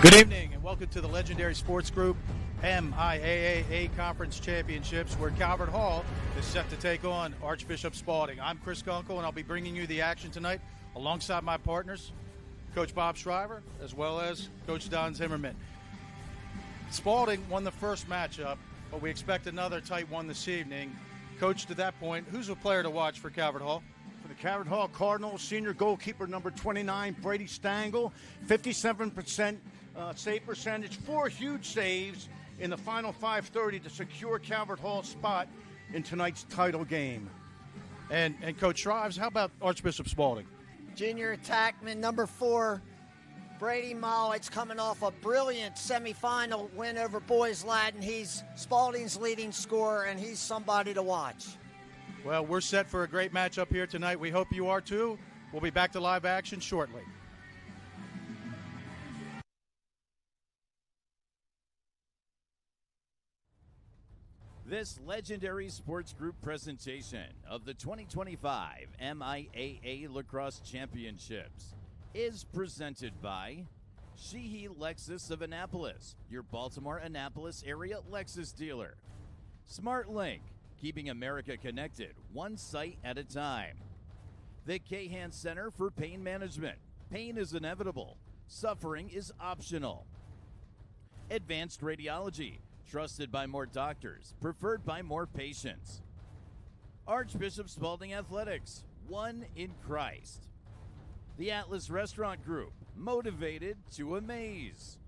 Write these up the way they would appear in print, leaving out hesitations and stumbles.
Good evening and welcome to the legendary sports group MIAA Conference Championships, where Calvert Hall is set to take on Archbishop Spalding. I'm Chris Gunkel, and I'll be bringing you the action tonight alongside my partners, Coach Bob Shriver, as well as Coach Don Zimmerman. Spalding won the first matchup, but we expect another tight one this evening. Coach, to that point, who's a player to watch for Calvert Hall? For the Calvert Hall Cardinals, senior goalkeeper number 29, Brady Stangl, 57% save percentage, 4 huge saves in the final 5:30 to secure Calvert Hall's spot in tonight's title game. And Coach Shrives, how about Archbishop Spalding? Junior attackman number 4, Brady Mollett's coming off a brilliant semifinal win over Boys Latin. He's Spalding's leading scorer, and he's somebody to watch. Well, we're set for a great matchup here tonight. We hope you are too. We'll be back to live action shortly. This legendary sports group presentation of the 2025 MIAA Lacrosse Championships is presented by Sheehy Lexus of Annapolis, your Baltimore Annapolis area Lexus dealer. SmartLink, keeping America connected, one site at a time. The Cahan Center for Pain Management. Pain is inevitable. Suffering is optional. Advanced Radiology. Trusted by more doctors, preferred by more patients. Archbishop Spalding Athletics, one in Christ. The Atlas Restaurant Group, motivated to amaze.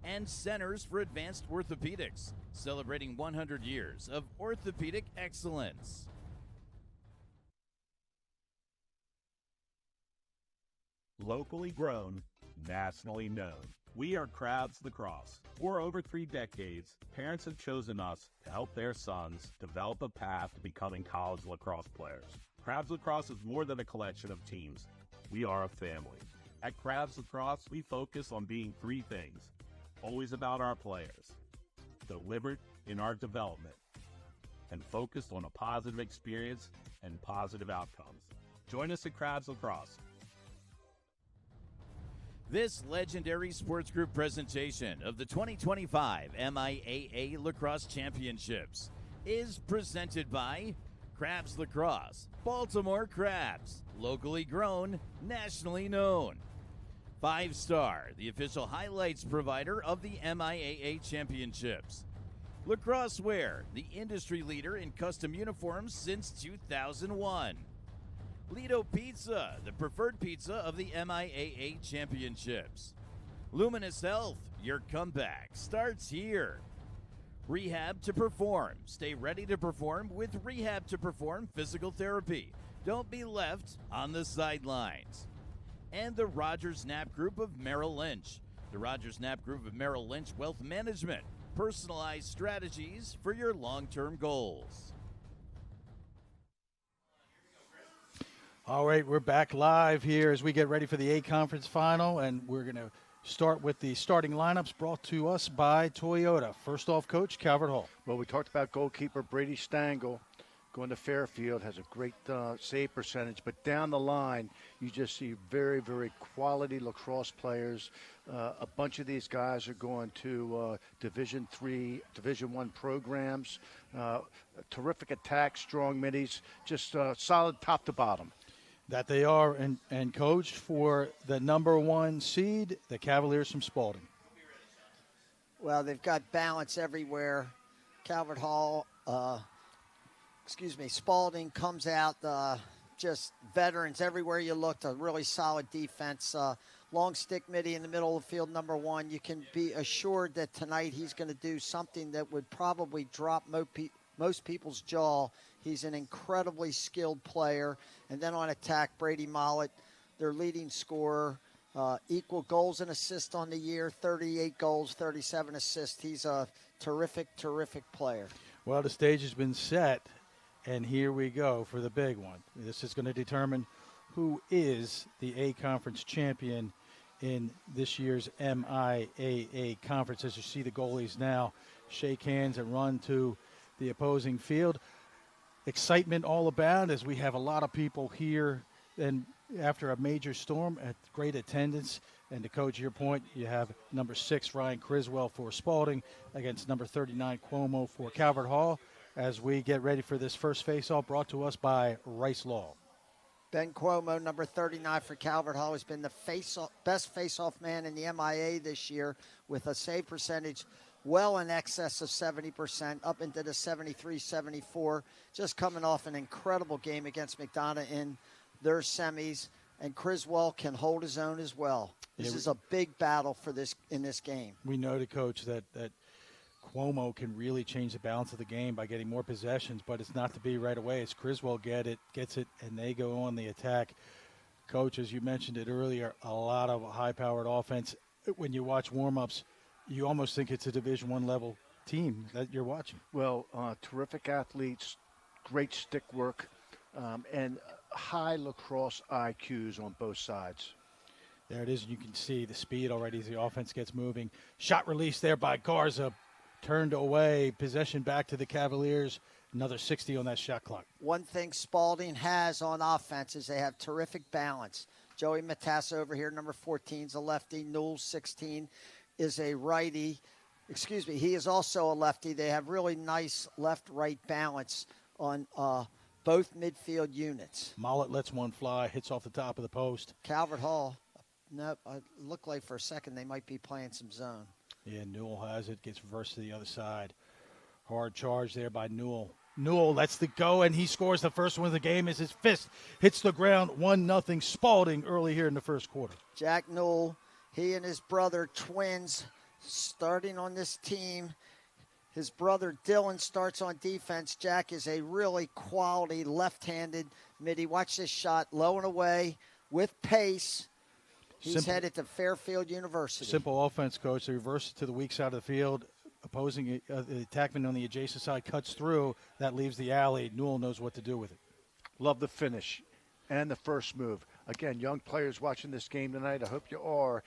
And Centers for Advanced Orthopedics, celebrating 100 years of orthopedic excellence. Locally grown, nationally known. We are Crabs Lacrosse. For over 3 decades, parents have chosen us to help their sons develop a path to becoming college lacrosse players. Crabs Lacrosse is more than a collection of teams. We are a family. At Crabs Lacrosse, we focus on being 3 things. Always about our players, deliberate in our development, and focused on a positive experience and positive outcomes. Join us at Crabs Lacrosse. This legendary sports group presentation of the 2025 MIAA Lacrosse Championships is presented by Crabs Lacrosse, Baltimore Crabs, locally grown, nationally known. 5-Star, the official highlights provider of the MIAA Championships. Lacrosse Wear, the industry leader in custom uniforms since 2001. Lido Pizza, the preferred pizza of the MIAA Championships. Luminous Health, your comeback starts here. Rehab to Perform. Stay ready to perform with Rehab to Perform physical therapy. Don't be left on the sidelines. And the Rogers Knapp Group of Merrill Lynch. The Rogers Knapp Group of Merrill Lynch Wealth Management. Personalized strategies for your long-term goals. All right, we're back live here as we get ready for the A Conference Final, and we're going to start with the starting lineups brought to us by Toyota. First off, Coach, Calvert Hall. Well, we talked about goalkeeper Brady Stangl going to Fairfield, has a great save percentage, but down the line, you just see very, very quality lacrosse players. A bunch of these guys are going to Division III, Division I programs. Terrific attack, strong middies, just solid top to bottom. That they are, and coached for the number 1 seed, the Cavaliers from Spalding. Well, they've got balance everywhere. Calvert Hall, Spalding comes out, just veterans everywhere you look, a really solid defense. Long stick midi in the middle of the field, number 1. You can be assured that tonight he's going to do something that would probably drop most people's jaw. He's an incredibly skilled player. And then on attack, Brady Mollett, their leading scorer, equal goals and assists on the year, 38 goals, 37 assists. He's a terrific, terrific player. Well, the stage has been set, and here we go for the big one. This is going to determine who is the A Conference champion in this year's MIAA Conference. As you see the goalies now shake hands and run to the opposing field. Excitement all about as we have a lot of people here and after a major storm at great attendance. And to coach your point, you have number 6, Ryan Criswell for Spalding against number 39, Cuomo for Calvert Hall, as we get ready for this first face-off brought to us by Rice Law. Ben Cuomo, number 39 for Calvert Hall, has been the best face-off man in the MIAA this year with a save percentage well in excess of 70%, up into the 73-74, just coming off an incredible game against McDonough in their semis, and Criswell can hold his own as well. This is a big battle for in this game. We know, to coach, that Cuomo can really change the balance of the game by getting more possessions, but it's not to be right away. It's Criswell gets it, and they go on the attack. Coach, as you mentioned it earlier, a lot of high-powered offense. When you watch warm-ups, you almost think it's a Division I level team that you're watching. Well, terrific athletes, great stick work, and high lacrosse IQs on both sides. There it is. You can see the speed already as the offense gets moving. Shot release there by Garza. Turned away. Possession back to the Cavaliers. Another 60 on that shot clock. One thing Spalding has on offense is they have terrific balance. Joey Matassa over here, number 14, is a lefty. Newell, 16, is a righty. Excuse me, he is also a lefty. They have really nice left-right balance on both midfield units. Mollett lets one fly, hits off the top of the post. Calvert Hall, nope, it looked like for a second they might be playing some zone. Yeah, Newell has it, gets reversed to the other side. Hard charge there by Newell. Newell lets the go, and he scores the first one of the game as his fist hits the ground. 1-0 Spalding early here in the first quarter. Jack Newell, he and his brother, twins, starting on this team. His brother Dylan starts on defense. Jack is a really quality left-handed midi. Watch this shot, low and away with pace. He's headed to Fairfield University. Simple offense, coach. They reverse it to the weak side of the field. Opposing the attackman on the adjacent side cuts through. That leaves the alley. Newell knows what to do with it. Love the finish and the first move. Again, young players watching this game tonight, I hope you are.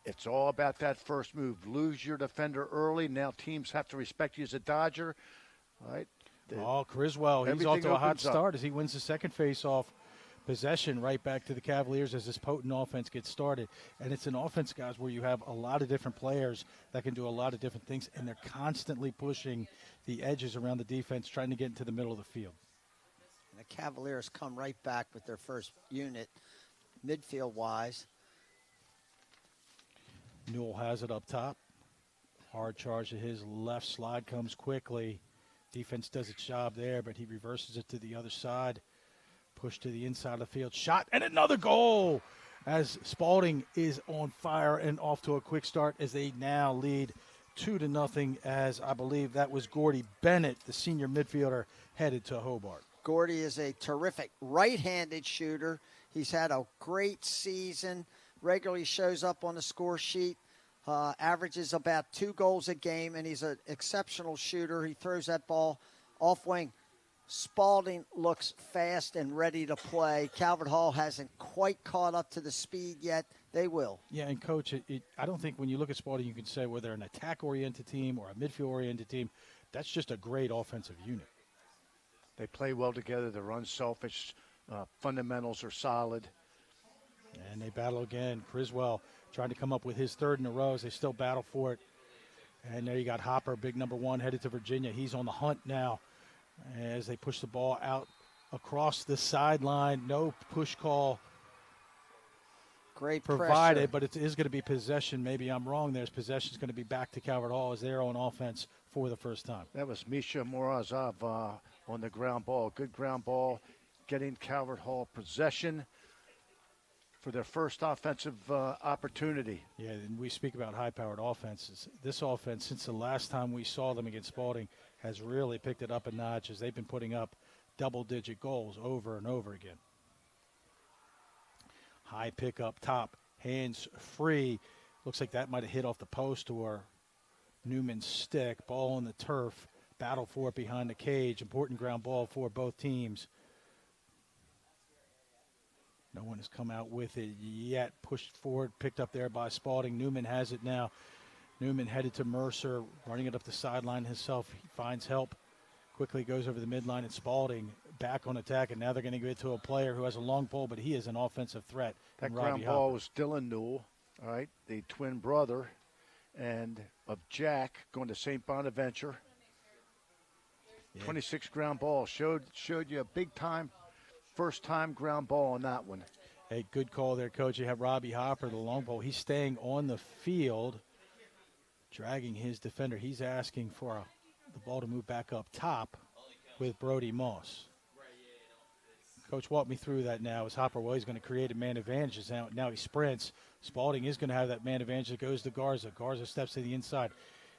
It's all about that first move. Lose your defender early. Now teams have to respect you as a Dodger. All right. Criswell, he's off to a hot start as he wins the second face-off. Possession right back to the Cavaliers as this potent offense gets started. And it's an offense, guys, where you have a lot of different players that can do a lot of different things, and they're constantly pushing the edges around the defense, trying to get into the middle of the field. And the Cavaliers come right back with their first unit, midfield-wise. Newell has it up top. Hard charge to his left. Slide comes quickly. Defense does its job there, but he reverses it to the other side. Push to the inside of the field. Shot and another goal as Spalding is on fire and off to a quick start as they now lead 2-0 as I believe that was Gordy Bennett, the senior midfielder, headed to Hobart. Gordy is a terrific right-handed shooter. He's had a great season. Regularly shows up on the score sheet. Averages about 2 goals a game, and he's an exceptional shooter. He throws that ball off wing. Spalding looks fast and ready to play. Calvert Hall hasn't quite caught up to the speed yet. They will. Yeah, and Coach, I don't think when you look at Spalding you can say whether an attack-oriented team or a midfield-oriented team. That's just a great offensive unit. They play well together. They're unselfish. Fundamentals are solid. And they battle again. Criswell trying to come up with his third in a row as they still battle for it. And there you got Hopper, big number 1, headed to Virginia. He's on the hunt now as they push the ball out across the sideline. No push call great provided, pressure. But it is going to be possession. Maybe I'm wrong. There's possession is going to be back to Calvert Hall as they're on offense for the first time. That was Misha Morazov on the ground ball. Good ground ball, getting Calvert Hall possession for their first offensive opportunity. Yeah, and we speak about high-powered offenses. This offense, since the last time we saw them against Spalding, has really picked it up a notch as they've been putting up double-digit goals over and over again. High pick up top, hands free. Looks like that might have hit off the post or Newman's stick. Ball on the turf. Battle for it behind the cage. Important ground ball for both teams. No one has come out with it yet. Pushed forward, picked up there by Spalding. Newman has it now. Newman headed to Mercer, running it up the sideline himself. He finds help. Quickly goes over the midline, and Spalding back on attack, and now they're going to get to a player who has a long pole, but he is an offensive threat. That ground ball was Dylan Newell. All right, the twin brother and of Jack going to St. Bonaventure. Yeah. 26 ground ball. Showed you a big time, first time ground ball on that one. Hey, good call there, Coach. You have Robbie Hopper, the long ball. He's staying on the field, dragging his defender. He's asking for the ball to move back up top with Brody Moss. Coach, walk me through that now. As Hopper, well, he's going to create a man advantage. Now he sprints. Spalding is going to have that man advantage that goes to Garza. Garza steps to the inside.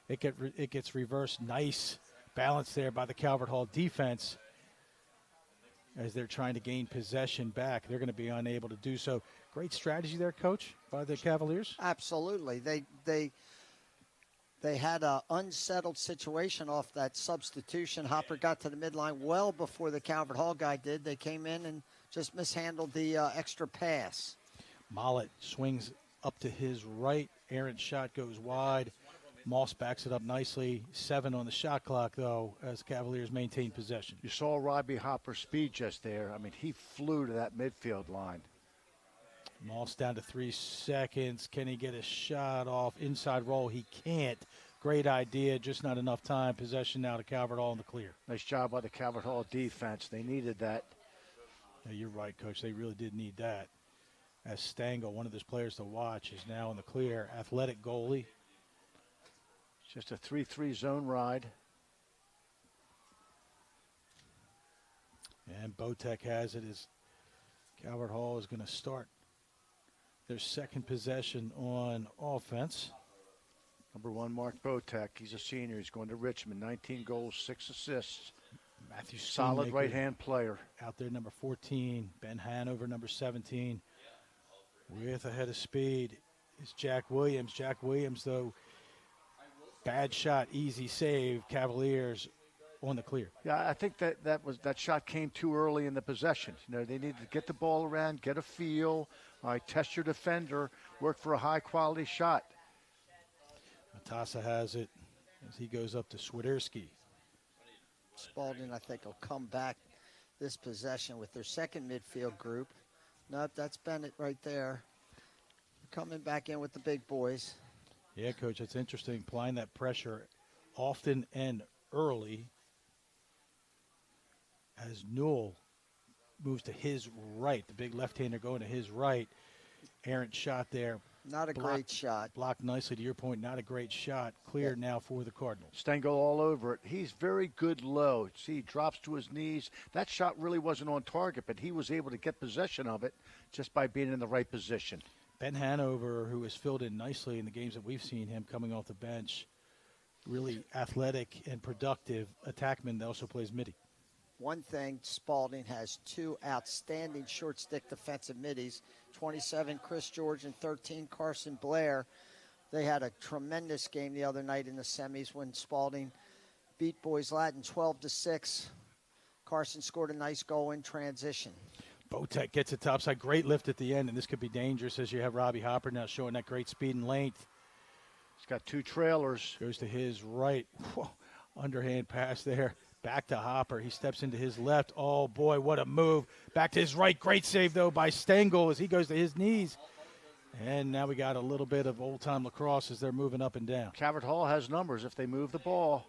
It gets reversed. Nice balance there by the Calvert Hall defense as they're trying to gain possession back. They're going to be unable to do so. Great strategy there, Coach, by the Cavaliers. Absolutely. They had an unsettled situation off that substitution. Hopper got to the midline well before the Calvert Hall guy did. They came in and just mishandled the extra pass. Mollett swings up to his right. Errant shot goes wide. Moss backs it up nicely. 7 on the shot clock, though, as Cavaliers maintain possession. You saw Robbie Hopper's speed just there. I mean, he flew to that midfield line. Moss down to 3 seconds. Can he get a shot off? Inside roll. He can't. Great idea, just not enough time. Possession now to Calvert Hall in the clear. Nice job by the Calvert Hall defense. They needed that. Yeah, you're right, Coach. They really did need that. As Stengel, one of those players to watch, is now in the clear. Athletic goalie. Just a 3-3 zone ride. And Botek has it as Calvert Hall is going to start their second possession on offense. Number 1, Mark Botek. He's a senior. He's going to Richmond. 19 goals, 6 assists. Matthew solid right-hand player. Out there, number 14. Ben Hanover, number 17. With a head of speed is Jack Williams. Jack Williams, though, bad shot, easy save. Cavaliers on the clear. Yeah, I think that shot came too early in the possession. You know, they needed to get the ball around, get a feel, all right, test your defender, work for a high-quality shot. Matassa has it as he goes up to Swiderski. Spalding, I think, will come back this possession with their second midfield group. Nope, that's Bennett right there. Coming back in with the big boys. Yeah, Coach, that's interesting. Applying that pressure often and early as Newell moves to his right. The big left-hander going to his right. Errant shot there. Not a great shot. Blocked nicely, to your point. Not a great shot. Clear now for the Cardinals. Stengel all over it. He's very good low. See, he drops to his knees. That shot really wasn't on target, but he was able to get possession of it just by being in the right position. Ben Hanover, who has filled in nicely in the games that we've seen him coming off the bench, really athletic and productive attackman that also plays midi. One thing, Spalding has 2 outstanding short stick defensive middies, 27 Chris George and 13 Carson Blair. They had a tremendous game the other night in the semis when Spalding beat Boys Latin 12-6. Carson scored a nice goal in transition. Botek gets it topside. Great lift at the end, and this could be dangerous as you have Robbie Hopper now showing that great speed and length. He's got 2 trailers. Goes to his right. Whoa, underhand pass there. Back to Hopper. He steps into his left. Oh, boy, what a move. Back to his right. Great save, though, by Stengel as he goes to his knees. And now we got a little bit of old-time lacrosse as they're moving up and down. Calvert Hall has numbers if they move the ball.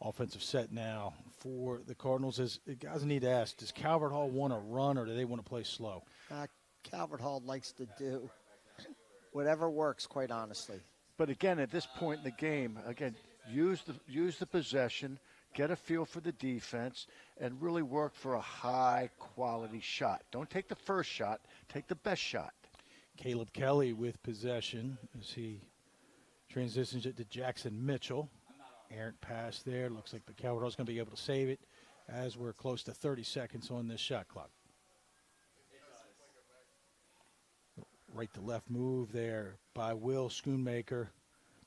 Offensive set now for the Cardinals. Guys need to ask, does Calvert Hall want to run or do they want to play slow? Calvert Hall likes to do whatever works, quite honestly. But again, at this point in the game, again, use the possession, get a feel for the defense, and really work for a high-quality shot. Don't take the first shot. Take the best shot. Caleb Kelly with possession as he transitions it to Jackson Mitchell. Errant pass there. Looks like the Calvert Hall is going to be able to save it as we're close to 30 seconds on this shot clock. Right to left move there by Will Schoonmaker.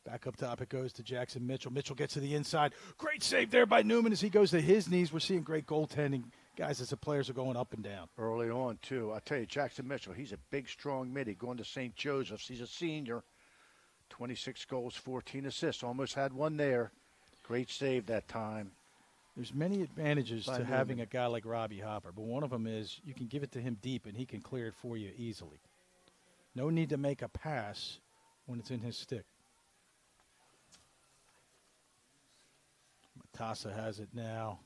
Back up top it goes to Jackson Mitchell. Mitchell gets to the inside. Great save there by Newman as he goes to his knees. We're seeing great goaltending. Guys, as the players are going up and down. Early on, too. I'll tell you, Jackson Mitchell, he's a big, strong midi going to St. Joseph's. He's a senior. 26 goals, 14 assists. Almost had one there. Great save that time. There's many advantages By to Newman. having a guy like Robbie Hopper, but one of them is you can give it to him deep and he can clear it for you easily. No need to make a pass when it's in his stick. Matassa has it now.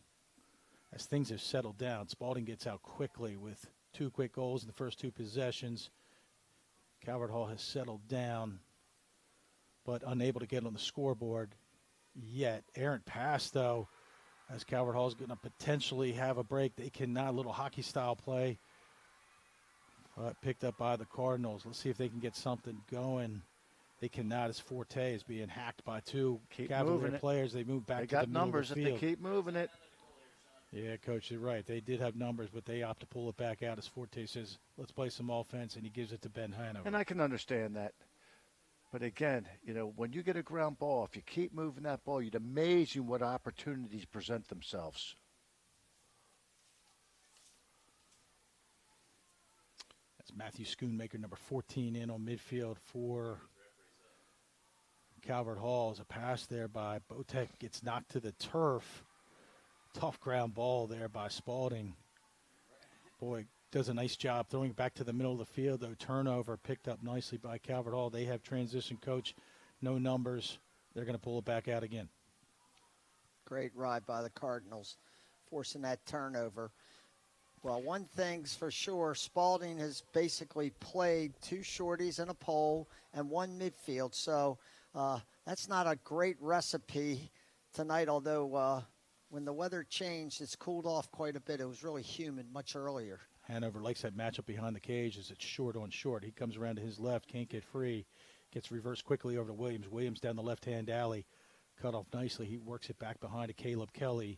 As things have settled down, Spalding gets out quickly with 2 quick goals in the first 2 possessions. Calvert Hall has settled down, but unable to get on the scoreboard yet. Errant pass, though, as Calvert Hall is going to potentially have a break. They cannot. A little hockey-style play. Picked up by the Cardinals. Let's see if they can get something going. They cannot, as Forte is being hacked by 2 Cavalier players. They move back to the middle of the field. They got numbers if they keep moving it. Yeah, Coach, you're right. They did have numbers, but they opt to pull it back out as Forte says, let's play some offense, and he gives it to Ben Hanover. And I can understand that. But again, you know, when you get a ground ball, if you keep moving that ball, you'd amaze you what opportunities present themselves. That's Matthew Schoonmaker, number 14, in on midfield for Calvert Hall. As a pass there by Botek gets knocked to the turf. Tough ground ball there by Spalding. Boy, does a nice job throwing it back to the middle of the field, though. Turnover picked up nicely by Calvert Hall. They have transition coach, no numbers. They're going to pull it back out again. Great ride by the Cardinals, forcing that turnover. Well, one thing's for sure, Spalding has basically played 2 shorties and a pole and 1 midfield. So that's not a great recipe tonight, although when the weather changed, it's cooled off quite a bit. It was really humid much earlier. Hanover likes that matchup behind the cage as it's short on short. He comes around to his left, can't get free. Gets reversed quickly over to Williams. Williams down the left-hand alley. Cut off nicely. He works it back behind to Caleb Kelly.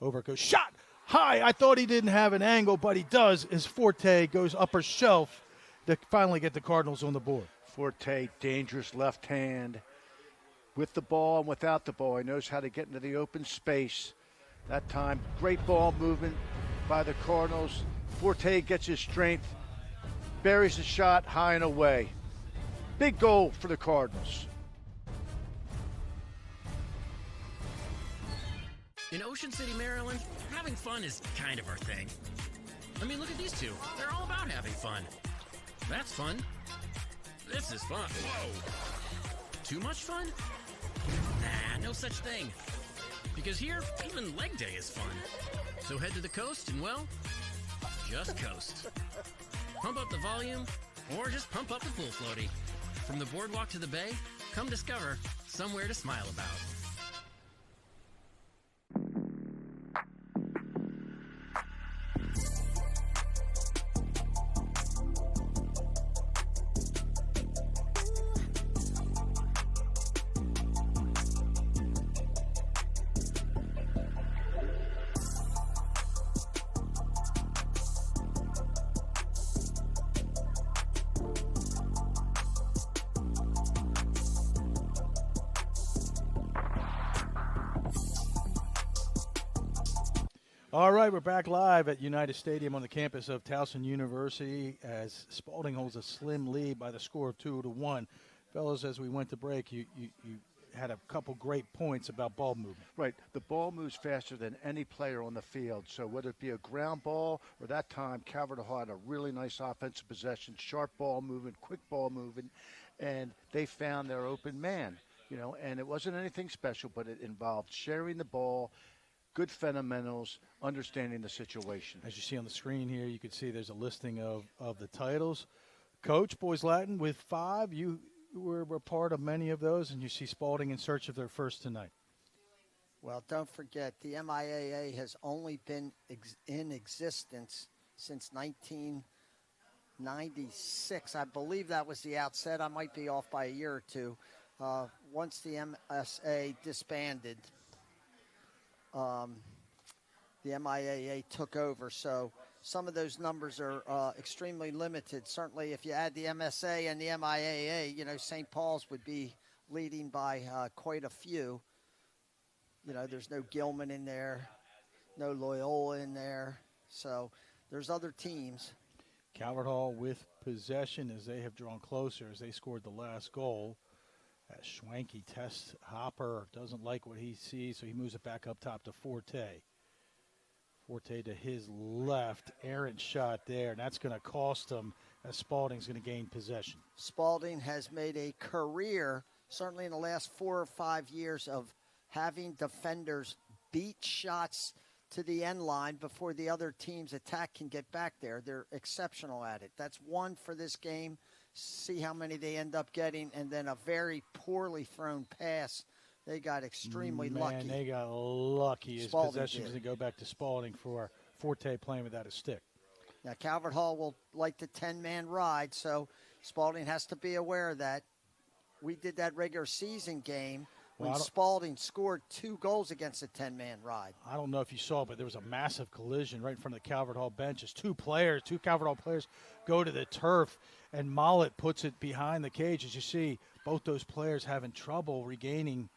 Over it goes. Shot! High! I thought he didn't have an angle, but he does as Forte goes upper shelf to finally get the Cardinals on the board. Forte, dangerous left hand. With the ball and without the ball, he knows how to get into the open space. That time, great ball movement by the Cardinals. Forte gets his strength, buries the shot high and away. Big goal for the Cardinals. In Ocean City, Maryland, having fun is kind of our thing. I mean, look at these two. They're all about having fun. That's fun. This is fun. Whoa. Too much fun? Nah, no such thing. Because here, even leg day is fun. So head to the coast and, well, just coast. Pump up the volume, or just pump up the pool floaty. From the boardwalk to the bay, come discover somewhere to smile about. All right, we're back live at United Stadium on the campus of Towson University as Spalding holds a slim lead by the score of 2-1. Fellas, as we went to break, you had a couple great points about ball movement. Right. The ball moves faster than any player on the field. So whether it be a ground ball or that time, Calvert Hall had a really nice offensive possession, sharp ball movement, quick ball movement, and they found their open man. You know, and it wasn't anything special, but it involved sharing the ball, good fundamentals, understanding the situation. As you see on the screen here, you can see there's a listing of the titles. Coach, Boys Latin with 5. You were part of many of those, and you see Spalding in search of their first tonight. Well, don't forget, the MIAA has only been in existence since 1996. I believe that was the outset. I might be off by a year or two. Once the MSA disbanded, the MIAA took over, so some of those numbers are extremely limited. Certainly, if you add the MSA and the MIAA, you know, St. Paul's would be leading by quite a few. You know, there's no Gilman in there, no Loyola in there, so there's other teams. Calvert Hall with possession as they have drawn closer as they scored the last goal. That Schwanky test. Hopper doesn't like what he sees, so he moves it back up top to Forte. Forte to his left. Errant shot there, and that's going to cost him as Spalding's going to gain possession. Spalding has made a career, certainly in the last 4 or 5 years, of having defenders beat shots to the end line before the other team's attack can get back there. They're exceptional at it. That's one for this game. See how many they end up getting, and then a very poorly thrown pass. They got extremely lucky. They got lucky. His possession's going to go back to Spalding for Forte playing without a stick. Now, Calvert Hall will like the 10-man ride, so Spalding has to be aware of that. We did that regular season game when Spalding scored 2 goals against a 10-man ride. I don't know if you saw, but there was a massive collision right in front of the Calvert Hall bench. As two Calvert Hall players go to the turf, and Mollett puts it behind the cage. As you see, both those players having trouble regaining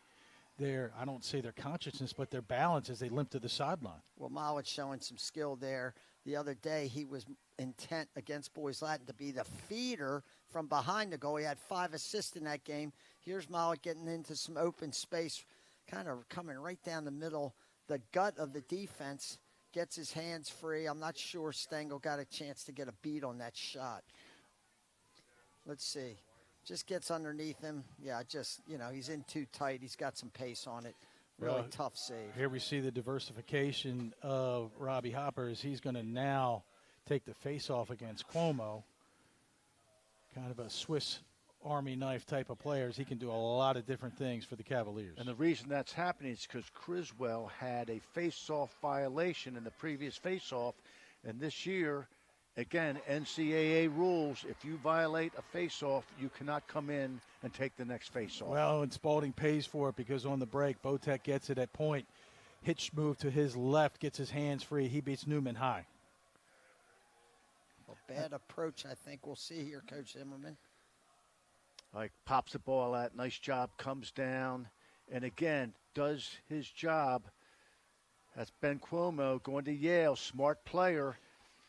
their, I don't say their consciousness, but their balance as they limp to the sideline. Well, Mollett's showing some skill there. The other day, he was intent against Boys Latin to be the feeder from behind the goal. He had 5 assists in that game. Here's Mollett getting into some open space, kind of coming right down the middle, the gut of the defense, gets his hands free. I'm not sure Stengel got a chance to get a beat on that shot. Let's see. Just gets underneath him. Yeah, just, he's in too tight. He's got some pace on it. Really tough save. Here we see the diversification of Robbie Hopper as he's going to now take the face-off against Cuomo. Kind of a Swiss Army knife type of players. He can do a lot of different things for the Cavaliers. And the reason that's happening is because Criswell had a face-off violation in the previous face-off, and this year, again, NCAA rules, if you violate a face-off, you cannot come in and take the next face-off. Well, and Spalding pays for it because on the break, Botek gets it at point. Hitch move to his left, gets his hands free. He beats Newman high. A bad approach, I think we'll see here, Coach Zimmerman. Like, pops the ball out, nice job, comes down, and again, does his job. That's Ben Cuomo going to Yale, smart player.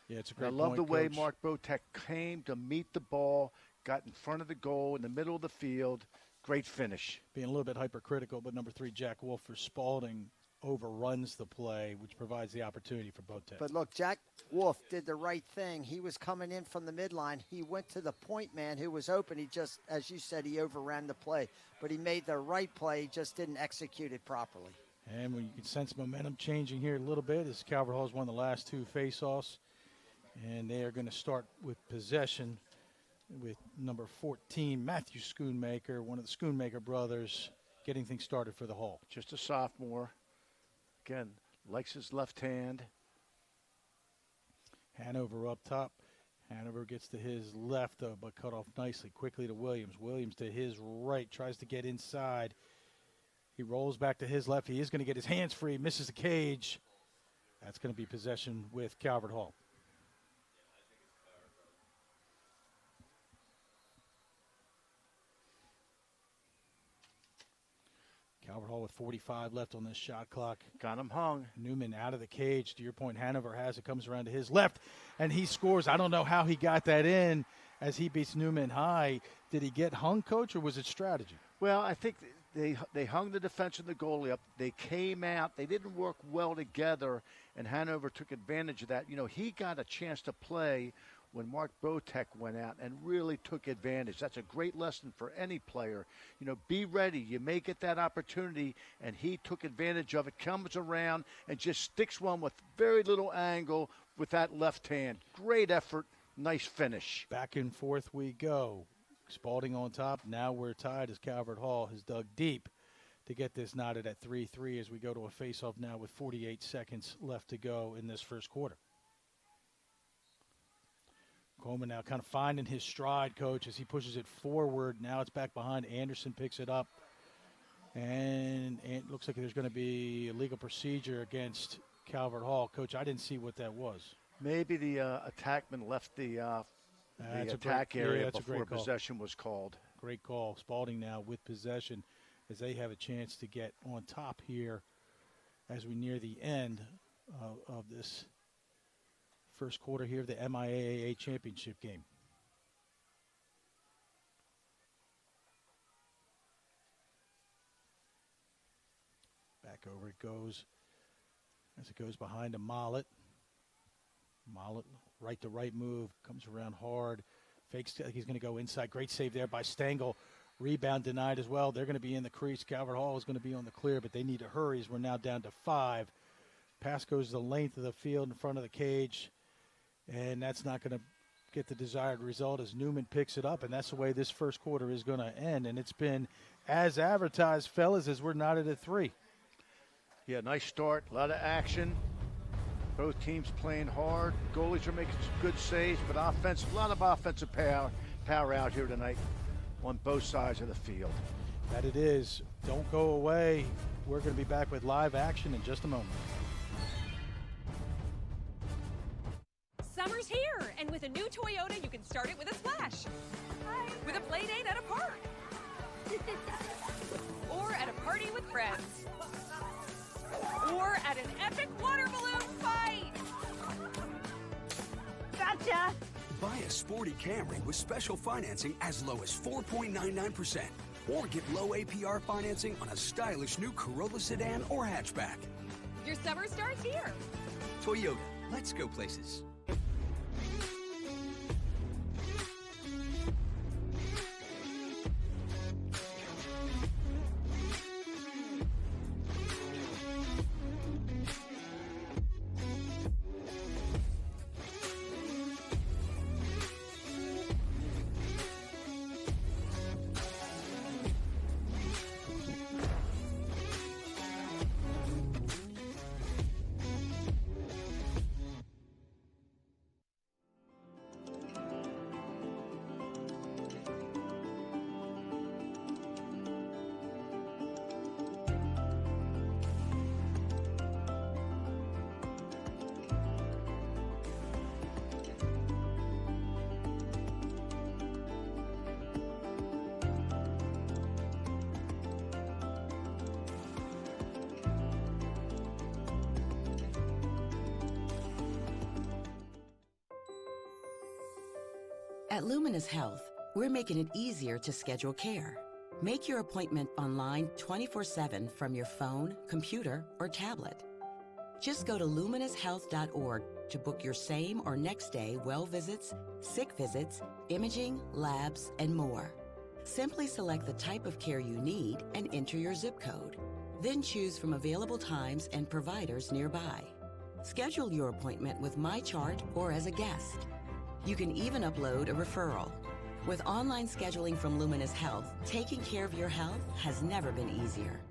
Yeah, it's a great I love point, the way Coach. Mark Botek came to meet the ball, got in front of the goal in the middle of the field. Great finish. Being a little bit hypercritical, but number 3, Jack Wolf for Spalding, overruns the play, which provides the opportunity for Botek. But look, Jack Wolf did the right thing. He was coming in from the midline. He went to the point man who was open. He just, as you said, he overran the play. But he made the right play, just didn't execute it properly. And when you can sense momentum changing here a little bit as Calvert Hall's won the last 2 face-offs. And they are going to start with possession with number 14, Matthew Schoonmaker, one of the Schoonmaker brothers, getting things started for the Hall. Just a sophomore. Again, likes his left hand. Hanover up top. Hanover gets to his left, though, but cut off nicely. Quickly to Williams. Williams to his right, tries to get inside. He rolls back to his left. He is going to get his hands free, misses the cage. That's going to be possession with Calvert Hall. Calvert Hall with 45 left on this shot clock. Got him hung. Newman out of the cage. To your point, Hanover has it, comes around to his left, and he scores. I don't know how he got that in as he beats Newman high. Did he get hung, Coach, or was it strategy? Well, I think they hung the defense and the goalie up. They came out. They didn't work well together, and Hanover took advantage of that. He got a chance to play when Mark Botek went out and really took advantage. That's a great lesson for any player. Be ready. You may get that opportunity, and he took advantage of it, comes around, and just sticks one with very little angle with that left hand. Great effort, nice finish. Back and forth we go. Spalding on top. Now we're tied as Calvert Hall has dug deep to get this knotted at 3-3 as we go to a face-off now with 48 seconds left to go in this first quarter. Coleman now kind of finding his stride, Coach, as he pushes it forward. Now it's back behind. Anderson picks it up. And it looks like there's going to be a legal procedure against Calvert Hall. Coach, I didn't see what that was. Maybe the attackman left the attack area before possession was called. Great call. Spalding now with possession as they have a chance to get on top here as we near the end of this first quarter here of the MIAA championship game. Back over it goes as it goes behind to Mollett. Mollett, right to right move, comes around hard. Fakes, he's going to go inside. Great save there by Stengel. Rebound denied as well. They're going to be in the crease. Calvert Hall is going to be on the clear, but they need to hurry as we're now down to 5. Pass goes the length of the field in front of the cage, and that's not going to get the desired result as Newman picks it up, and that's the way this first quarter is going to end. And it's been as advertised, fellas, as we're knotted at 3. Yeah, nice start, a lot of action. Both teams playing hard. Goalies are making some good saves, but a lot of offensive power out here tonight on both sides of the field. That it is. Don't go away. We're going to be back with live action in just a moment. Summer's here, and with a new Toyota, you can start it with a splash. Hi. With a play date at a park. Or at a party with friends. Or at an epic water balloon fight. Gotcha. Buy a sporty Camry with special financing as low as 4.99%. Or get low APR financing on a stylish new Corolla sedan or hatchback. Your summer starts here. Toyota, let's go places. At Luminous Health, we're making it easier to schedule care. Make your appointment online 24/7 from your phone, computer, or tablet. Just go to luminoushealth.org to book your same or next day well visits, sick visits, imaging, labs, and more. Simply select the type of care you need and enter your zip code. Then choose from available times and providers nearby. Schedule your appointment with MyChart or as a guest. You can even upload a referral. With online scheduling from Luminous Health, taking care of your health has never been easier.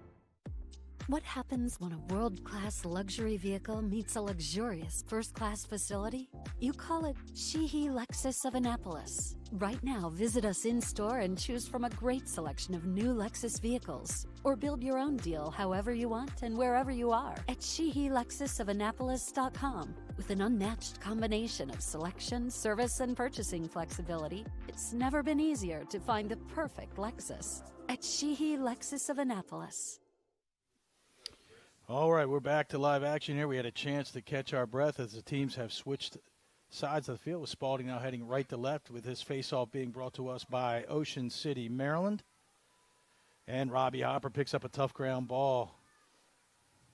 What happens when a world-class luxury vehicle meets a luxurious first-class facility? You call it Sheehy Lexus of Annapolis. Right now, visit us in-store and choose from a great selection of new Lexus vehicles. Or build your own deal however you want and wherever you are at SheehyLexusOfAnnapolis.com. With an unmatched combination of selection, service, and purchasing flexibility, it's never been easier to find the perfect Lexus at Sheehy Lexus of Annapolis. All right, we're back to live action here. We had a chance to catch our breath as the teams have switched sides of the field, with Spalding now heading right to left, with his faceoff being brought to us by Ocean City, Maryland. And Robbie Hopper picks up a tough ground ball.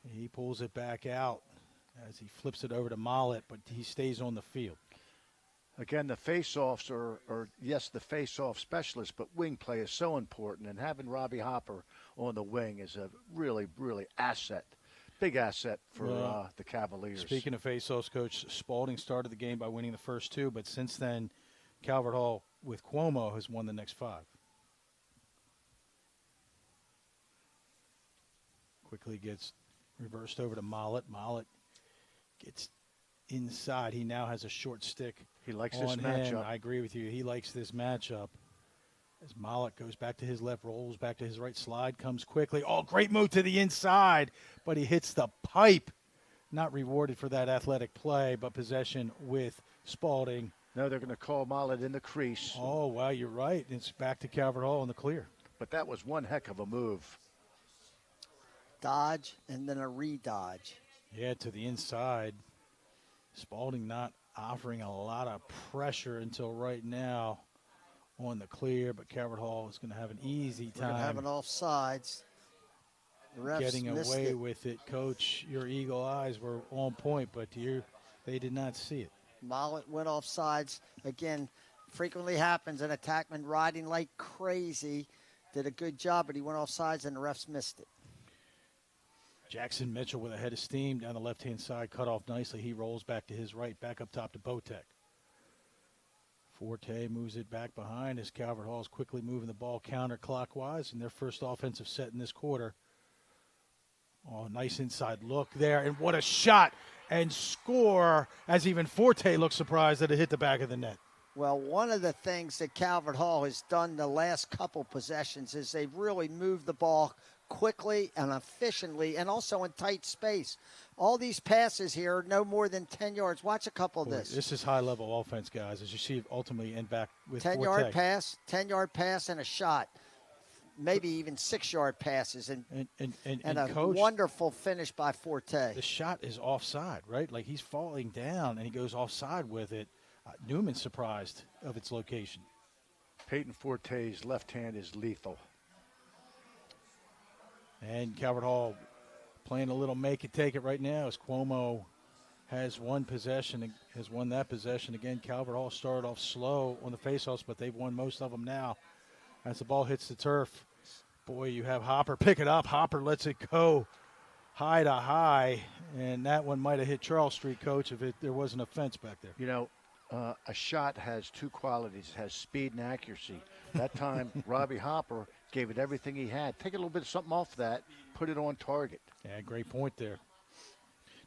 He pulls it back out as he flips it over to Mollett, but he stays on the field. Again, the faceoffs are yes, the faceoff specialist, but wing play is so important, and having Robbie Hopper on the wing is a really, really big asset for the Cavaliers. Speaking of faceoffs, Coach, Spalding started the game by winning the first 2, but since then, Calvert Hall with Cuomo has won the next 5. Quickly gets reversed over to Mollett. Mollett gets inside. He now has a short stick. He likes this matchup. I agree with you. He likes this matchup. As Mollett goes back to his left, rolls back to his right, slide comes quickly. Oh, great move to the inside, but he hits the pipe. Not rewarded for that athletic play, but possession with Spalding. No, they're going to call Mollett in the crease. Oh, wow, you're right. It's back to Calvert Hall in the clear. But that was one heck of a move. Dodge and then a re-dodge. Yeah, to the inside. Spalding not offering a lot of pressure until right now on the clear, but Calvert Hall is going to have an easy time. We're going to have an offsides. Refs getting missed away it. with it, Coach. Your eagle eyes were on point, but they did not see it. Mollett went off sides. Again, frequently happens. An attackman riding like crazy. Did a good job, but he went off sides and the refs missed it. Jackson Mitchell with a head of steam down the left-hand side, cut off nicely. He rolls back to his right, back up top to Botek. Forte moves it back behind as Calvert Hall is quickly moving the ball counterclockwise in their first offensive set in this quarter. Oh, nice inside look there, and what a shot and score as even Forte looks surprised that it hit the back of the net. Well, one of the things that Calvert Hall has done the last couple possessions is they've really moved the ball quickly and efficiently and also in tight space. All these passes here are no more than 10 yards. Watch a couple of this. This is high-level offense, guys, as you see ultimately end back with 10-yard pass, 10-yard pass, and a shot. Maybe even 6-yard passes and a Coach, wonderful finish by Forte. The shot is offside, right? Like he's falling down and he goes offside with it. Newman's surprised of its location. Peyton Forte's left hand is lethal. And Calvert Hall playing a little make it take it right now as Cuomo has won that possession. Again, Calvert Hall started off slow on the faceoffs, but they've won most of them now. As the ball hits the turf, boy, you have Hopper pick it up. Hopper lets it go high to high, and that one might have hit Charles Street, Coach, if there wasn't a fence back there. You know, a shot has two qualities. It has speed and accuracy. That time, Robbie Hopper gave it everything he had. Take a little bit of something off that, put it on target. Yeah, great point there.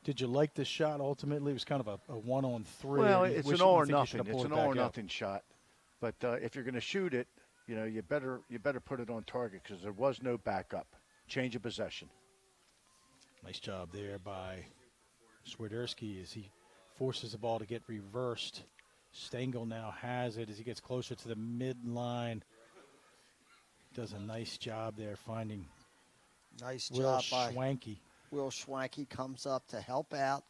Did you like this shot ultimately? It was kind of a one-on-three. Well, it's an all or nothing. It's an all or nothing shot. But if you're going to shoot it, you know, you better put it on target because there was no backup. Change of possession. Nice job there by Swiderski as he forces the ball to get reversed. Stengel now has it as he gets closer to the midline. Does a nice job there finding Will Schwanke. Will Schwanke comes up to help out.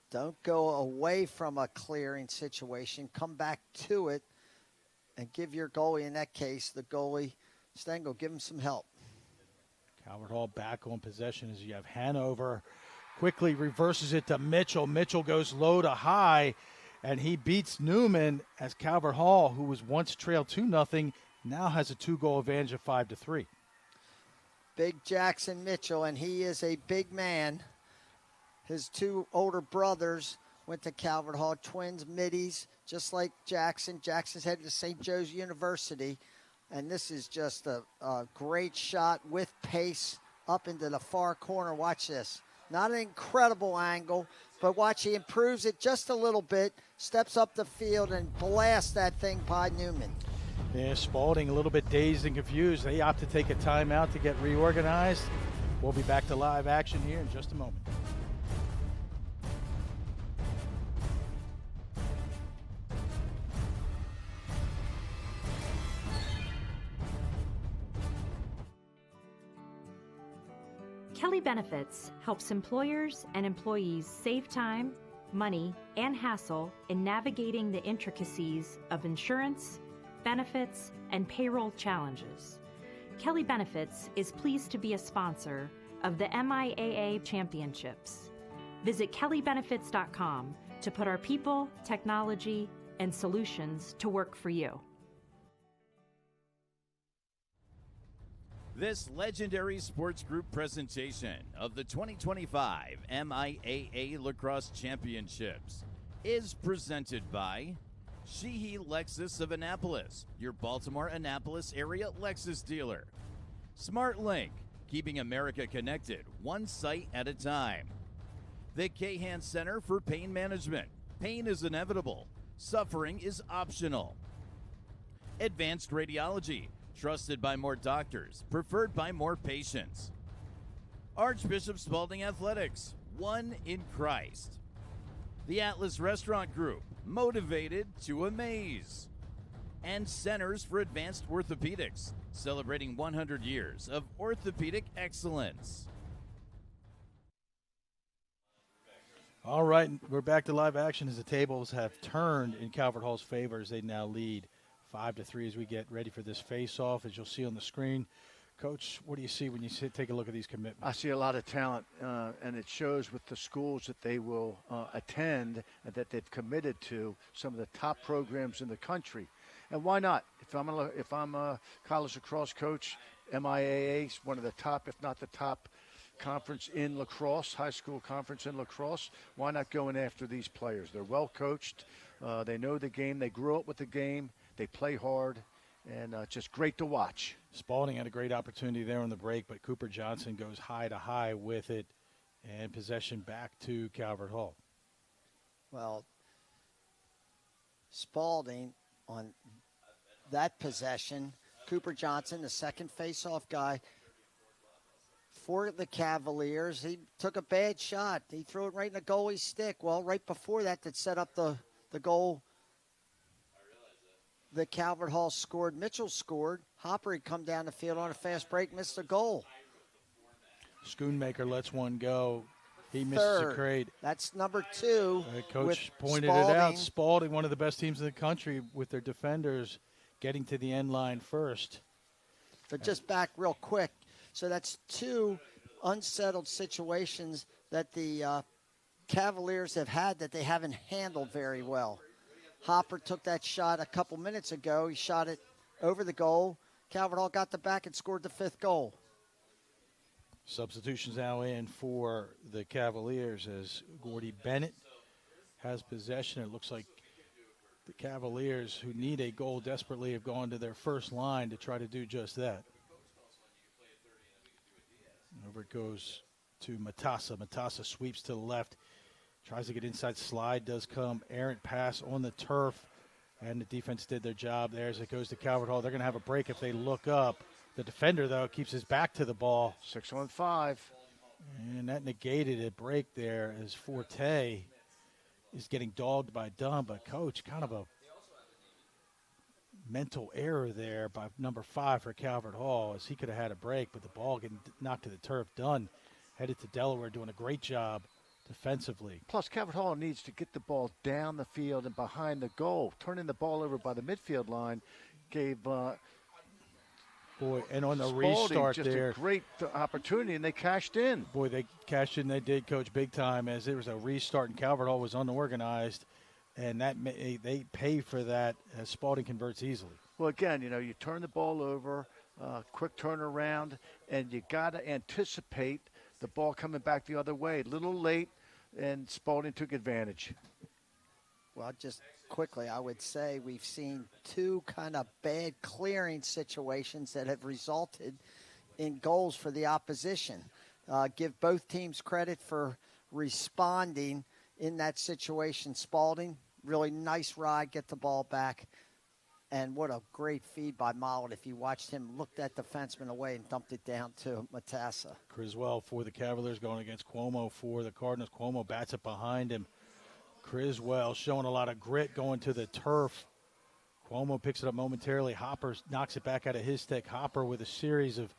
Don't go away from a clearing situation. Come back to it and give your goalie, in that case, the goalie, Stengel, give him some help. Calvert Hall back on possession as you have Hanover. Quickly reverses it to Mitchell. Mitchell goes low to high, and he beats Newman as Calvert Hall, who was once trailed 2-0, now has a 2-goal advantage of 5-3. Big Jackson Mitchell, and he is a big man. His two older brothers went to Calvert Hall, twins, middies, just like Jackson. Jackson's headed to St. Joe's University, and this is just a great shot with pace up into the far corner. Watch this. Not an incredible angle, but watch, he improves it just a little bit, steps up the field, and blasts that thing by Newman. Yeah, Spalding a little bit dazed and confused. They opt to take a timeout to get reorganized. We'll be back to live action here in just a moment. Kelly Benefits helps employers and employees save time, money, and hassle in navigating the intricacies of insurance, benefits, and payroll challenges. Kelly Benefits is pleased to be a sponsor of the MIAA Championships. Visit kellybenefits.com to put our people, technology, and solutions to work for you. This legendary sports group presentation of the 2025 MIAA Lacrosse Championships is presented by Sheehy Lexus of Annapolis, your Baltimore Annapolis area Lexus dealer. SmartLink, keeping America connected, one site at a time. The Cahan Center for Pain Management. Pain is inevitable. Suffering is optional. Advanced Radiology, trusted by more doctors, preferred by more patients. Archbishop Spalding Athletics, one in Christ. The Atlas Restaurant Group, motivated to amaze. And Centers for Advanced Orthopedics, celebrating 100 years of orthopedic excellence. All right, we're back to live action as the tables have turned in Calvert Hall's favor as they now lead 5-3 as we get ready for this face-off. As you'll see on the screen, Coach, what do you see when you take a look at these commitments? I see a lot of talent, and it shows with the schools that they will attend and that they've committed to some of the top programs in the country. And why not? If I'm a college lacrosse coach, MIAA is one of the top, if not the top, conference in lacrosse, high school conference in lacrosse. Why not going after these players? They're well coached. They know the game. They grew up with the game. They play hard. And just great to watch. Spalding had a great opportunity there on the break, but Cooper Johnson goes high to high with it, and possession back to Calvert Hall. Well, Spalding on that possession, Cooper Johnson, the second face-off guy for the Cavaliers. He took a bad shot. He threw it right in the goalie's stick. Well, right before that set up the goal. The Calvert Hall scored. Mitchell scored. Hopper had come down the field on a fast break, missed a goal. Schoonmaker lets one go. He misses Third. a crate. That's number 2. Coach pointed it out. Spalding, one of the best teams in the country with their defenders getting to the end line first. But just back real quick. So that's 2 unsettled situations that the Cavaliers have had that they haven't handled very well. Hopper took that shot a couple minutes ago. He shot it over the goal. Calvert Hall got the back and scored the 5th goal. Substitutions now in for the Cavaliers as Gordy Bennett has possession. It looks like the Cavaliers, who need a goal desperately, have gone to their first line to try to do just that. Over it goes to Matassa. Matassa sweeps to the left. Tries to get inside, slide does come. Errant pass on the turf, and the defense did their job there as it goes to Calvert Hall. They're going to have a break if they look up. The defender, though, keeps his back to the ball. 6-on-5. And that negated a break there as Forte is getting dogged by Dunn. But, Coach, kind of a mental error there by number 5 for Calvert Hall, as he could have had a break, but the ball getting knocked to the turf. Dunn headed to Delaware, doing a great job defensively. Plus, Calvert Hall needs to get the ball down the field and behind the goal. Turning the ball over by the midfield line gave and on the Spalding restart just there, a great opportunity, and they cashed in. Boy, they cashed in. They did, Coach, big time, as there was a restart, and Calvert Hall was unorganized, and that they pay for that as Spalding converts easily. Well, again, you turn the ball over, quick turnaround, and you got to anticipate the ball coming back the other way. A little late, and Spalding took advantage. Well, just quickly, I would say we've seen 2 kind of bad clearing situations that have resulted in goals for the opposition. Give both teams credit for responding in that situation. Spalding, really nice ride, get the ball back. And what a great feed by Mollett. If you watched him, looked that defenseman away and dumped it down to Matassa. Criswell for the Cavaliers going against Cuomo for the Cardinals. Cuomo bats it behind him. Criswell showing a lot of grit going to the turf. Cuomo picks it up momentarily. Hopper knocks it back out of his stick. Hopper with a series of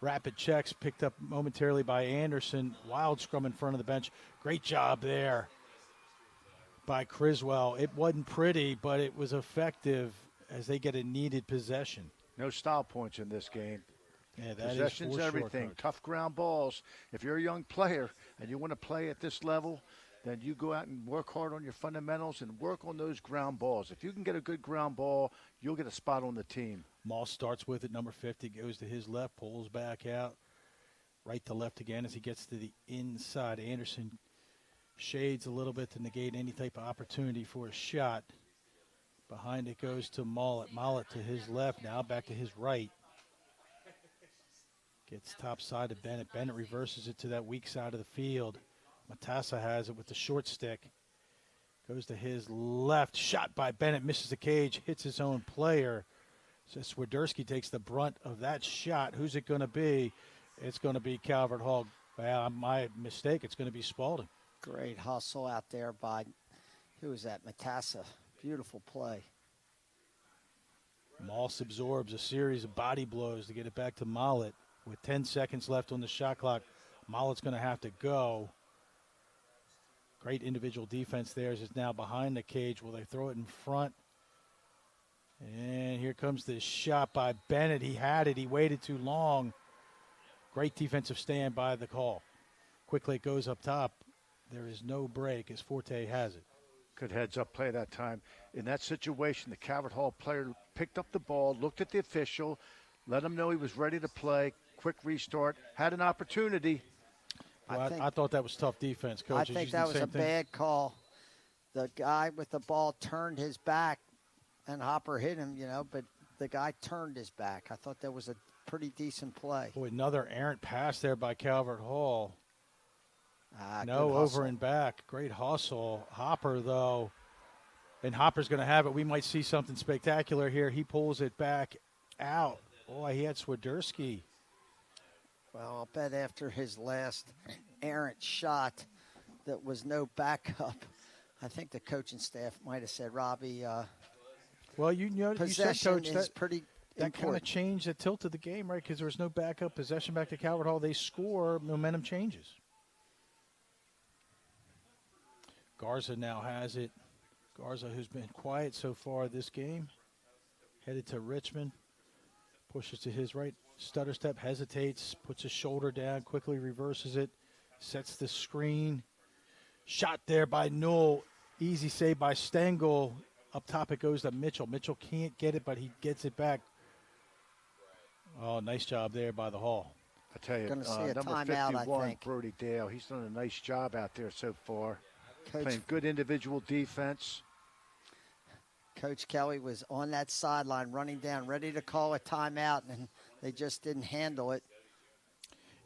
rapid checks picked up momentarily by Anderson. Wild scrum in front of the bench. Great job there by Criswell. It wasn't pretty, but it was effective as they get a needed possession. No style points in this game. Yeah, that Possession's is for everything. Sure, tough ground balls. If you're a young player and you want to play at this level, then you go out and work hard on your fundamentals and work on those ground balls. If you can get a good ground ball, you'll get a spot on the team. Moss starts with it. Number 50 goes to his left, pulls back out. Right to left again as he gets to the inside. Anderson shades a little bit to negate any type of opportunity for a shot. Behind it goes to Mollett. Mollett to his left now, back to his right. Gets top side to Bennett. Bennett reverses it to that weak side of the field. Matassa has it with the short stick. Goes to his left. Shot by Bennett. Misses the cage. Hits his own player. So Swiderski takes the brunt of that shot. Who's it going to be? It's going to be Calvert Hall. Well, my mistake. It's going to be Spalding. Great hustle out there by, who was that? Matassa. Beautiful play. Moss absorbs a series of body blows to get it back to Mollett. With 10 seconds left on the shot clock, Mollett's going to have to go. Great individual defense there as it's now behind the cage. Will they throw it in front? And here comes this shot by Bennett. He had it. He waited too long. Great defensive stand by the call. Quickly it goes up top. There is no break as Forte has it. Good heads-up play that time. In that situation, the Calvert Hall player picked up the ball, looked at the official, let him know he was ready to play. Quick restart. Had an opportunity. Well, I thought that was tough defense, Coach. I think that was a bad call. The guy with the ball turned his back, and Hopper hit him, but the guy turned his back. I thought that was a pretty decent play. Boy, another errant pass there by Calvert Hall. No, over and back. Great hustle. Hopper, though, and Hopper's going to have it. We might see something spectacular here. He pulls it back out. Boy, he had Swiderski. Well, I'll bet after his last errant shot that was no backup, I think the coaching staff might have said, Robbie, well, you said, Coach, that pretty that kind of changed the tilt of the game, right? Because there was no backup possession back to Calvert Hall. They score, momentum changes. Garza now has it. Garza, who's been quiet so far this game, headed to Richmond, pushes to his right, stutter step, hesitates, puts his shoulder down, quickly reverses it, sets the screen. Shot there by Newell. Easy save by Stengel. Up top it goes to Mitchell. Mitchell can't get it, but he gets it back. Oh, nice job there by the Hall. I tell you, number timeout, 51, I think. Brody Dale, he's done a nice job out there so far. Coach, playing good individual defense. Coach Kelly was on that sideline running down, ready to call a timeout, and they just didn't handle it.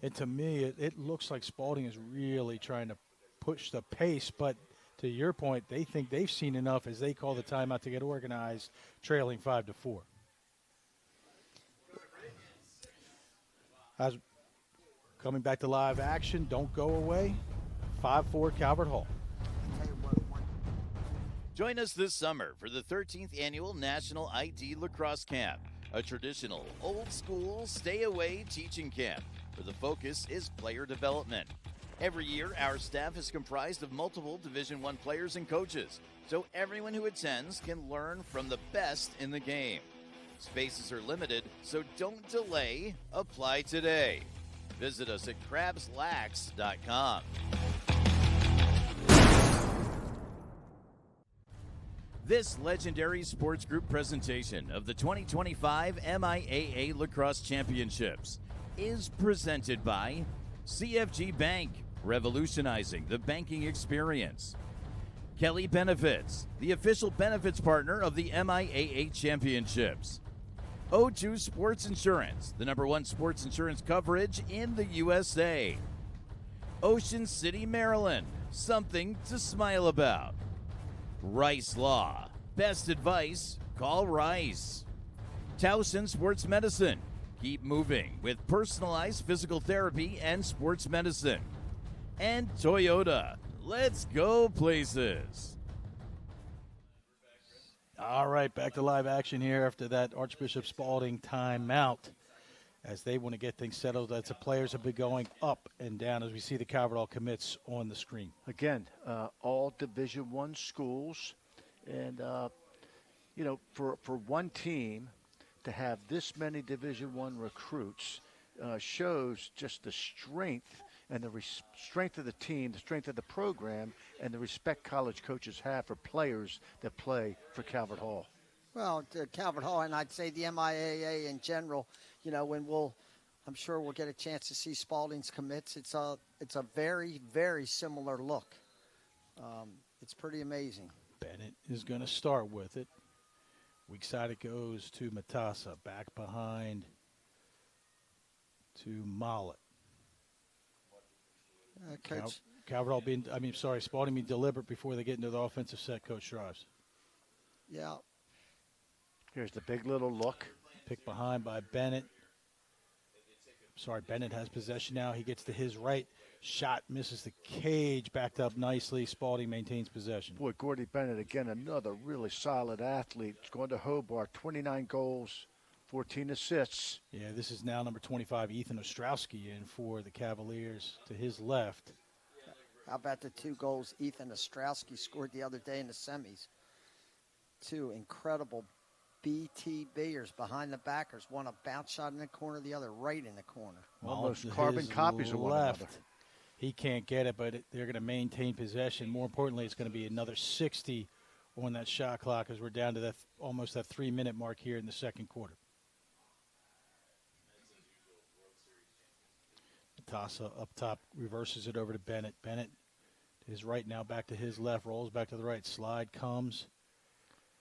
And to me, it looks like Spalding is really trying to push the pace, but to your point, they think they've seen enough as they call the timeout to get organized, trailing 5-4. As coming back to live action, don't go away. 5-4 Calvert Hall. Join us this summer for the 13th Annual National ID Lacrosse Camp, a traditional, old-school, stay-away teaching camp where the focus is player development. Every year, our staff is comprised of multiple Division I players and coaches, so everyone who attends can learn from the best in the game. Spaces are limited, so don't delay. Apply today. Visit us at crabslax.com. This legendary sports group presentation of the 2025 MIAA Lacrosse Championships is presented by CFG Bank, revolutionizing the banking experience. Kelly Benefits, the official benefits partner of the MIAA Championships. O2 Sports Insurance, the #1 sports insurance coverage in the USA. Ocean City, Maryland, something to smile about. Rice Law, best advice, call Rice. Towson Sports Medicine, keep moving with personalized physical therapy and sports medicine. And Toyota, let's go places. All right, back to live action here after that Archbishop Spalding timeout as they want to get things settled. As the players have been going up and down as we see the Calvert Hall commits on the screen. Again, all Division I schools. And, for one team to have this many Division I recruits shows just the strength and the strength of the team, the strength of the program, and the respect college coaches have for players that play for Calvert Hall. Well, to Calvert Hall, and I'd say the MIAA in general, I'm sure we'll get a chance to see Spalding's commits. It's a very, very similar look. It's pretty amazing. Bennett is going to start with it. Weak side it goes to Matassa. Back behind to Mollett. Coach. Calvert Hall Spalding being deliberate before they get into the offensive set, Coach drives. Yeah. Here's the big little look. Picked behind by Bennett. Bennett has possession now. He gets to his right. Shot misses the cage. Backed up nicely. Spalding maintains possession. Boy, Gordy Bennett, again, another really solid athlete. He's going to Hobart, 29 goals, 14 assists. Yeah, this is now number 25, Ethan Ostrowski, in for the Cavaliers to his left. How about the 2 goals Ethan Ostrowski scored the other day in the semis? 2 incredible BTBers behind the backers. One a bounce shot in the corner, the other right in the corner. Almost carbon copies of one another. He can't get it, but they're going to maintain possession. More importantly, it's going to be another 60 on that shot clock as we're down to that almost that 3-minute mark here in the second quarter. Matassa up top reverses it over to Bennett. Bennett to his right now, back to his left, rolls back to the right. Slide comes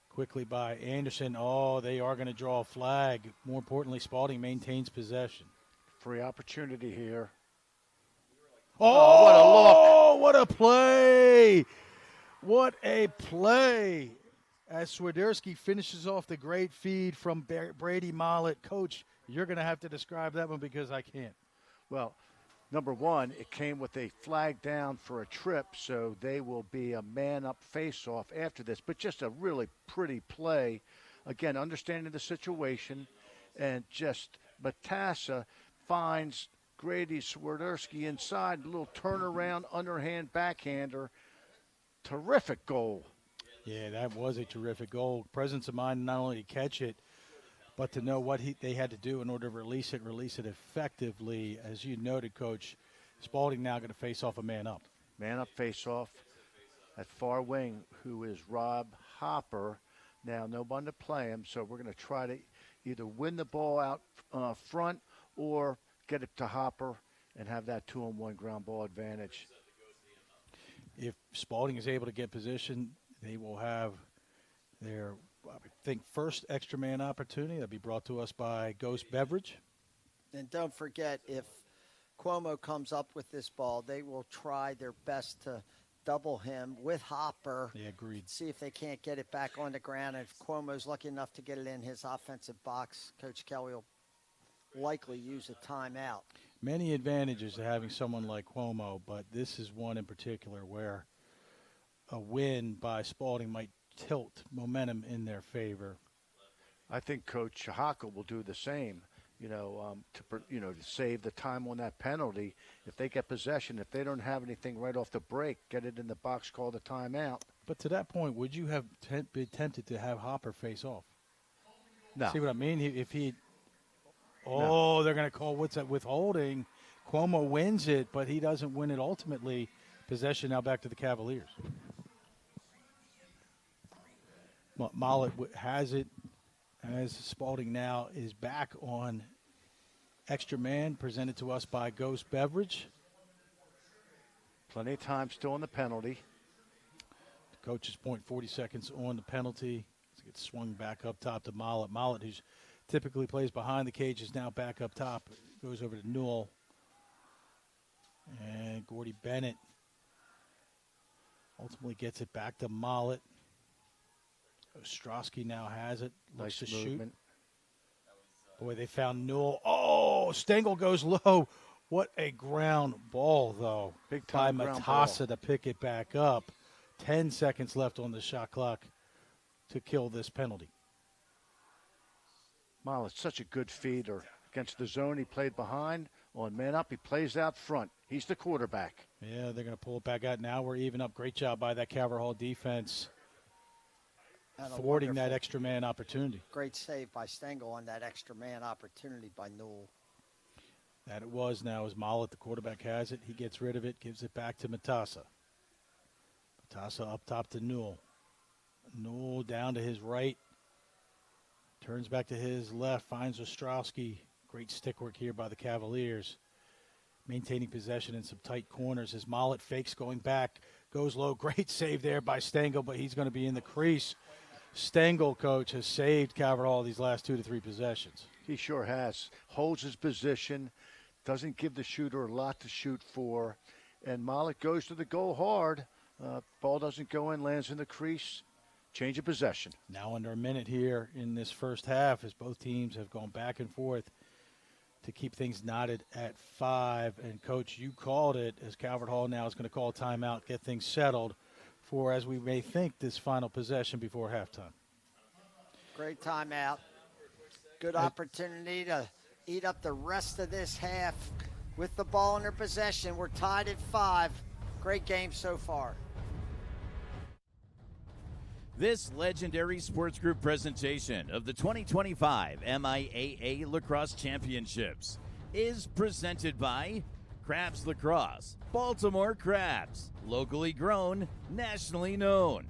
quickly by Anderson. Oh, they are going to draw a flag. More importantly, Spalding maintains possession. Free opportunity here. Oh, what a look. What a play. What a play. As Swiderski finishes off the great feed from Brady Mollett. Coach, you're going to have to describe that one because I can't. Well, number one, it came with a flag down for a trip, so they will be a man-up face-off after this. But just a really pretty play. Again, understanding the situation, and just Matassa finds Grady Swiderski inside, a little turnaround, underhand backhander. Terrific goal. Yeah, that was a terrific goal. Presence of mind not only to catch it, but to know what they had to do in order to release it effectively. As you noted, Coach, Spalding now going to face off a man-up. Man-up face-off at far wing, who is Rob Hopper. Now, no one to play him, so we're going to try to either win the ball out front or get it to Hopper and have that 2-on-1 ground ball advantage. If Spalding is able to get position, they will have their, I think, first extra man opportunity. That'll be brought to us by Ghost Beverage. And don't forget, if Cuomo comes up with this ball, they will try their best to double him with Hopper. Yeah, agreed. See if they can't get it back on the ground. And if Cuomo's lucky enough to get it in his offensive box, Coach Kelly will likely use a timeout. Many advantages to having someone like Cuomo, but this is one in particular where a win by Spalding might tilt momentum in their favor. I think Coach Chahaka will do the same, to save the time on that penalty. If they get possession, if they don't have anything right off the break, get it in the box, call the timeout. But to that point, would you have been tempted to have Hopper face off? No. See what I mean? If he No. They're going to call what's that withholding. Cuomo wins it, but he doesn't win it ultimately. Possession now back to the Cavaliers. Mollett has it as Spalding now is back on extra man, presented to us by Ghost Beverage. Plenty of time still on the penalty. The coach's point, 40 seconds on the penalty. It gets swung back up top to Mollett. Mollett, who's typically plays behind the cage, is now back up top. Goes over to Newell. And Gordy Bennett ultimately gets it back to Mollett. Ostrowski now has it. Looks Nice to movement. Shoot. Boy, they found Newell. Oh, Stengel goes low. What a ground ball, though. Big time by ground Matassa ball. to pick it back up. 10 seconds left on the shot clock to kill this penalty. Mollett's such a good feeder. Against the zone, he played behind. On man up, he plays out front. He's the quarterback. Yeah, they're going to pull it back out. Now we're even up. Great job by that Calvert Hall defense, thwarting that extra man opportunity. Great save by Stengel on that extra man opportunity by Newell. That it was now as Mollett, the quarterback, has it. He gets rid of it, gives it back to Matassa. Matassa up top to Newell. Newell down to his right. Turns back to his left, finds Ostrowski. Great stick work here by the Cavaliers. Maintaining possession in some tight corners as Mollett fakes going back. Goes low. Great save there by Stengel, but he's going to be in the crease. Stengel, coach, has saved Calvert Hall these last 2 to 3 possessions. He sure has. Holds his position. Doesn't give the shooter a lot to shoot for. And Mollett goes to the goal hard. Ball doesn't go in, lands in the crease. Change of possession. Now under a minute here in this first half as both teams have gone back and forth to keep things knotted at 5. And, Coach, you called it as Calvert Hall now is going to call a timeout, get things settled for, as we may think, this final possession before halftime. Great timeout. Good opportunity to eat up the rest of this half with the ball in their possession. We're tied at 5. Great game so far. This legendary sports group presentation of the 2025 MIAA Lacrosse Championships is presented by Crabs Lacrosse, Baltimore Crabs, locally grown, nationally known.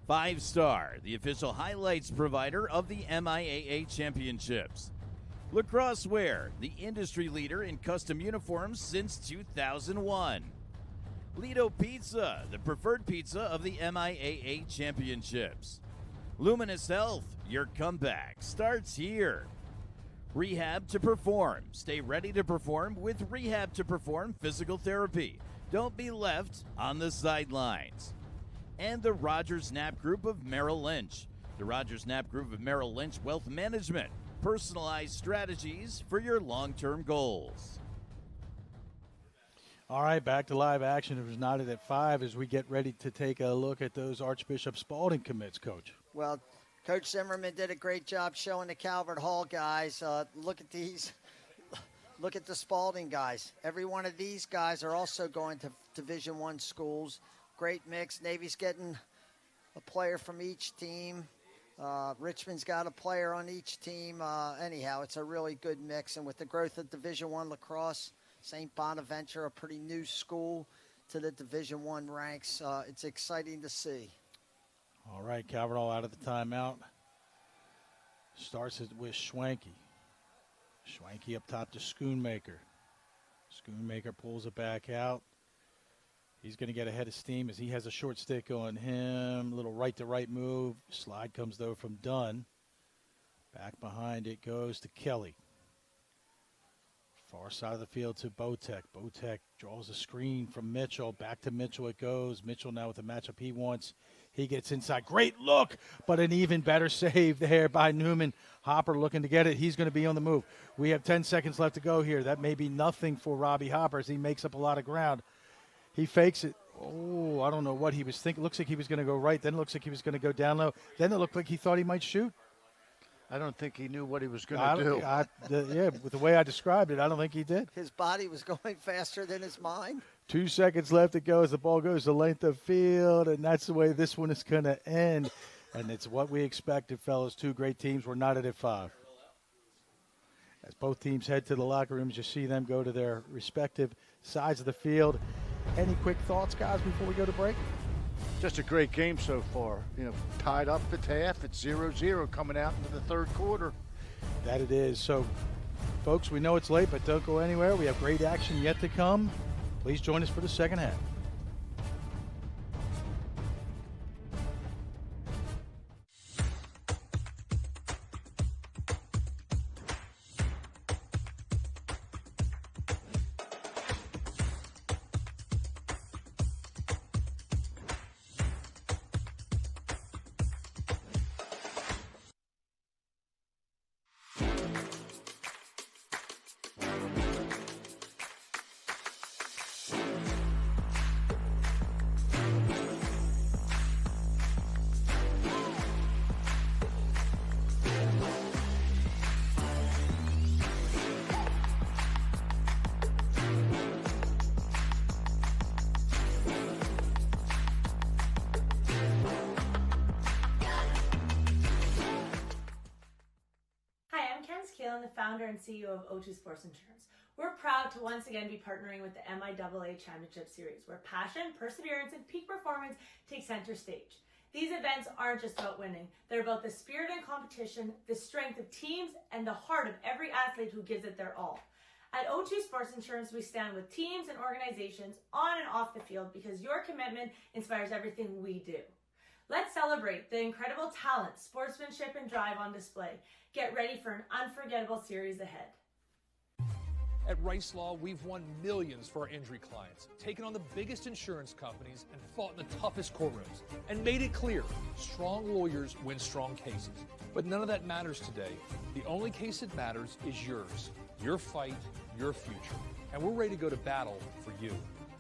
5-Star, the official highlights provider of the MIAA Championships. Lacrosse Wear, the industry leader in custom uniforms since 2001. Lido Pizza, the preferred pizza of the MIAA Championships. Luminous Health, your comeback starts here. Rehab to Perform. Stay ready to perform with Rehab to Perform physical therapy. Don't be left on the sidelines. And the Rogers Knapp Group of Merrill Lynch. The Rogers Knapp Group of Merrill Lynch Wealth Management. Personalized strategies for your long-term goals. All right, back to live action. It was knotted at 5 as we get ready to take a look at those Archbishop Spalding commits, Coach. Well, Coach Zimmerman did a great job showing the Calvert Hall guys. Look at these. Look at the Spalding guys. Every one of these guys are also going to Division I schools. Great mix. Navy's getting a player from each team. Richmond's got a player on each team. Anyhow, it's a really good mix. And with the growth of Division I lacrosse, St. Bonaventure, a pretty new school to the Division I ranks. It's exciting to see. All right, Calvert Hall out of the timeout. Starts it with Schwanke. Schwanke up top to Schoonmaker. Schoonmaker pulls it back out. He's going to get ahead of steam as he has a short stick on him. Little right-to-right move. Slide comes, though, from Dunn. Back behind it goes to Kelly. Far side of the field to Botek. Botek draws a screen from Mitchell. Back to Mitchell it goes. Mitchell now with the matchup he wants. He gets inside. Great look, but an even better save there by Newman. Hopper looking to get it. He's going to be on the move. We have 10 seconds left to go here. That may be nothing for Robbie Hopper as he makes up a lot of ground. He fakes it. Oh, I don't know what he was thinking. Looks like he was going to go right. Then looks like he was going to go down low. Then it looked like he thought he might shoot. I don't think he knew what he was going to do. Yeah, with the way I described it, I don't think he did. His body was going faster than his mind. 2 seconds left to go as the ball goes the length of field, and that's the way this one is going to end. And it's what we expected, fellas. Two great teams. We're knotted at 5. As both teams head to the locker rooms, you see them go to their respective sides of the field. Any quick thoughts, guys, before we go to break? Just a great game so far. You know, tied up at half. It's 0-0 coming out into the third quarter. That it is. So, folks, we know it's late, but don't go anywhere. We have great action yet to come. Please join us for the second half. The founder and CEO of O2 Sports Insurance. We're proud to once again be partnering with the MIAA Championship Series, where passion, perseverance, and peak performance take center stage. These events aren't just about winning. They're about the spirit and competition, the strength of teams, and the heart of every athlete who gives it their all. At O2 Sports Insurance, we stand with teams and organizations on and off the field because your commitment inspires everything we do. Let's celebrate the incredible talent, sportsmanship, and drive on display. Get ready for an unforgettable series ahead. At Rice Law, we've won millions for our injury clients, taken on the biggest insurance companies, and fought in the toughest courtrooms, and made it clear, strong lawyers win strong cases. But none of that matters today. The only case that matters is yours, your fight, your future. And we're ready to go to battle for you.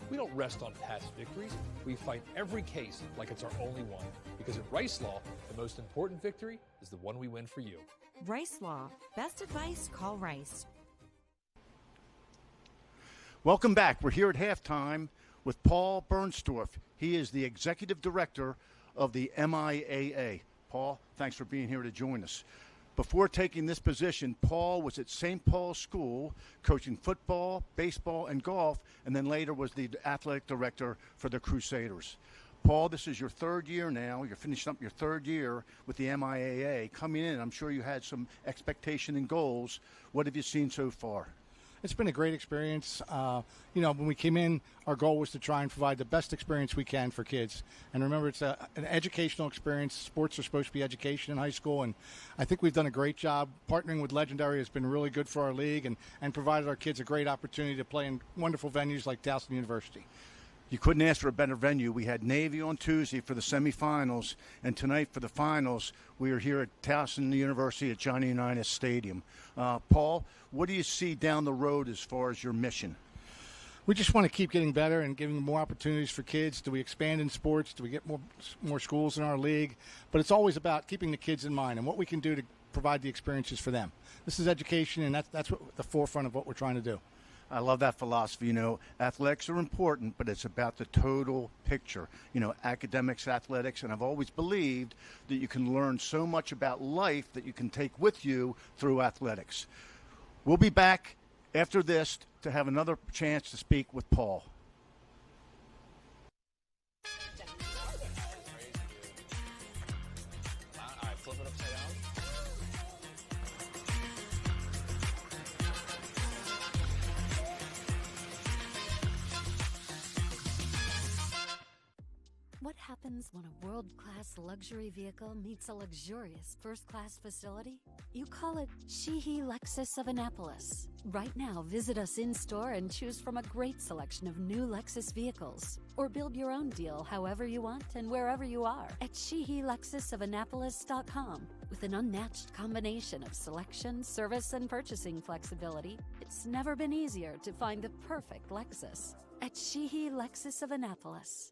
We don't rest on past victories. We fight every case like it's our only one. Because at Rice Law, the most important victory is the one we win for you. Rice Law. Best advice, call Rice. Welcome back. We're here at halftime with Paul Bernstorff. He is the executive director of the MIAA. Paul, thanks for being here to join us. Before taking this position, Paul was at St. Paul's School coaching football, baseball, and golf, and then later was the athletic director for the Crusaders. Paul, this is your third year now. You're finishing up your third year with the MIAA. Coming in, I'm sure you had some expectation and goals. What have you seen so far? It's been a great experience. When we came in, our goal was to try and provide the best experience we can for kids. And remember, it's an educational experience. Sports are supposed to be education in high school, and I think we've done a great job. Partnering with Legendary has been really good for our league and provided our kids a great opportunity to play in wonderful venues like Towson University. You couldn't ask for a better venue. We had Navy on Tuesday for the semifinals, and tonight for the finals, we are here at Towson University at Johnny Unitas Stadium. Paul, what do you see down the road as far as your mission? We just want to keep getting better and giving more opportunities for kids. Do we expand in sports? Do we get more schools in our league? But it's always about keeping the kids in mind and what we can do to provide the experiences for them. This is education, and that's what the forefront of what we're trying to do. I love that philosophy. Athletics are important, but it's about the total picture. Academics, athletics, and I've always believed that you can learn so much about life that you can take with you through athletics. We'll be back after this to have another chance to speak with Paul. All right, flip it upside down. What happens when a world-class luxury vehicle meets a luxurious first-class facility? You call it Sheehy Lexus of Annapolis. Right now, visit us in-store and choose from a great selection of new Lexus vehicles. Or build your own deal however you want and wherever you are at SheehyLexusOfAnnapolis.com. With an unmatched combination of selection, service, and purchasing flexibility, it's never been easier to find the perfect Lexus at Sheehy Lexus of Annapolis.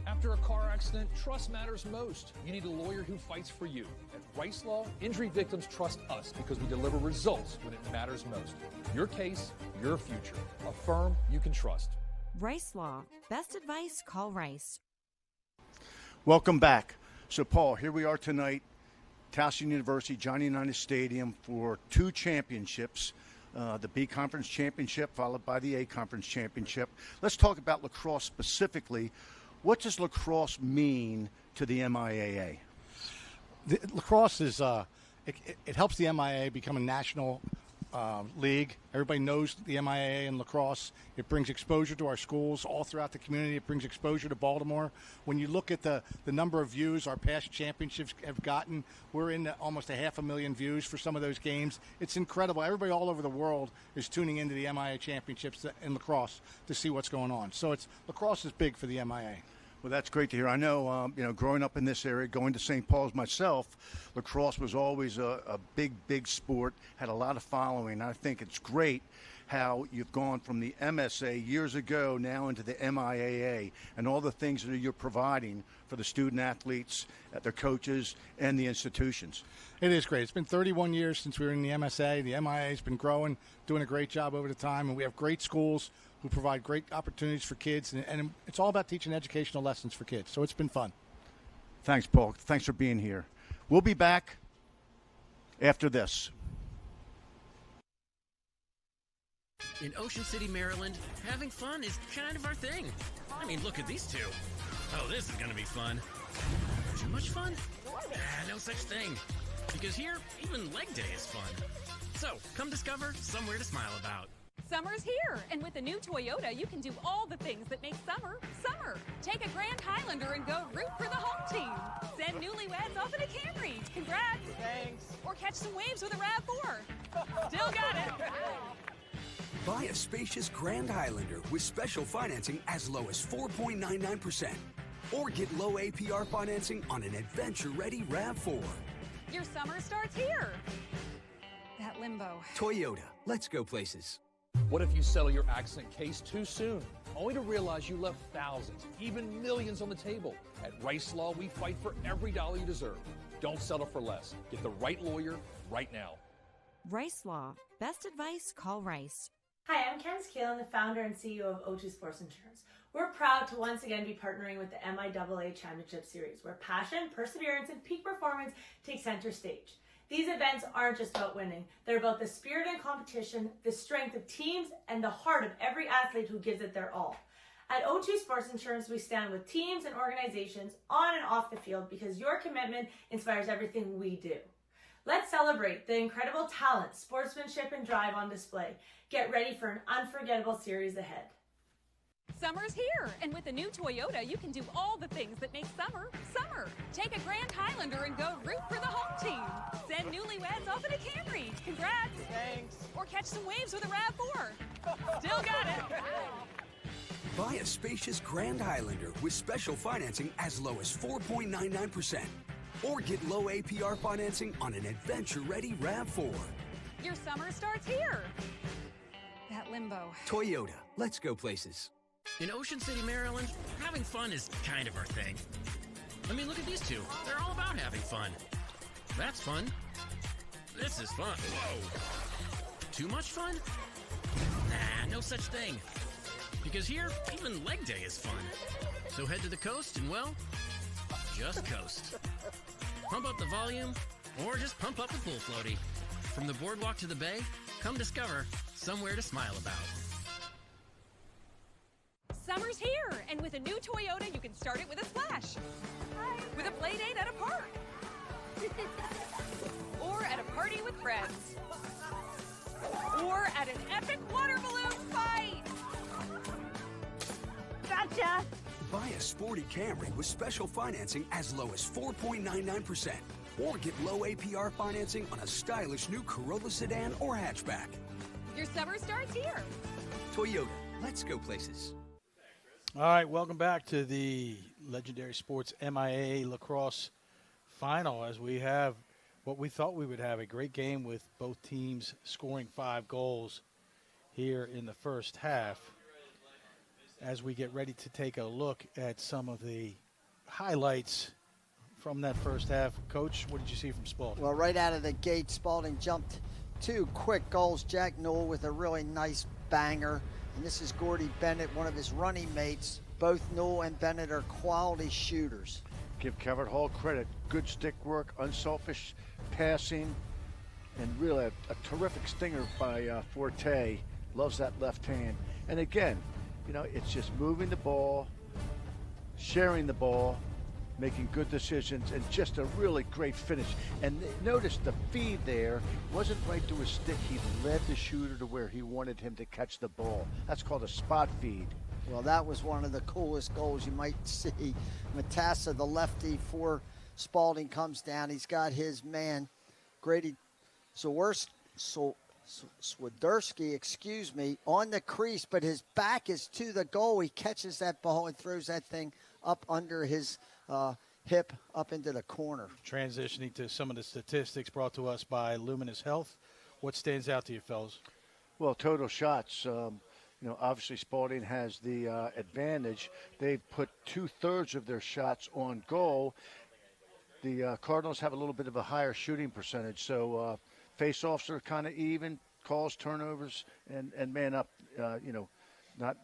After a car accident, trust matters most. You need a lawyer who fights for you. At Rice Law, injury victims trust us because we deliver results when it matters most. Your case, your future. A firm you can trust. Rice Law. Best advice, call Rice. Welcome back. So, Paul, here we are tonight, Towson University, Johnny Unitas Stadium for two championships. The B Conference Championship followed by the A Conference Championship. Let's talk about lacrosse specifically. What does lacrosse mean to the MIAA? Lacrosse is it helps the MIAA become a national league. Everybody knows the MIAA and lacrosse. It brings exposure to our schools all throughout the community. It brings exposure to Baltimore. When you look at the number of views our past championships have gotten, we're in almost 500,000 views for some of those games. It's incredible. Everybody all over the world is tuning into the MIAA championships in lacrosse to see what's going on. So lacrosse is big for the MIAA. Well, that's great to hear. I know, growing up in this area, going to St. Paul's myself, lacrosse was always a big sport, had a lot of following. I think it's great how you've gone from the MSA years ago now into the MIAA and all the things that you're providing for the student athletes, their coaches, and the institutions. It is great. It's been 31 years since we were in the MSA. The MIAA has been growing, doing a great job over the time, and we have great schools who provide great opportunities for kids, and it's all about teaching educational lessons for kids. So it's been fun. Thanks, Paul. Thanks for being here. We'll be back after this. In Ocean City, Maryland, having fun is kind of our thing. I mean, look at these two. Oh, this is going to be fun. Too much fun? No such thing. Because here, even leg day is fun. So, come discover somewhere to smile about. Summer's here, and with the new Toyota, you can do all the things that make summer, summer. Take a Grand Highlander and go root for the home team. Send newlyweds off in a Camry. Congrats. Thanks. Or catch some waves with a RAV4. Still got it. Buy a spacious Grand Highlander with special financing as low as 4.99%. Or get low APR financing on an adventure-ready RAV4. Your summer starts here. That limbo. Toyota. Let's go places. What if you settle your accident case too soon, only to realize you left thousands, even millions on the table? At Rice Law, we fight for every dollar you deserve. Don't settle for less. Get the right lawyer right now. Rice Law. Best advice, call Rice. Hi, I'm Ken Skeelan, the founder and CEO of O2 Sports Insurance. We're proud to once again be partnering with the MIAA Championship Series, where passion, perseverance, and peak performance take center stage. These events aren't just about winning. They're about the spirit of competition, the strength of teams, and the heart of every athlete who gives it their all. At O2 Sports Insurance, we stand with teams and organizations on and off the field because your commitment inspires everything we do. Let's celebrate the incredible talent, sportsmanship, and drive on display. Get ready for an unforgettable series ahead. Summer's here, and with the new Toyota, you can do all the things that make summer, summer. Take a Grand Highlander and go root for the home team. Send newlyweds off in a Camry. Congrats. Thanks. Or catch some waves with a RAV4. Still got it. Buy a spacious Grand Highlander with special financing as low as 4.99%. Or get low APR financing on an adventure-ready RAV4. Your summer starts here. That limbo. Toyota, let's go places. In Ocean City, Maryland, having fun is kind of our thing. I mean, look at these two. They're all about having fun. That's fun. This is fun. Whoa. Too much fun? Nah, no such thing. Because here, even leg day is fun. So head to the coast and, well, just coast. Pump up the volume, or just pump up the pool floaty. From the boardwalk to the bay, come discover somewhere to smile about. Summer's here, and with a new Toyota, you can start it with a splash. With a play date at a park. Or at a party with friends. Or at an epic water balloon fight. Gotcha! Buy a sporty Camry with special financing as low as 4.99%. Or get low APR financing on a stylish new Corolla sedan or hatchback. Your summer starts here. Toyota, let's go places. All right, welcome back to the Legendary Sports MIAA Lacrosse Final, as we have what we thought we would have, a great game with both teams scoring 5 goals here in the first half. As we get ready to take a look at some of the highlights from that first half. Coach, what did you see from Spalding? Well, right out of the gate, Spalding jumped 2 quick goals. Jack Newell with a really nice banger. And this is Gordy Bennett, one of his running mates. Both Newell and Bennett are quality shooters. Give Calvert Hall credit. Good stick work, unselfish passing, and really a terrific stinger by Forte. Loves that left hand. And again, you know, it's just moving the ball, sharing the ball, making good decisions, and just a really great finish. And notice the feed there wasn't right through his stick. He led the shooter to where he wanted him to catch the ball. That's called a spot feed. Well, that was one of the coolest goals you might see. Matassa, the lefty for Spalding, comes down. He's got his man, Grady Swiderski, on the crease, but his back is to the goal. He catches that ball and throws that thing up under his hip up into the corner. Transitioning to some of the statistics brought to us by Luminous Health. What stands out to you, fellas? Well, total shots. You know, obviously Spalding has the advantage. They've put 2/3 of their shots on goal. The Cardinals have a little bit of a higher shooting percentage, so face-offs are kind of even, calls, turnovers, and man up, you know,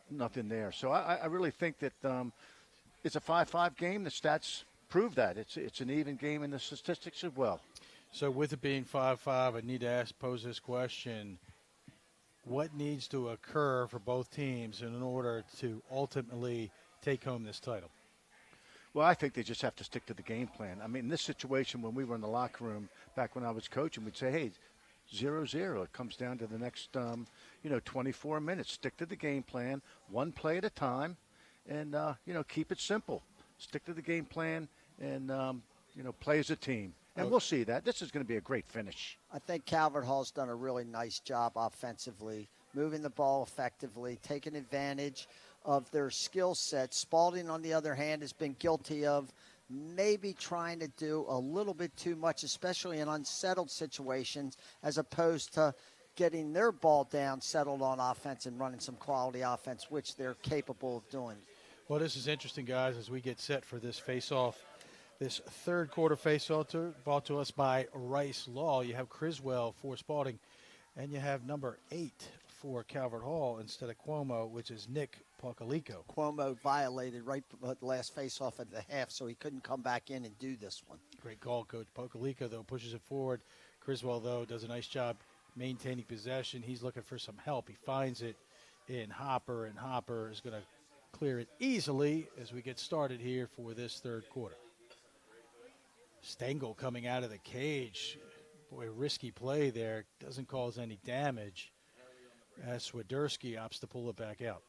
nothing there. So I really think that it's a 5-5 game. The stats prove that. It's an even game in the statistics as well. So with it being 5-5, I need to pose this question. What needs to occur for both teams in order to ultimately take home this title? Well, I think they just have to stick to the game plan. I mean, in this situation, when we were in the locker room back when I was coaching, we'd say, hey, 0-0. It comes down to the next, 24 minutes. Stick to the game plan, one play at a time, and, keep it simple. Stick to the game plan and, play as a team. And we'll see that. This is going to be a great finish. I think Calvert Hall's done a really nice job offensively, moving the ball effectively, taking advantage of their skill set. Spalding, on the other hand, has been guilty of maybe trying to do a little bit too much, especially in unsettled situations, as opposed to getting their ball down, settled on offense, and running some quality offense, which they're capable of doing. Well, this is interesting, guys, as we get set for this face-off. This third quarter face-off brought to us by Rice Law. You have Criswell for Spalding, and you have number 8 for Calvert Hall instead of Cuomo, which is Nick Pocalico. Cuomo violated right at the last face-off at the half, so he couldn't come back in and do this one. Great call, Coach. Pocalico, though, pushes it forward. Criswell, though, does a nice job maintaining possession. He's looking for some help. He finds it in Hopper, and Hopper is going to clear it easily as we get started here for this third quarter. Stengel coming out of the cage. Boy, risky play there. Doesn't cause any damage as Swiderski opts to pull it back out.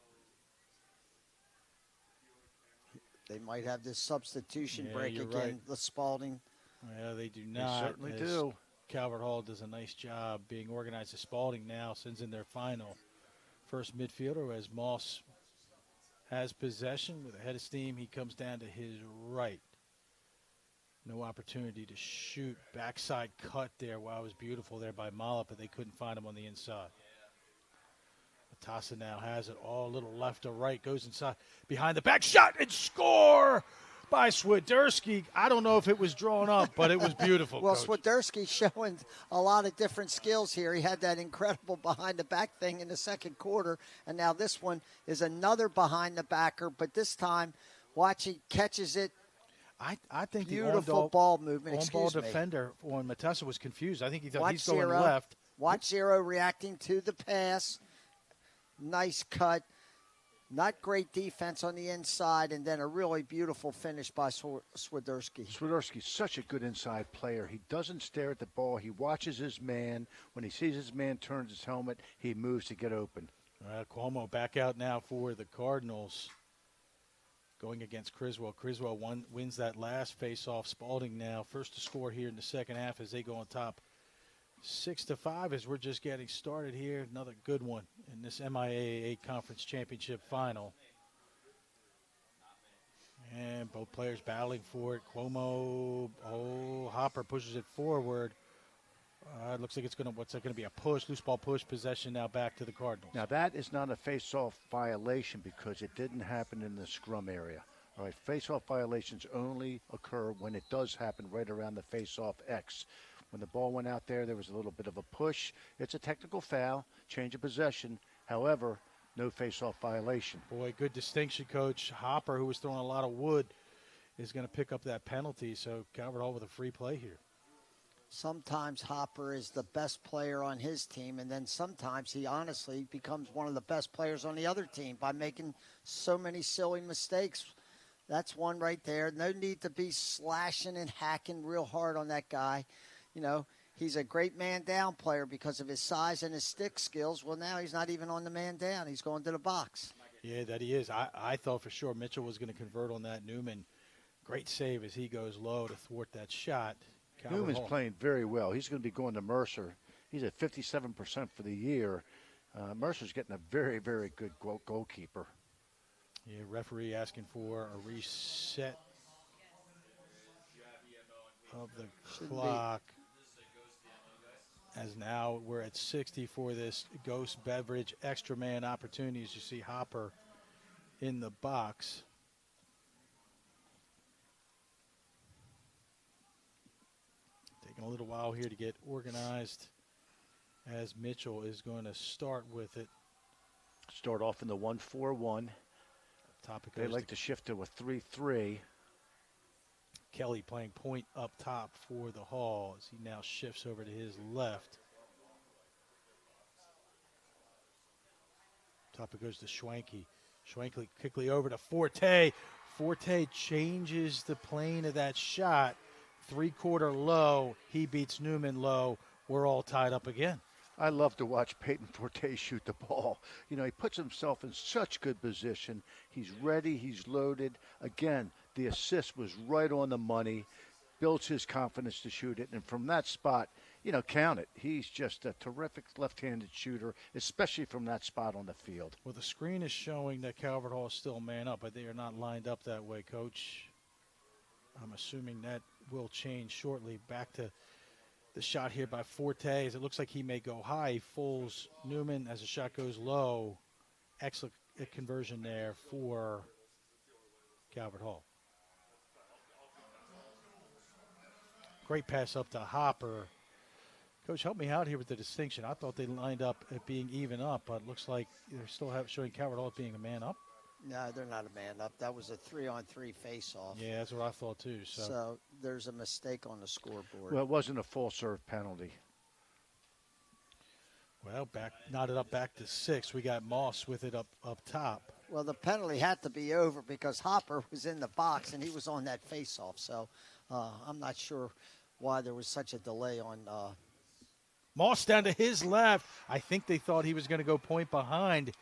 They might have this substitution break again, right. the Spalding. Yeah, they do not. They certainly do. Calvert Hall does a nice job being organized. Spalding now sends in their final first midfielder as Moss has possession with a head of steam. He comes down to his right. No opportunity to shoot. Backside cut there. Wow, it was beautiful there by Mollett, but they couldn't find him on the inside. Matassa now has it all a little left to right. Goes inside behind the back. Shot and score by Swiderski. I don't know if it was drawn up, but it was beautiful. Well, Coach. Swiderski showing a lot of different skills here. He had that incredible behind-the-back thing in the second quarter, and now this one is another behind-the-backer, but this time, watch, he catches it. I think beautiful the ball movement. On-ball defender on Matassa was confused. I think he thought Watch he's going Zero. left. Watch Zero reacting to the pass. Nice cut. Not great defense on the inside, and then a really beautiful finish by Swiderski. Swiderski's such a good inside player. He doesn't stare at the ball. He watches his man. When he sees his man turns his helmet, he moves to get open. Cuomo back out now for the Cardinals. Going against Criswell. Criswell wins that last face-off. Spalding now first to score here in the second half as they go on top 6-5 as we're just getting started here. Another good one in this MIAA Conference Championship final. And both players battling for it. Cuomo, Hopper pushes it forward. It looks like it's going to, what's that going to be, a push, loose ball push, possession now back to the Cardinals. Now that is not a face-off violation because it didn't happen in the scrum area. All right, face-off violations only occur when it does happen right around the face-off X. When the ball went out there, there was a little bit of a push. It's a technical foul, change of possession. However, no face-off violation. Boy, good distinction, Coach. Hopper, who was throwing a lot of wood, is going to pick up that penalty. So Calvert Hall with a free play here. Sometimes Hopper is the best player on his team, and then sometimes he honestly becomes one of the best players on the other team by making so many silly mistakes. That's one right there. No need to be slashing and hacking real hard on that guy. You know, he's a great man-down player because of his size and his stick skills. Well, now he's not even on the man-down. He's going to the box. Yeah, that he is. I thought for sure Mitchell was going to convert on that. Newman, great save as he goes low to thwart that shot. Calvert Newman's Hall playing very well. He's going to be going to Mercer. He's at 57% for the year. Mercer's getting a very, very good goalkeeper. Yeah, referee asking for a reset of the clock. As now we're at 60 for this Ghost Beverage extra man opportunities. You see Hopper in the box. Taking a little while here to get organized as Mitchell is going to start with it. Start off in the 1-4-1. They like to shift to a 3-3. Kelly playing point up top for the Hall as he now shifts over to his left. Top it goes to Schwanke. Schwanke quickly over to Forte. Forte changes the plane of that shot. Three-quarter low. He beats Newman low. We're all tied up again. I love to watch Peyton Forte shoot the ball. You know, he puts himself in such good position. He's ready. He's loaded. Again, the assist was right on the money. Builds his confidence to shoot it. And from that spot, you know, count it. He's just a terrific left-handed shooter, especially from that spot on the field. Well, the screen is showing that Calvert Hall is still man up, but they are not lined up that way, Coach. I'm assuming that will change shortly. Back to the shot here by Forte, as it looks like he may go high. He fools Newman as the shot goes low. Excellent conversion there for Calvert Hall. Great pass up to Hopper. Coach, help me out here with the distinction. I thought they lined up at being even up, but it looks like they're still showing Calvert Hall being a man up. No, they're not a man up. That was a 3-on-3 face-off. Yeah, that's what I thought too. So there's a mistake on the scoreboard. Well, it wasn't a full serve penalty. Well, knotted up back to 6. We got Moss with it up top. Well, the penalty had to be over because Hopper was in the box and he was on that face-off. So I'm not sure why there was such a delay on. Moss down to his left. I think they thought he was going to go point behind.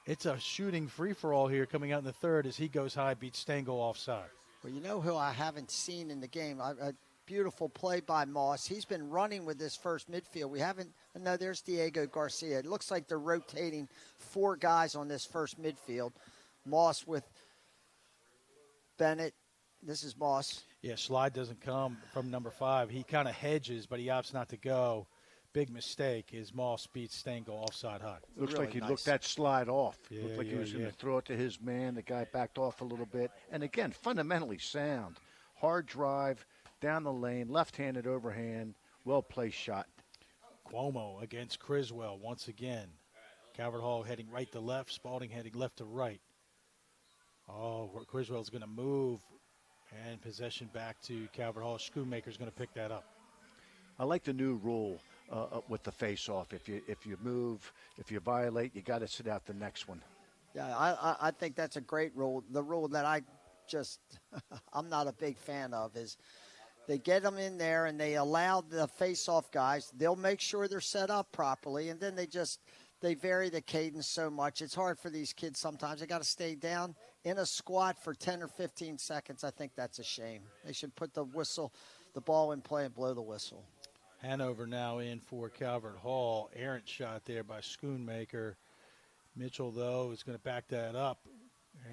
It's a shooting free-for-all here coming out in the third as he goes high, beats Stengel offside. Well, you know who I haven't seen in the game? A beautiful play by Moss. He's been running with this first midfield. We haven't. No, there's Diego Garcia. It looks like they're rotating 4 guys on this first midfield. Moss with Bennett. This is Moss. Yeah, slide doesn't come from number 5. He kind of hedges, but he opts not to go. Big mistake is Moss beats Stengel offside high. Looks really like he nice. looked that slide off. Yeah, Looked like he was going to throw it to his man. The guy backed off a little bit. And again, fundamentally sound. Hard drive, down the lane, left-handed overhand, well-placed shot. Cuomo against Criswell once again. Calvert Hall heading right to left, Spalding heading left to right. Oh, Criswell's going to move, and possession back to Calvert Hall. Schoonmaker's going to pick that up. I like the new rule with the face-off. If you move, if you violate, you got to sit out the next one. Yeah, I think that's a great rule. The rule that I'm not a big fan of is they get them in there and they allow the face-off guys. They'll make sure they're set up properly, and then they vary the cadence so much. It's hard for these kids sometimes. They got to stay down in a squat for 10 or 15 seconds. I think that's a shame. They should put the ball in play and blow the whistle. Hanover now in for Calvert Hall. Errant shot there by Schoonmaker. Mitchell, though, is going to back that up,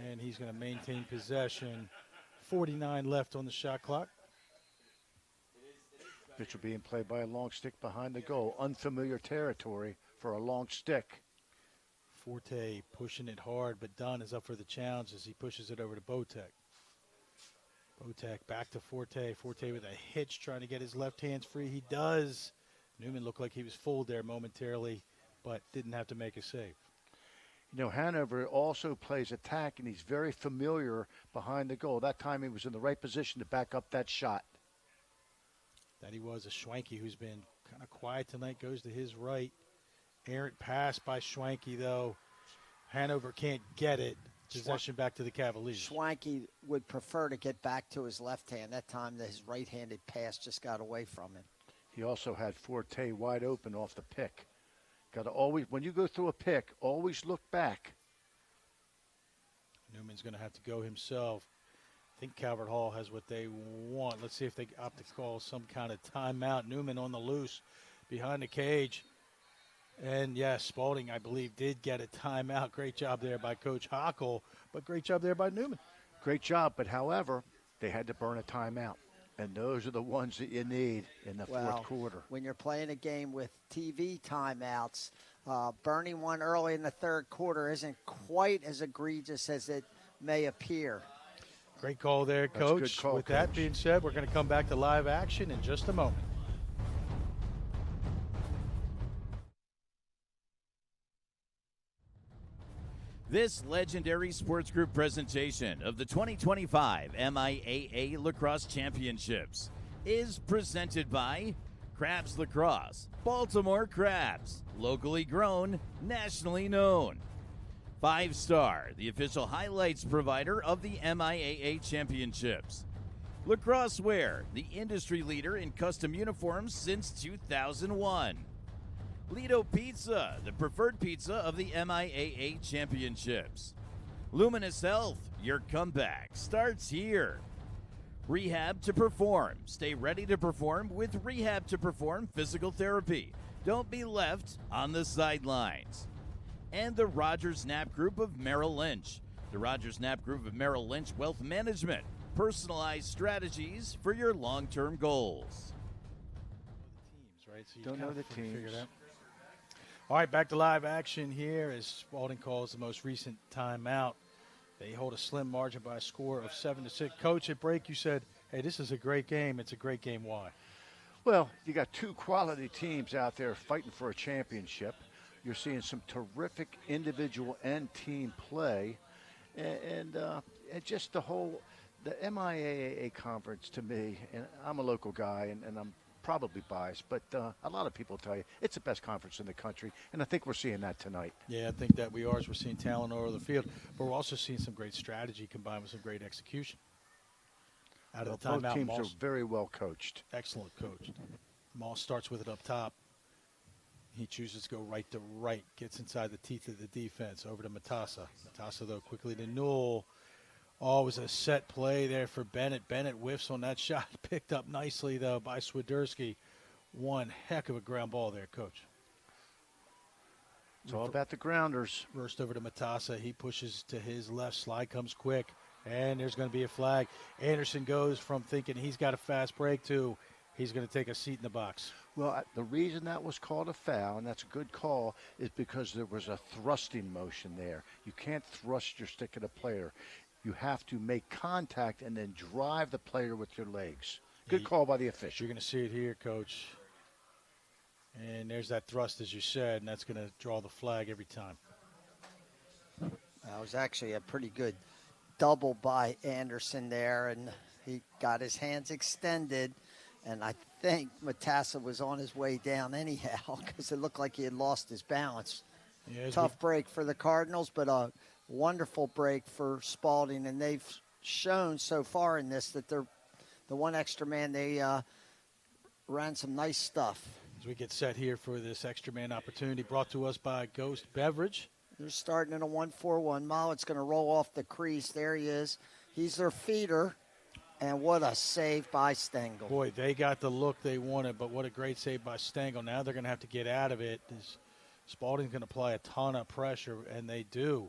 and he's going to maintain possession. 49 left on the shot clock. Mitchell being played by a long stick behind the goal. Unfamiliar territory for a long stick. Forte pushing it hard, but Dunn is up for the challenge as he pushes it over to Botek. Botek back to Forte. Forte with a hitch trying to get his left hands free. He does. Newman looked like he was fooled there momentarily, but didn't have to make a save. You know, Hanover also plays attack, and he's very familiar behind the goal. That time he was in the right position to back up that shot. That he was. A Schwenke who's been kind of quiet tonight goes to his right. Errant pass by Schwenke, though. Hanover can't get it. Possession back to the Cavaliers. Schwenke would prefer to get back to his left hand. That time his right-handed pass just got away from him. He also had Forte wide open off the pick. Got to always, when you go through a pick, always look back. Newman's going to have to go himself. I think Calvert Hall has what they want. Let's see if they opt to call some kind of timeout. Newman on the loose behind the cage. And, yes, Spalding, I believe, did get a timeout. Great job there by Coach Hockel, but great job there by Newman. Great job, but, however, they had to burn a timeout. And those are the ones that you need in the fourth quarter. When you're playing a game with TV timeouts, burning one early in the third quarter isn't quite as egregious as it may appear. Great call there, Coach. That's a good call, With Coach. that being said, we're going to come back to live action in just a moment. This legendary sports group presentation of the 2025 MIAA Lacrosse Championships is presented by Crabs Lacrosse, Baltimore Crabs, locally grown, nationally known. 5 Star, the official highlights provider of the MIAA Championships. Lacrosse Wear, the industry leader in custom uniforms since 2001. Lido Pizza, the preferred pizza of the MIAA Championships. Luminous Health, your comeback starts here. Rehab to Perform. Stay ready to perform with Rehab to Perform physical therapy. Don't be left on the sidelines. And the Rogers Knapp Group of Merrill Lynch. The Rogers Knapp Group of Merrill Lynch Wealth Management. Personalized strategies for your long-term goals. Right, so you Don't know the figure teams. it out. All right, back to live action here as Spalding calls the most recent timeout. They hold a slim margin by a score of 7-6. Coach, at break you said, hey, this is a great game. It's a great game. Why? Well, you got two quality teams out there fighting for a championship. You're seeing some terrific individual and team play, and just the MIAA conference to me, and I'm a local guy, and I'm probably biased, but a lot of people tell you it's the best conference in the country, and I think we're seeing that tonight. Yeah, I think that we are as we're seeing talent all over the field, but we're also seeing some great strategy combined with some great execution. Out of the timeout, both teams Moss, are very well coached. excellent coached. Moss starts with it up top. He chooses to go right to right, gets inside the teeth of the defense, over to Matassa. Matassa, though, quickly to Newell. Oh, it was a set play there for Bennett. Bennett whiffs on that shot, picked up nicely, though, by Swiderski. One heck of a ground ball there, Coach. It's all about the grounders. Reversed over to Matassa. He pushes to his left. Slide comes quick, and there's going to be a flag. Anderson goes from thinking he's got a fast break to he's going to take a seat in the box. Well, the reason that was called a foul, and that's a good call, is because there was a thrusting motion there. You can't thrust your stick at a player. You have to make contact and then drive the player with your legs. Good call by the official. You're going to see it here, Coach. And there's that thrust, as you said, and that's going to draw the flag every time. That was actually a pretty good double by Anderson there, and he got his hands extended. And I think Matassa was on his way down anyhow because it looked like he had lost his balance. Yeah, tough break for the Cardinals, but a wonderful break for Spalding. And they've shown so far in this that they're the one extra man. They ran some nice stuff. As we get set here for this extra man opportunity brought to us by Ghost Beverage. They're starting in a 1-4-1. Mollett's going to roll off the crease. There he is. He's their feeder. And what a save by Stengel. Boy, they got the look they wanted, but what a great save by Stengel. Now they're going to have to get out of it. Spalding's going to apply a ton of pressure, and they do.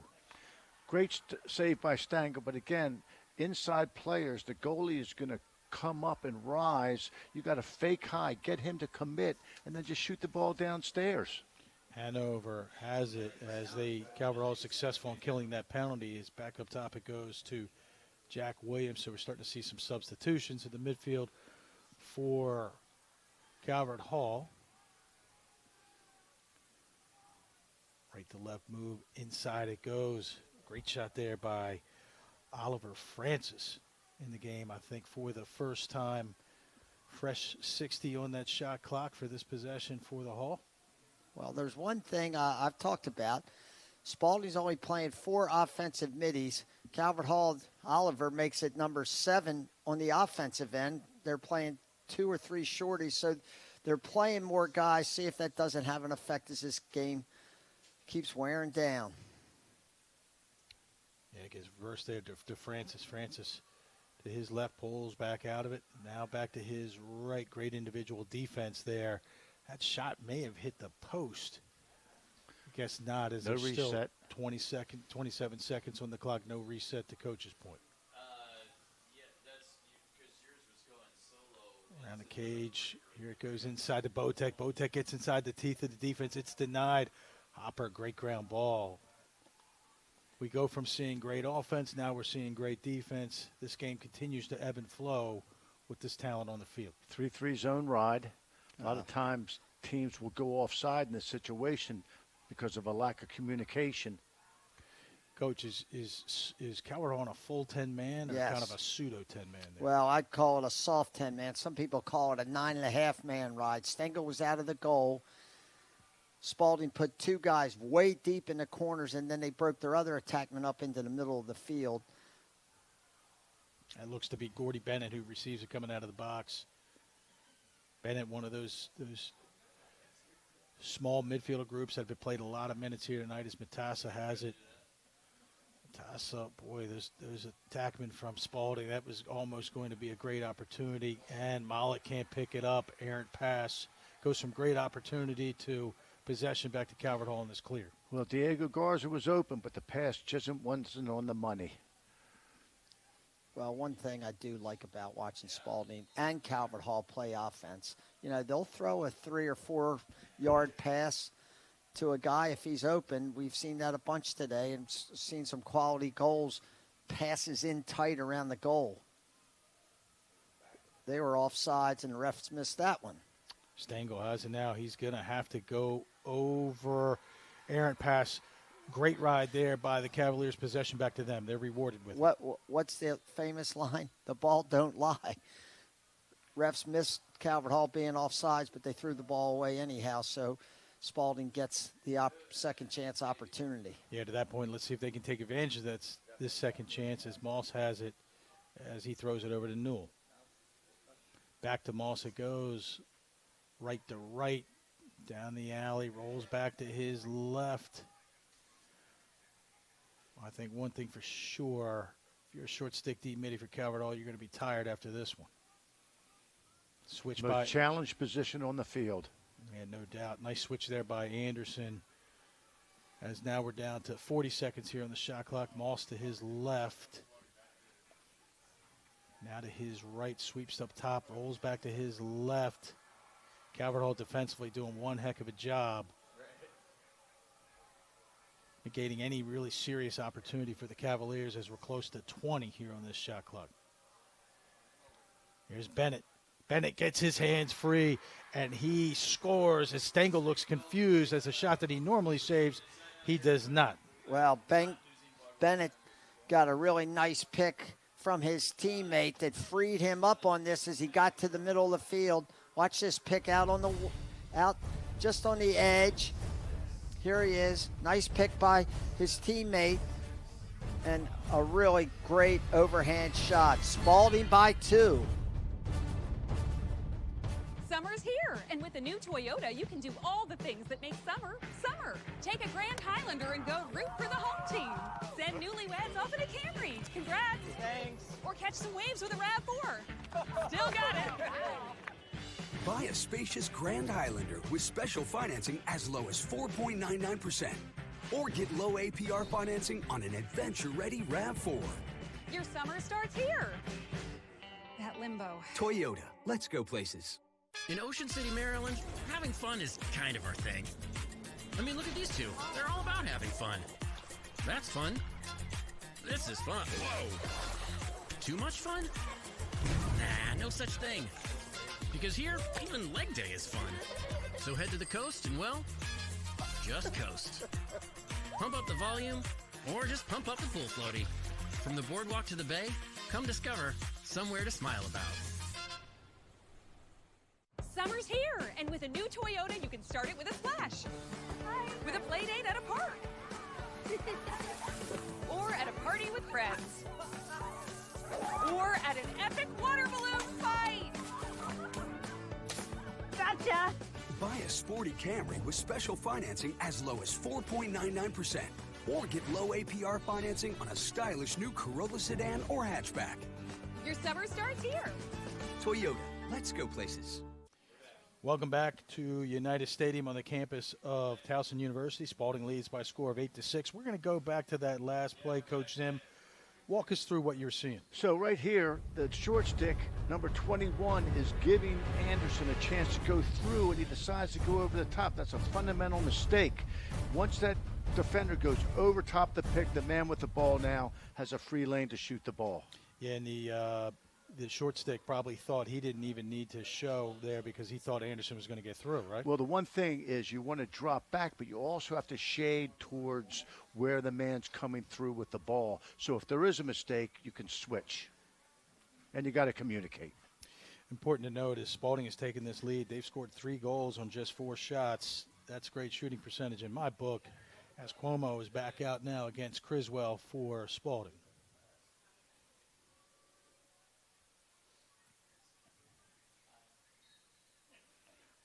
Great save by Stengel, but again, inside players, the goalie is going to come up and rise. You got to fake high, get him to commit, and then just shoot the ball downstairs. Hanover has it as Calvert Hall is successful in killing that penalty. As back up top, it goes to Jack Williams. So we're starting to see some substitutions in the midfield for Calvert Hall. Right to left move, inside it goes. Great shot there by Oliver Francis in the game, I think, for the first time. Fresh 60 on that shot clock for this possession for the Hall. Well, there's one thing I've talked about. Spalding's only playing 4 offensive middies. Calvert Hall, Oliver makes it number 7 on the offensive end. They're playing 2 or 3 shorties, so they're playing more guys. See if that doesn't have an effect as this game keeps wearing down. Yeah, it gets reversed there to Francis. Francis to his left, pulls back out of it. Now back to his right. Great individual defense there. That shot may have hit the post. I guess not, as there's still 27 seconds on the clock. No reset to Coach's point. Yeah, that's because yours was going solo. Around the cage. Here it goes inside to Botek. Botek gets inside the teeth of the defense. It's denied. Hopper, great ground ball. We go from seeing great offense, now we're seeing great defense. This game continues to ebb and flow with this talent on the field. 3-3 zone ride. A lot of times teams will go offside in this situation because of a lack of communication. Coach, is Calvert on a full 10-man or kind of a pseudo 10-man there? Well, I'd call it a soft 10-man. Some people call it a 9.5-man ride. Stengel was out of the goal. Spalding put 2 guys way deep in the corners, and then they broke their other attackman up into the middle of the field. That looks to be Gordy Bennett who receives it coming out of the box. Bennett, one of those small midfielder groups that have played a lot of minutes here tonight as Matassa has it. Matassa, boy, there's a attackman from Spalding. That was almost going to be a great opportunity, and Mollett can't pick it up. Errant pass. Goes from great opportunity to possession back to Calvert Hall, and it's clear. Well, Diego Garza was open, but the pass just wasn't on the money. Well, one thing I do like about watching Spalding and Calvert Hall play offense, they'll throw a 3 or 4 yard pass to a guy if he's open. We've seen that a bunch today and seen some quality goals, passes in tight around the goal. They were offsides, and the refs missed that one. Stengel has it now. He's going to have to go over errant pass. Great ride there by the Cavaliers. Possession back to them. They're rewarded with it. What's the famous line? The ball don't lie. Refs missed Calvert Hall being offsides, but they threw the ball away anyhow, so Spalding gets the second chance opportunity. Yeah, to that point, let's see if they can take advantage of this second chance as Moss has it as he throws it over to Newell. Back to Moss it goes. Right to right. Down the alley. Rolls back to his left. I think one thing for sure, if you're a short stick deep midi for Calvert Hall, you're going to be tired after this one. Switch Most by challenged position on the field. Yeah, no doubt. Nice switch there by Anderson. As now we're down to 40 seconds here on the shot clock. Moss to his left. Now to his right, sweeps up top, rolls back to his left. Calvert Hall defensively doing one heck of a job. Negating any really serious opportunity for the Cavaliers as we're close to 20 here on this shot clock. Here's Bennett. Bennett gets his hands free, and he scores as Stengel looks confused as a shot that he normally saves. He does not. Well, Bennett got a really nice pick from his teammate that freed him up on this as he got to the middle of the field. Watch this pick out just on the edge. Here he is. Nice pick by his teammate. And a really great overhand shot. Spalding by 2. Summer's here, and with the new Toyota, you can do all the things that make summer, summer. Take a Grand Highlander and go root for the home team. Send newlyweds off in a Camry. Congrats. Thanks. Or catch some waves with a RAV4. Still got it. Buy a spacious Grand Highlander with special financing as low as 4.99%. Or get low APR financing on an adventure-ready RAV4. Your summer starts here. That limbo. Toyota, let's go places. In Ocean City, Maryland, having fun is kind of our thing. I mean, look at these two. They're all about having fun. That's fun. This is fun. Whoa. Too much fun? Nah, no such thing. Because here, even leg day is fun. So head to the coast and, well, just coast. Pump up the volume, or just pump up the pool floaty. From the boardwalk to the bay, come discover somewhere to smile about. Summer's here, and with a new Toyota, you can start it with a splash. With a play date at a park. Or at a party with friends. Or at an epic water balloon fight. Gotcha! Buy a sporty Camry with special financing as low as 4.99%. Or get low APR financing on a stylish new Corolla sedan or hatchback. Your summer starts here. Toyota, let's go places. Welcome back to United Stadium on the campus of Towson University. Spalding leads by a score of 8-6. We're going to go back to that last play. Coach Zim, walk us through what you're seeing. So right here, the short stick, number 21, is giving Anderson a chance to go through, and he decides to go over the top. That's a fundamental mistake. Once that defender goes over top the pick, the man with the ball now has a free lane to shoot the ball. Yeah, and the short stick probably thought he didn't even need to show there because he thought Anderson was going to get through, right? Well, the one thing is you want to drop back, but you also have to shade towards where the man's coming through with the ball. So if there is a mistake, you can switch. And you got to communicate. Important to note is Spalding has taken this lead. They've scored 3 goals on just 4 shots. That's great shooting percentage in my book, as Cuomo is back out now against Criswell for Spalding.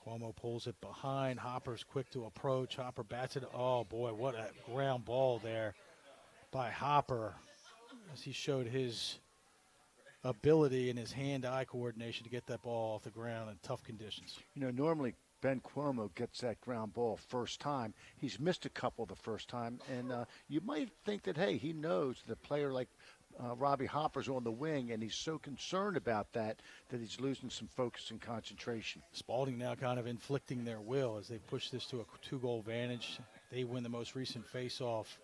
Cuomo pulls it behind. Hopper's quick to approach. Hopper bats it. Oh, boy, what a ground ball there by Hopper as he showed his ability and his hand-eye coordination to get that ball off the ground in tough conditions. You know, normally Ben Cuomo gets that ground ball first time. He's missed a couple the first time, and you might think that, hey, he knows that a player like Robbie Hopper's on the wing, and he's so concerned about that he's losing some focus and concentration. Spalding now kind of inflicting their will as they push this to a 2-goal advantage. They win the most recent face-off,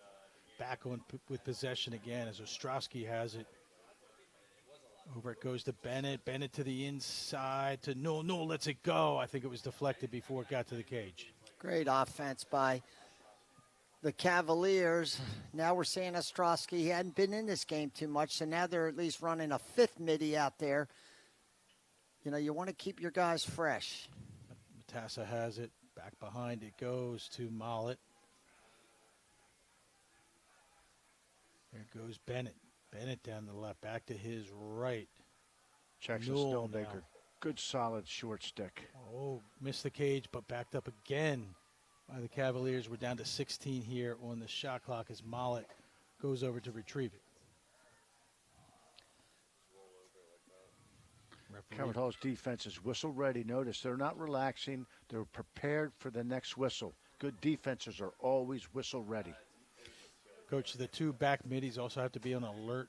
back on with possession again as Ostrowski has it. Over it goes to Bennett. Bennett to the inside to Newell. Newell lets it go. I think it was deflected before it got to the cage. Great offense by the Cavaliers. Now we're seeing Ostrowski. He hadn't been in this game too much, so now they're at least running a fifth midi out there. You know, you want to keep your guys fresh. Matassa has it. Back behind it goes to Mollett. There goes Bennett. Bennett down the left, back to his right. Jackson Newell Stonebaker. now. Good, solid, short stick. Oh, missed the cage, but backed up again by the Cavaliers. We're down to 16 here on the shot clock as Mollett goes over to retrieve it. Calvert Hall's defense is whistle ready. Notice they're not relaxing. They're prepared for the next whistle. Good defenses are always whistle ready. Coach, the two back middies also have to be on alert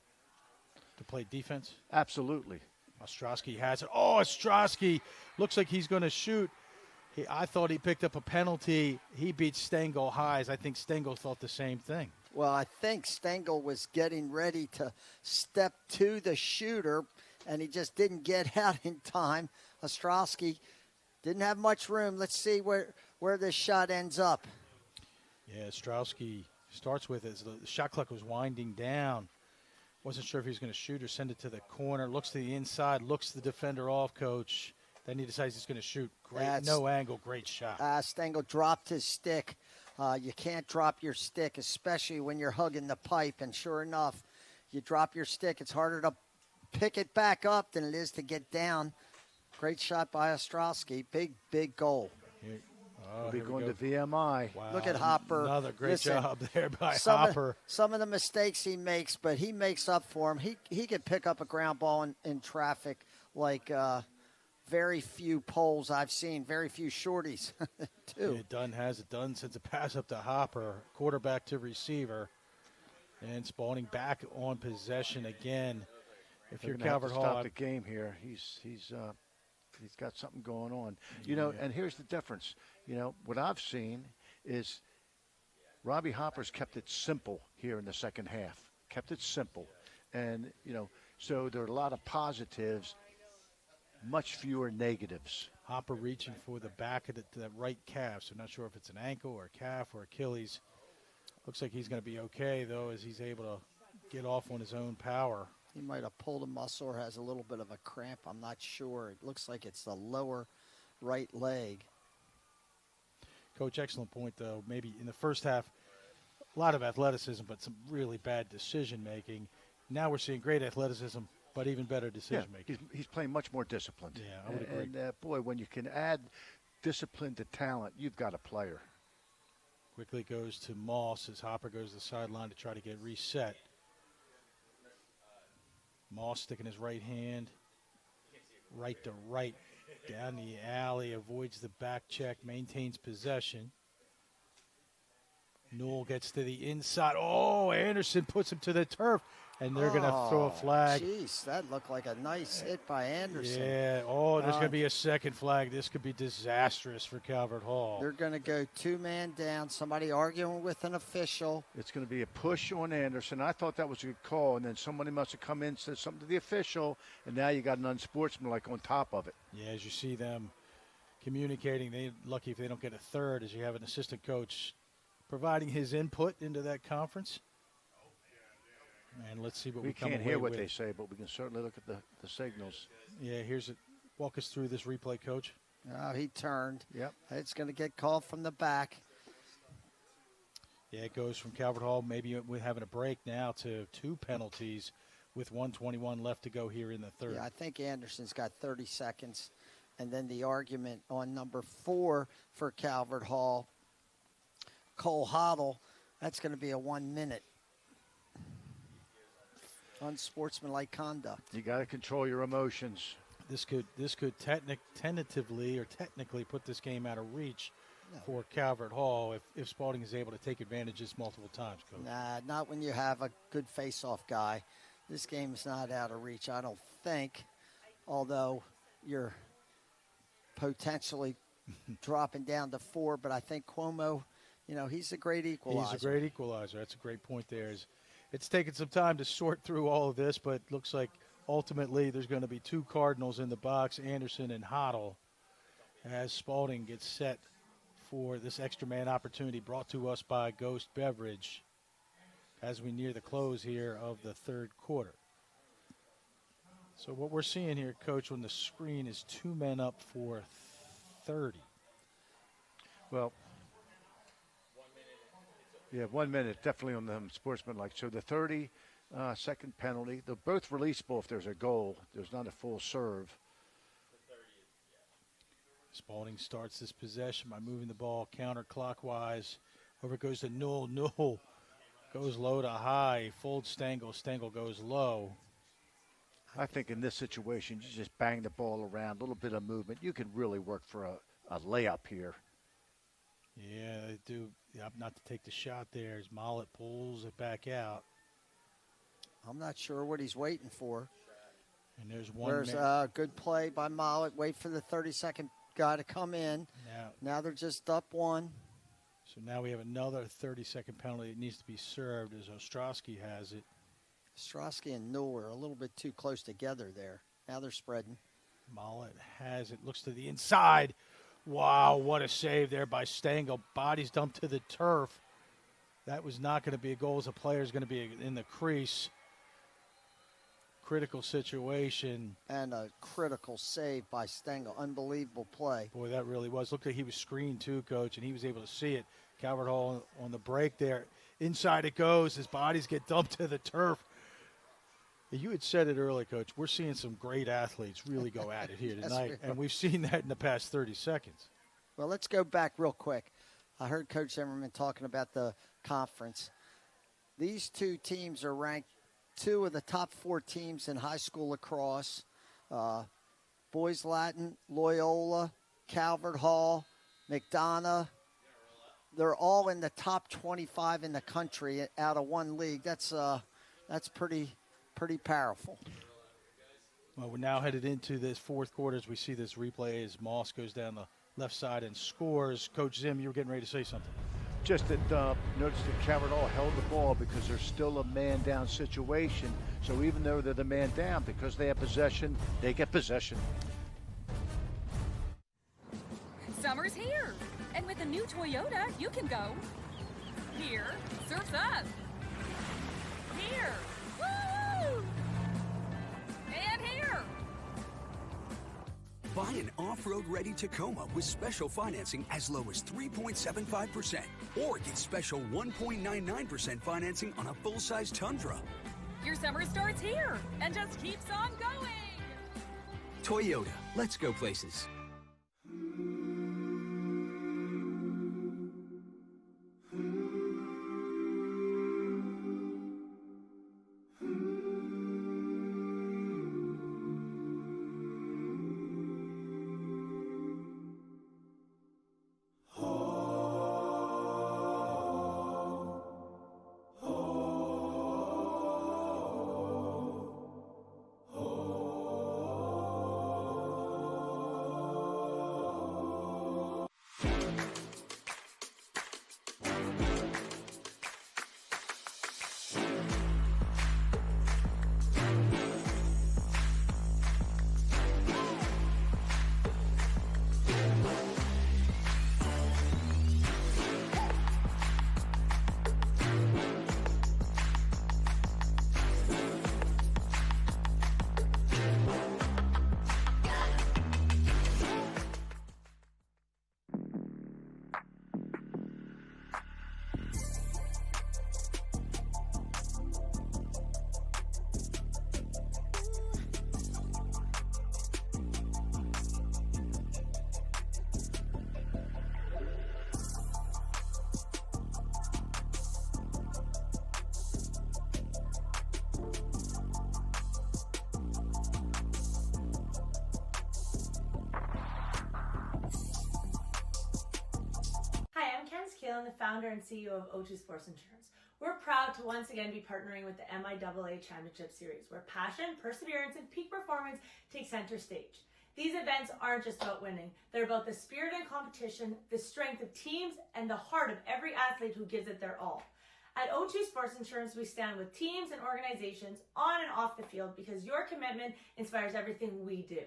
to play defense? Absolutely. Ostrowski has it. Oh, Ostrowski looks like he's going to shoot. I thought he picked up a penalty. He beat Stengel highs. I think Stengel thought the same thing. Well, I think Stengel was getting ready to step to the shooter, and he just didn't get out in time. Ostrowski didn't have much room. Let's see where this shot ends up. Yeah, Ostrowski starts with it. The shot clock was winding down. Wasn't sure if he was going to shoot or send it to the corner. Looks to the inside, looks the defender off, Coach. Then he decides he's going to shoot. Great, no angle, great shot. Stengel dropped his stick. You can't drop your stick, especially when you're hugging the pipe. And sure enough, you drop your stick. It's harder to pick it back up than it is to get down. Great shot by Ostrowski. Big, big goal. We'll be going to VMI. Wow. Look at Hopper. Another great job there by Hopper. Hopper. Some of the mistakes he makes, but he makes up for them. He could pick up a ground ball in traffic like very few poles I've seen, very few shorties, too. Yeah, Dunn has it. Dunn sends a pass up to Hopper, quarterback to receiver. And Spalding back on possession again. If you're Calvert Hall, stop the game here. He's got something going on. You know, and here's the difference. You know, what I've seen is Robbie Hopper's kept it simple here in the second half. Kept it simple. And, you know, so there are a lot of positives, much fewer negatives. Hopper reaching for the back of that right calf. So not sure if it's an ankle or a calf or Achilles. Looks like he's going to be okay, though, as he's able to get off on his own power. He might have pulled a muscle or has a little bit of a cramp. I'm not sure. It looks like it's the lower right leg. Coach, excellent point, though. Maybe in the first half, a lot of athleticism, but some really bad decision-making. Now we're seeing great athleticism, but even better decision-making. Yeah, he's playing much more disciplined. Yeah, I would agree. And, boy, when you can add discipline to talent, you've got a player. Quickly goes to Moss as Hopper goes to the sideline to try to get reset. Moss sticking his right hand, right to right, down the alley, avoids the back check, maintains possession. Newell gets to the inside. Oh, Anderson puts him to the turf, and they're going to throw a flag. Jeez, that looked like a nice hit by Anderson. Yeah, there's going to be a second flag. This could be disastrous for Calvert Hall. They're going to go two-man down, somebody arguing with an official. It's going to be a push on Anderson. I thought that was a good call, and then somebody must have come in and said something to the official, and now you got an unsportsmanlike on top of it. Yeah, as you see them communicating, they're lucky if they don't get a third, as you have an assistant coach providing his input into that conference. And let's see what we come away with. We can't hear what they say, but we can certainly look at the signals. Yeah, here's it. Walk us through this replay, Coach. Oh, he turned. Yep. It's going to get called from the back. Yeah, it goes from Calvert Hall, maybe we're having a break now, to 2 penalties with 1:21 left to go here in the third. Yeah, I think Anderson's got 30 seconds. And then the argument on number 4 for Calvert Hall, Cole Hoddle, that's going to be a 1 minute. Unsportsmanlike conduct. You got to control your emotions. This could tentatively or technically put this game out of reach for Calvert Hall if Spalding is able to take advantages multiple times, Coach. Nah, not when you have a good face-off guy. This game's not out of reach, I don't think, although you're potentially dropping down to 4, but I think Cuomo, he's a great equalizer. He's a great equalizer. That's a great point there. It's taken some time to sort through all of this, but looks like ultimately there's going to be 2 Cardinals in the box, Anderson and Hoddle, as Spalding gets set for this extra man opportunity brought to us by Ghost Beverage as we near the close here of the third quarter. So what we're seeing here, Coach, on the screen is 2 men up for 30. Well, yeah, 1 minute, definitely on the sportsmanlike. So the 30-second penalty. They're both releasable if there's a goal. There's not a full serve. Spalding starts this possession by moving the ball counterclockwise. Over it goes to Newell. Newell goes low to high. Folds Stengel. Stengel goes low. I think in this situation, you just bang the ball around, a little bit of movement. You can really work for a layup here. Yeah, they do. Not to take the shot there as Mollett pulls it back out. I'm not sure what he's waiting for. And there's one. There's a good play by Mollett. Wait for the 30-second guy to come in. Now they're just up 1. So now we have another 30-second penalty that needs to be served as Ostrowski has it. Ostrowski and Newell are a little bit too close together there. Now they're spreading. Mollett has it. Looks to the inside. Wow, what a save there by Stengel. Body's dumped to the turf. That was not going to be a goal as a player is going to be in the crease. Critical situation. And a critical save by Stengel. Unbelievable play. Boy, that really was. Looked like he was screened too, Coach, and he was able to see it. Calvert Hall on the break there. Inside it goes. His bodies get dumped to the turf. You had said it earlier, Coach. We're seeing some great athletes really go at it here tonight, and we've seen that in the past 30 seconds. Well, let's go back real quick. I heard Coach Zimmerman talking about the conference. These 2 teams are ranked 2 of the top 4 teams in high school lacrosse. Boys Latin, Loyola, Calvert Hall, McDonough. They're all in the top 25 in the country out of 1 league. That's pretty powerful. Well, we're now headed into this fourth quarter as we see this replay as Moss goes down the left side and scores. Coach Zim, you were getting ready to say something. Just that notice that Calvert Hall held the ball because there's still a man-down situation. So even though they're the man down, because they have possession, they get possession. Summer's here, and with a new Toyota, you can go here, surf's up, here, woo, and here. Buy an off-road ready Tacoma with special financing as low as 3.75%. Or get special 1.99% financing on a full-size Tundra. Your summer starts here and just keeps on going. Toyota, let's go places. I'm the founder and CEO of O2 Sports Insurance. We're proud to once again be partnering with the MIAA Championship Series, where passion, perseverance, and peak performance take center stage. These events aren't just about winning. They're about the spirit and competition, the strength of teams, and the heart of every athlete who gives it their all. At O2 Sports Insurance, we stand with teams and organizations on and off the field because your commitment inspires everything we do.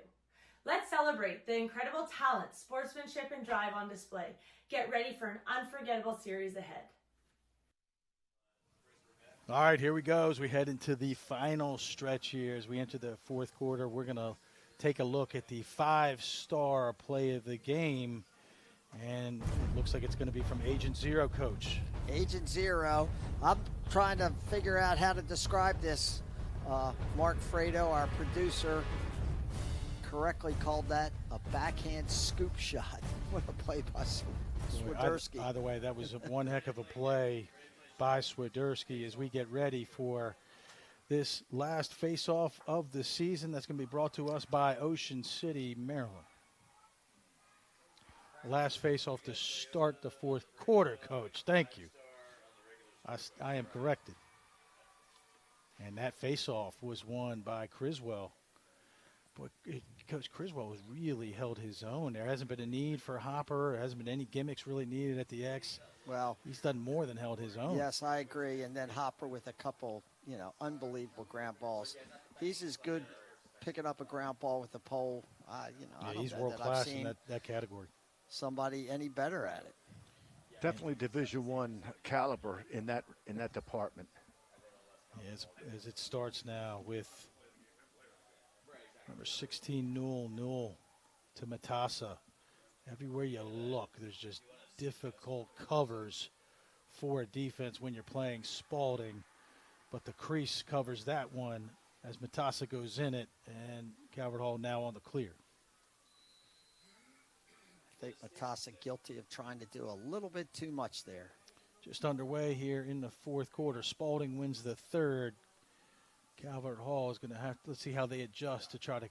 Let's celebrate the incredible talent, sportsmanship, and drive on display. Get ready for an unforgettable series ahead. All right, here we go as we head into the final stretch here. As we enter the fourth quarter, we're going to take a look at the 5-star play of the game. And it looks like it's going to be from Agent Zero, Coach. Agent Zero. I'm trying to figure out how to describe this. Mark Fredo, our producer, correctly called that a backhand scoop shot. What a play by Swiderski. By the way, that was one heck of a play by Swiderski as we get ready for this last face-off of the season that's going to be brought to us by Ocean City, Maryland. Last face-off to start the fourth quarter, Coach. Thank you. I am corrected. And that face-off was won by Criswell. Boy, Coach Criswell has really held his own. There hasn't been a need for Hopper. There hasn't been any gimmicks really needed at the X. Well, he's done more than held his own. Yes, I agree. And then Hopper with a couple, unbelievable ground balls. He's as good picking up a ground ball with a pole. He's world class in that category. Somebody any better at it. Definitely Division I caliber in that department. Yeah, as it starts now with number 16, Newell to Matassa. Everywhere you look, there's just difficult covers for a defense when you're playing Spalding. But the crease covers that one as Matassa goes in it, and Calvert Hall now on the clear. I think Matassa guilty of trying to do a little bit too much there. Just underway here in the fourth quarter. Spalding wins the third. Calvert Hall is going to have to, let's see how they adjust to try to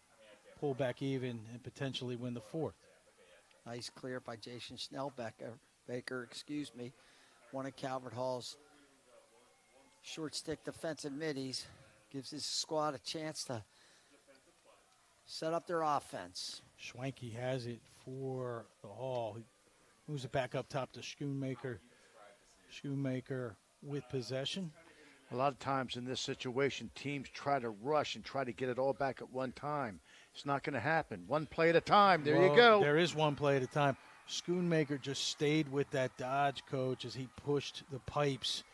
pull back even and potentially win the fourth. Nice clear by Jason Baker, one of Calvert Hall's short stick defensive middies. Gives his squad a chance to set up their offense. Schwanke has it for the Hall. He moves it back up top to Schoonmaker. Schoonmaker with possession. A lot of times in this situation, teams try to rush and try to get it all back at one time. It's not going to happen. One play at a time. There you go. There is one play at a time. Schoonmaker just stayed with that dodge, Coach, as he pushed the pipes.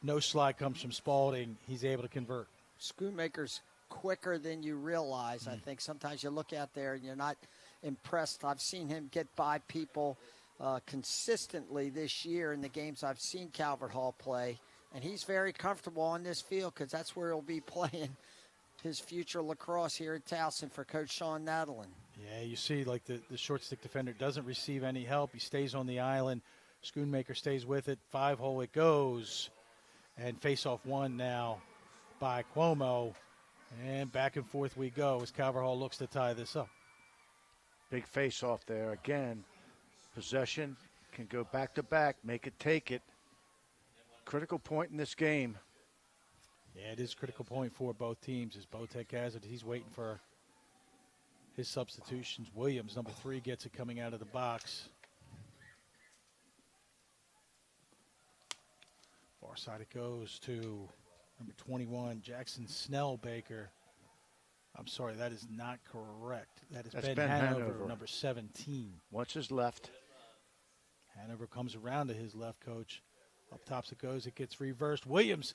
No slide comes from Spalding. He's able to convert. Schoonmaker's quicker than you realize. I think sometimes you look out there and you're not impressed. I've seen him get by people consistently this year in the games I've seen Calvert Hall play. And he's very comfortable on this field because that's where he'll be playing his future lacrosse here at Towson for Coach Sean Nadelin. Yeah, you see like the short stick defender doesn't receive any help. He stays on the island. Schoonmaker stays with it. 5-hole it goes. And face-off one now by Cuomo. And back and forth we go as Calvert Hall looks to tie this up. Big face-off there. Again, possession can go back-to-back, make it, take it. Critical point in this game. Yeah, it is a critical point for both teams as Botek has it. He's waiting for his substitutions. Williams, number 3, gets it coming out of the box. Far side it goes to number 21, Jackson Snellbaker. I'm sorry, that is not correct. That's Ben Hanover, number 17. Watch his left. Hanover comes around to his left, Coach. Up tops it goes. It gets reversed. Williams,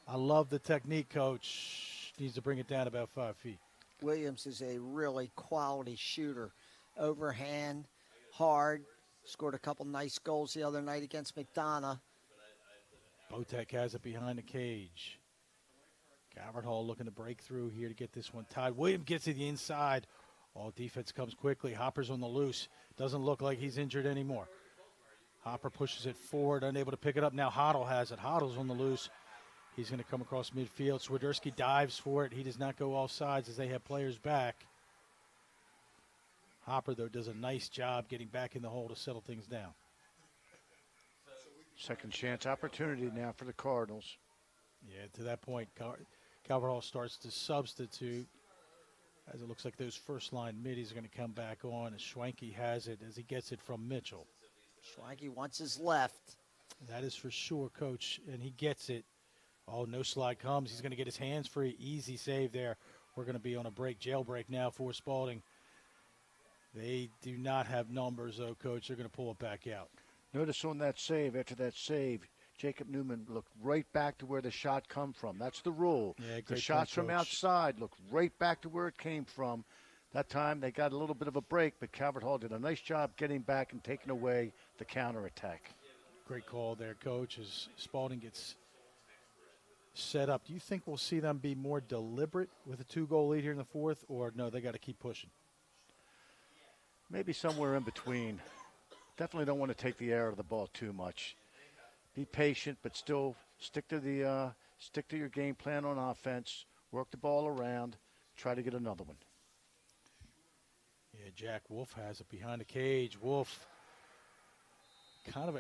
I love the technique, Coach. Needs to bring it down about 5 feet. Williams is a really quality shooter. Overhand, hard. Scored a couple nice goals the other night against McDonough. Botek has it behind the cage. Calvert Hall looking to break through here to get this one tied. Williams gets to the inside. All defense comes quickly. Hopper's on the loose. Doesn't look like he's injured anymore. Hopper pushes it forward, unable to pick it up. Now Hoddle has it. Hoddle's on the loose. He's going to come across midfield. Swiderski dives for it. He does not go off sides as they have players back. Hopper, though, does a nice job getting back in the hole to settle things down. Second chance opportunity now for the Cardinals. Yeah, to that point, Calvert Hall starts to substitute as it looks like those first-line middies are going to come back on as Schwanke has it as he gets it from Mitchell. Schwanke wants his left. That is for sure, Coach, and he gets it. Oh, no slide comes. He's going to get his hands free. Easy save there. We're going to be on a jailbreak now for Spalding. They do not have numbers, though, Coach. They're going to pull it back out. Notice on that save, after that save, Jacob Newman looked right back to where the shot come from. That's the rule. Yeah, the shots from outside look right back to where it came from. That time they got a little bit of a break, but Calvert Hall did a nice job getting back and taking away the counterattack. Great call there, Coach, as Spalding gets set up. Do you think we'll see them be more deliberate with a 2-goal lead here in the fourth, or no, they got to keep pushing? Maybe somewhere in between. Definitely don't want to take the air of the ball too much. Be patient, but still stick to your game plan on offense. Work the ball around. Try to get another one. Yeah, Jack Wolf has it behind the cage. Wolf,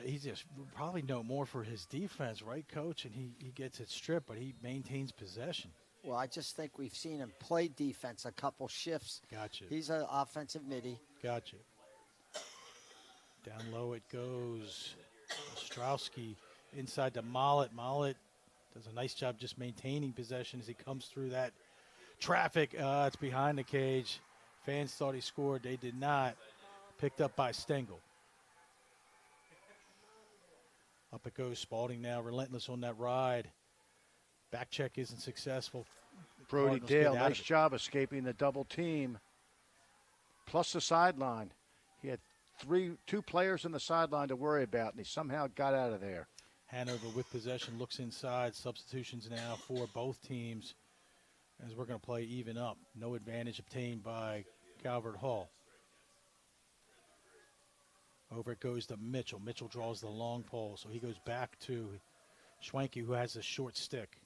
he's just probably no more for his defense, right, Coach? And he gets it stripped, but he maintains possession. Well, I just think we've seen him play defense a couple shifts. Gotcha. He's an offensive midi. Gotcha. Down low it goes. Ostrowski inside to Mollett. Mollett does a nice job just maintaining possession as he comes through that traffic. It's behind the cage. Fans thought he scored. They did not. Picked up by Stengel. Up it goes. Spalding now relentless on that ride. Back check isn't successful. Brody Dale, nice job escaping the double team. Plus the sideline. He had two players in the sideline to worry about, and he somehow got out of there. Hanover with possession looks inside. Substitutions now for both teams as we're going to play even up. No advantage obtained by Calvert Hall. Over it goes to Mitchell. Mitchell draws the long pole, so he goes back to Schwenke, who has a short stick.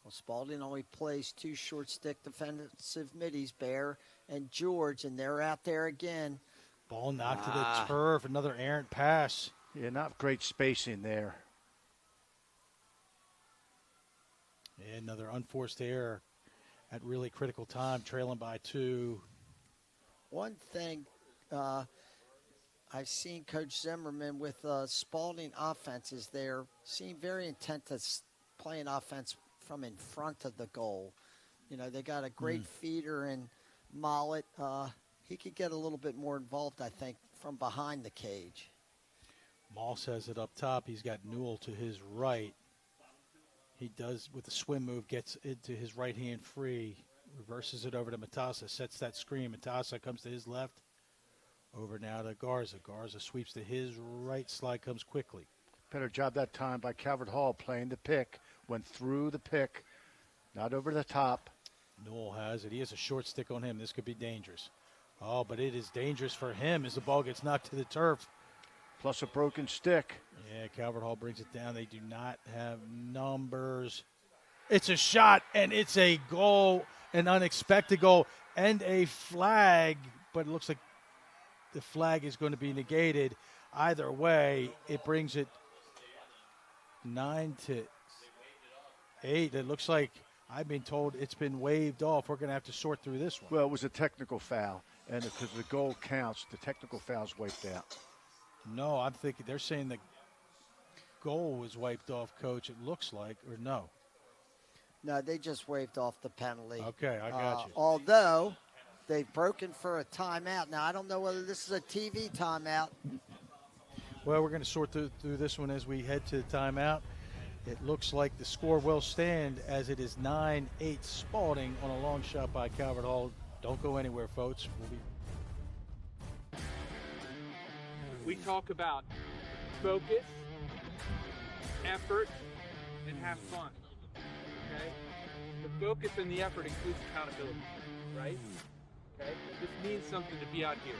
Well, Spalding only plays two short stick defensive middies, Bear and George, and they're out there again. Ball knocked to the turf. Another errant pass. Yeah, not great spacing there. Yeah, another unforced error at really critical time, trailing by 2. One thing I've seen Coach Zimmerman with Spalding offenses there seem very intent to playing offense from in front of the goal. You know, they got a great feeder in Mollett. He could get a little bit more involved, I think, from behind the cage. Moss has it up top. He's got Newell to his right. He does, with the swim move, gets into his right hand free, reverses it over to Matassa, sets that screen. Matassa comes to his left. Over now to Garza. Garza sweeps to his right. Slide comes quickly. Better job that time by Calvert Hall playing the pick. Went through the pick, not over the top. Newell has it. He has a short stick on him. This could be dangerous. Oh, but it is dangerous for him as the ball gets knocked to the turf. Plus a broken stick. Yeah, Calvert Hall brings it down. They do not have numbers. It's a shot, and it's a goal, an unexpected goal, and a flag. But it looks like the flag is going to be negated. Either way, it brings it 9-8. It looks like I've been told it's been waved off. We're going to have to sort through this one. Well, it was a technical foul, and because the goal counts, the technical foul's wiped out. No, I'm thinking they're saying the goal was wiped off, Coach, it looks like, or no? No, they just waved off the penalty. Okay, I got you. Although they've broken for a timeout. Now, I don't know whether this is a TV timeout. Well, we're going to sort through this one as we head to the timeout. It looks like the score will stand as it is 9-8 Spalding on a long shot by Calvert Hall. Don't go anywhere, folks. We talk about focus, effort, and have fun, okay? The focus and the effort includes accountability, right? Okay? This means something to be out here.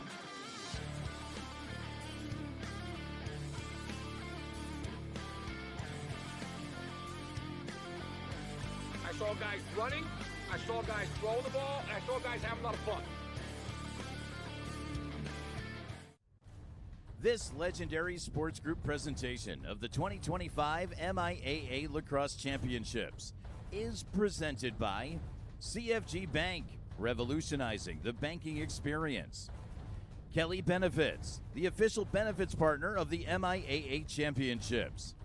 I saw guys running, I saw guys throwing the ball, and I saw guys having a lot of fun. This legendary sports group presentation of the 2025 MIAA Lacrosse Championships is presented by CFG Bank, revolutionizing the banking experience. Kelly Benefits, the official benefits partner of the MIAA Championships.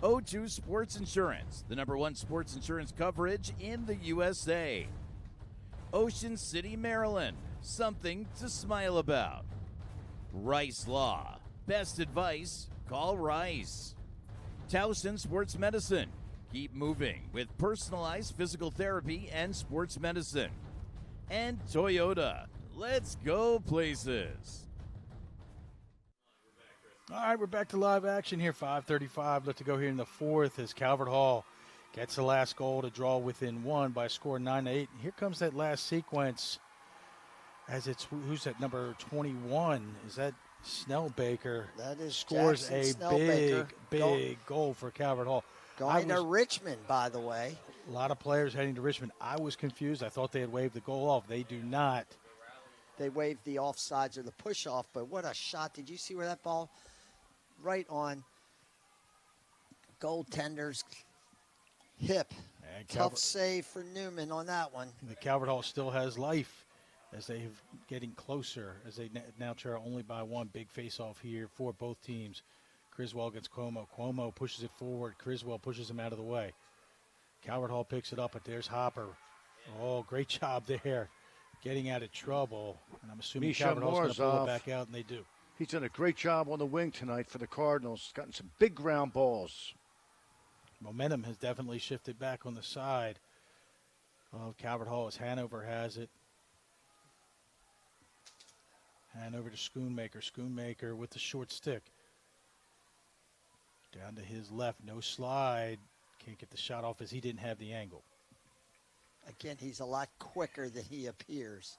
O2 Sports Insurance, the #1 sports insurance coverage in the USA. Ocean City, Maryland, something to smile about. Rice Law, best advice, call Rice. Towson Sports Medicine, keep moving with personalized physical therapy and sports medicine. And Toyota, let's go places. All right, we're back to live action here, 5:35 left to go here in the fourth as Calvert Hall gets the last goal to draw within one by a score 9-8. Here comes that last sequence as it's, who's that, number 21? Is that Snellbaker? That is scores Jackson a Snellbaker. big goal for Calvert Hall. Going to Richmond, by the way. A lot of players heading to Richmond. I was confused. I thought they had waved the goal off. They do not. They waved the offsides or the push-off, but what a shot. Did you see where that ball right on goaltender's hip? Tough save for Newman on that one. The Calvert Hall still has life as they're getting closer, as they now trail only by one. Big face-off here for both teams. Criswell against Cuomo. Cuomo pushes it forward. Criswell pushes him out of the way. Calvert Hall picks it up, but there's Hopper. Oh, great job there, getting out of trouble. And I'm assuming Misha Calvert Hall's going to pull Morzov. it back out, and they do. He's done a great job on the wing tonight for the Cardinals. Gotten some big ground balls. Momentum has definitely shifted back on the side of Calvert Hall as Hanover has it. Hanover to Schoonmaker. Schoonmaker with the short stick. Down to his left. No slide. Can't get the shot off as he didn't have the angle. Again, he's a lot quicker than he appears.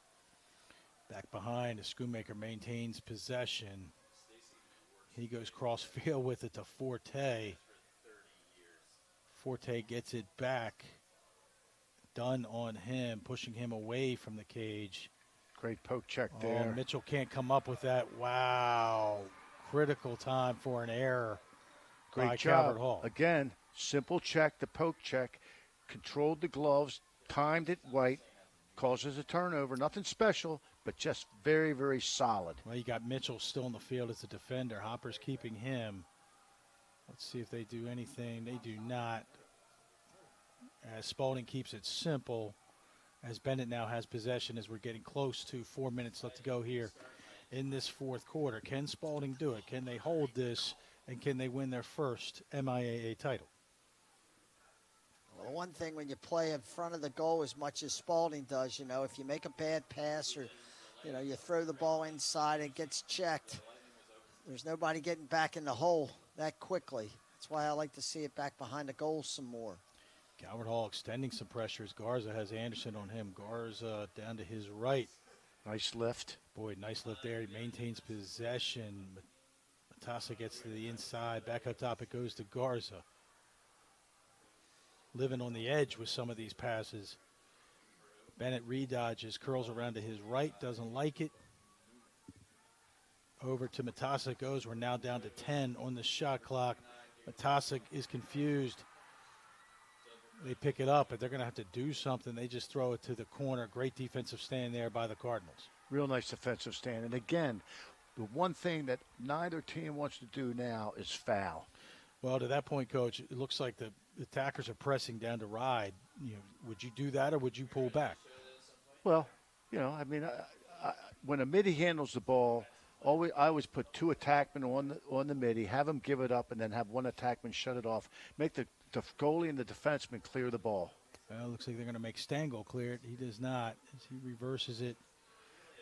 Back behind, as Schoonmaker maintains possession. He goes cross field with it to Forte. Forte gets it back. Done on him, pushing him away from the cage. Great poke check there. Mitchell can't come up with that. Wow. Critical time for an error by Great job. Calvert Hall. Again, simple check, the poke check. Controlled the gloves, timed it right. Causes a turnover. Nothing special, but just very, very solid. Well, you got Mitchell still in the field as a defender. Hopper's keeping him. Let's see if they do anything. They do not. As Spalding keeps it simple, as Bennett now has possession as we're getting close to 4 minutes left to go here in this fourth quarter. Can Spalding do it? Can they hold this, and can they win their first MIAA title? Well, one thing when you play in front of the goal as much as Spalding does, you know, if you make a bad pass or, you know, you throw the ball inside and it gets checked, there's nobody getting back in the hole that quickly. That's why I like to see it back behind the goal some more. Calvert Hall extending some pressures. Garza has Anderson on him. Garza down to his right. Nice lift. Boy, nice lift there. He maintains possession. Matassa gets to the inside. Back up top it goes to Garza. Living on the edge with some of these passes. Bennett redodges, curls around to his right, doesn't like it. Over to Matassa goes. We're now down to 10 on the shot clock. Matassa is confused. They pick it up, but they're going to have to do something. They just throw it to the corner. Great defensive stand there by the Cardinals. Real nice defensive stand. And again, the one thing that neither team wants to do now is foul. Well, to that point, Coach, it looks like the attackers are pressing down to Ride. You know, would you do that or would you pull back? Well, you know, I mean, when a midi handles the ball, I always put two attackmen on the midi, have them give it up, and then have one attackman shut it off. Make the goalie and the defenseman clear the ball. Well, it looks like they're going to make Stengel clear it. He does not as he reverses it.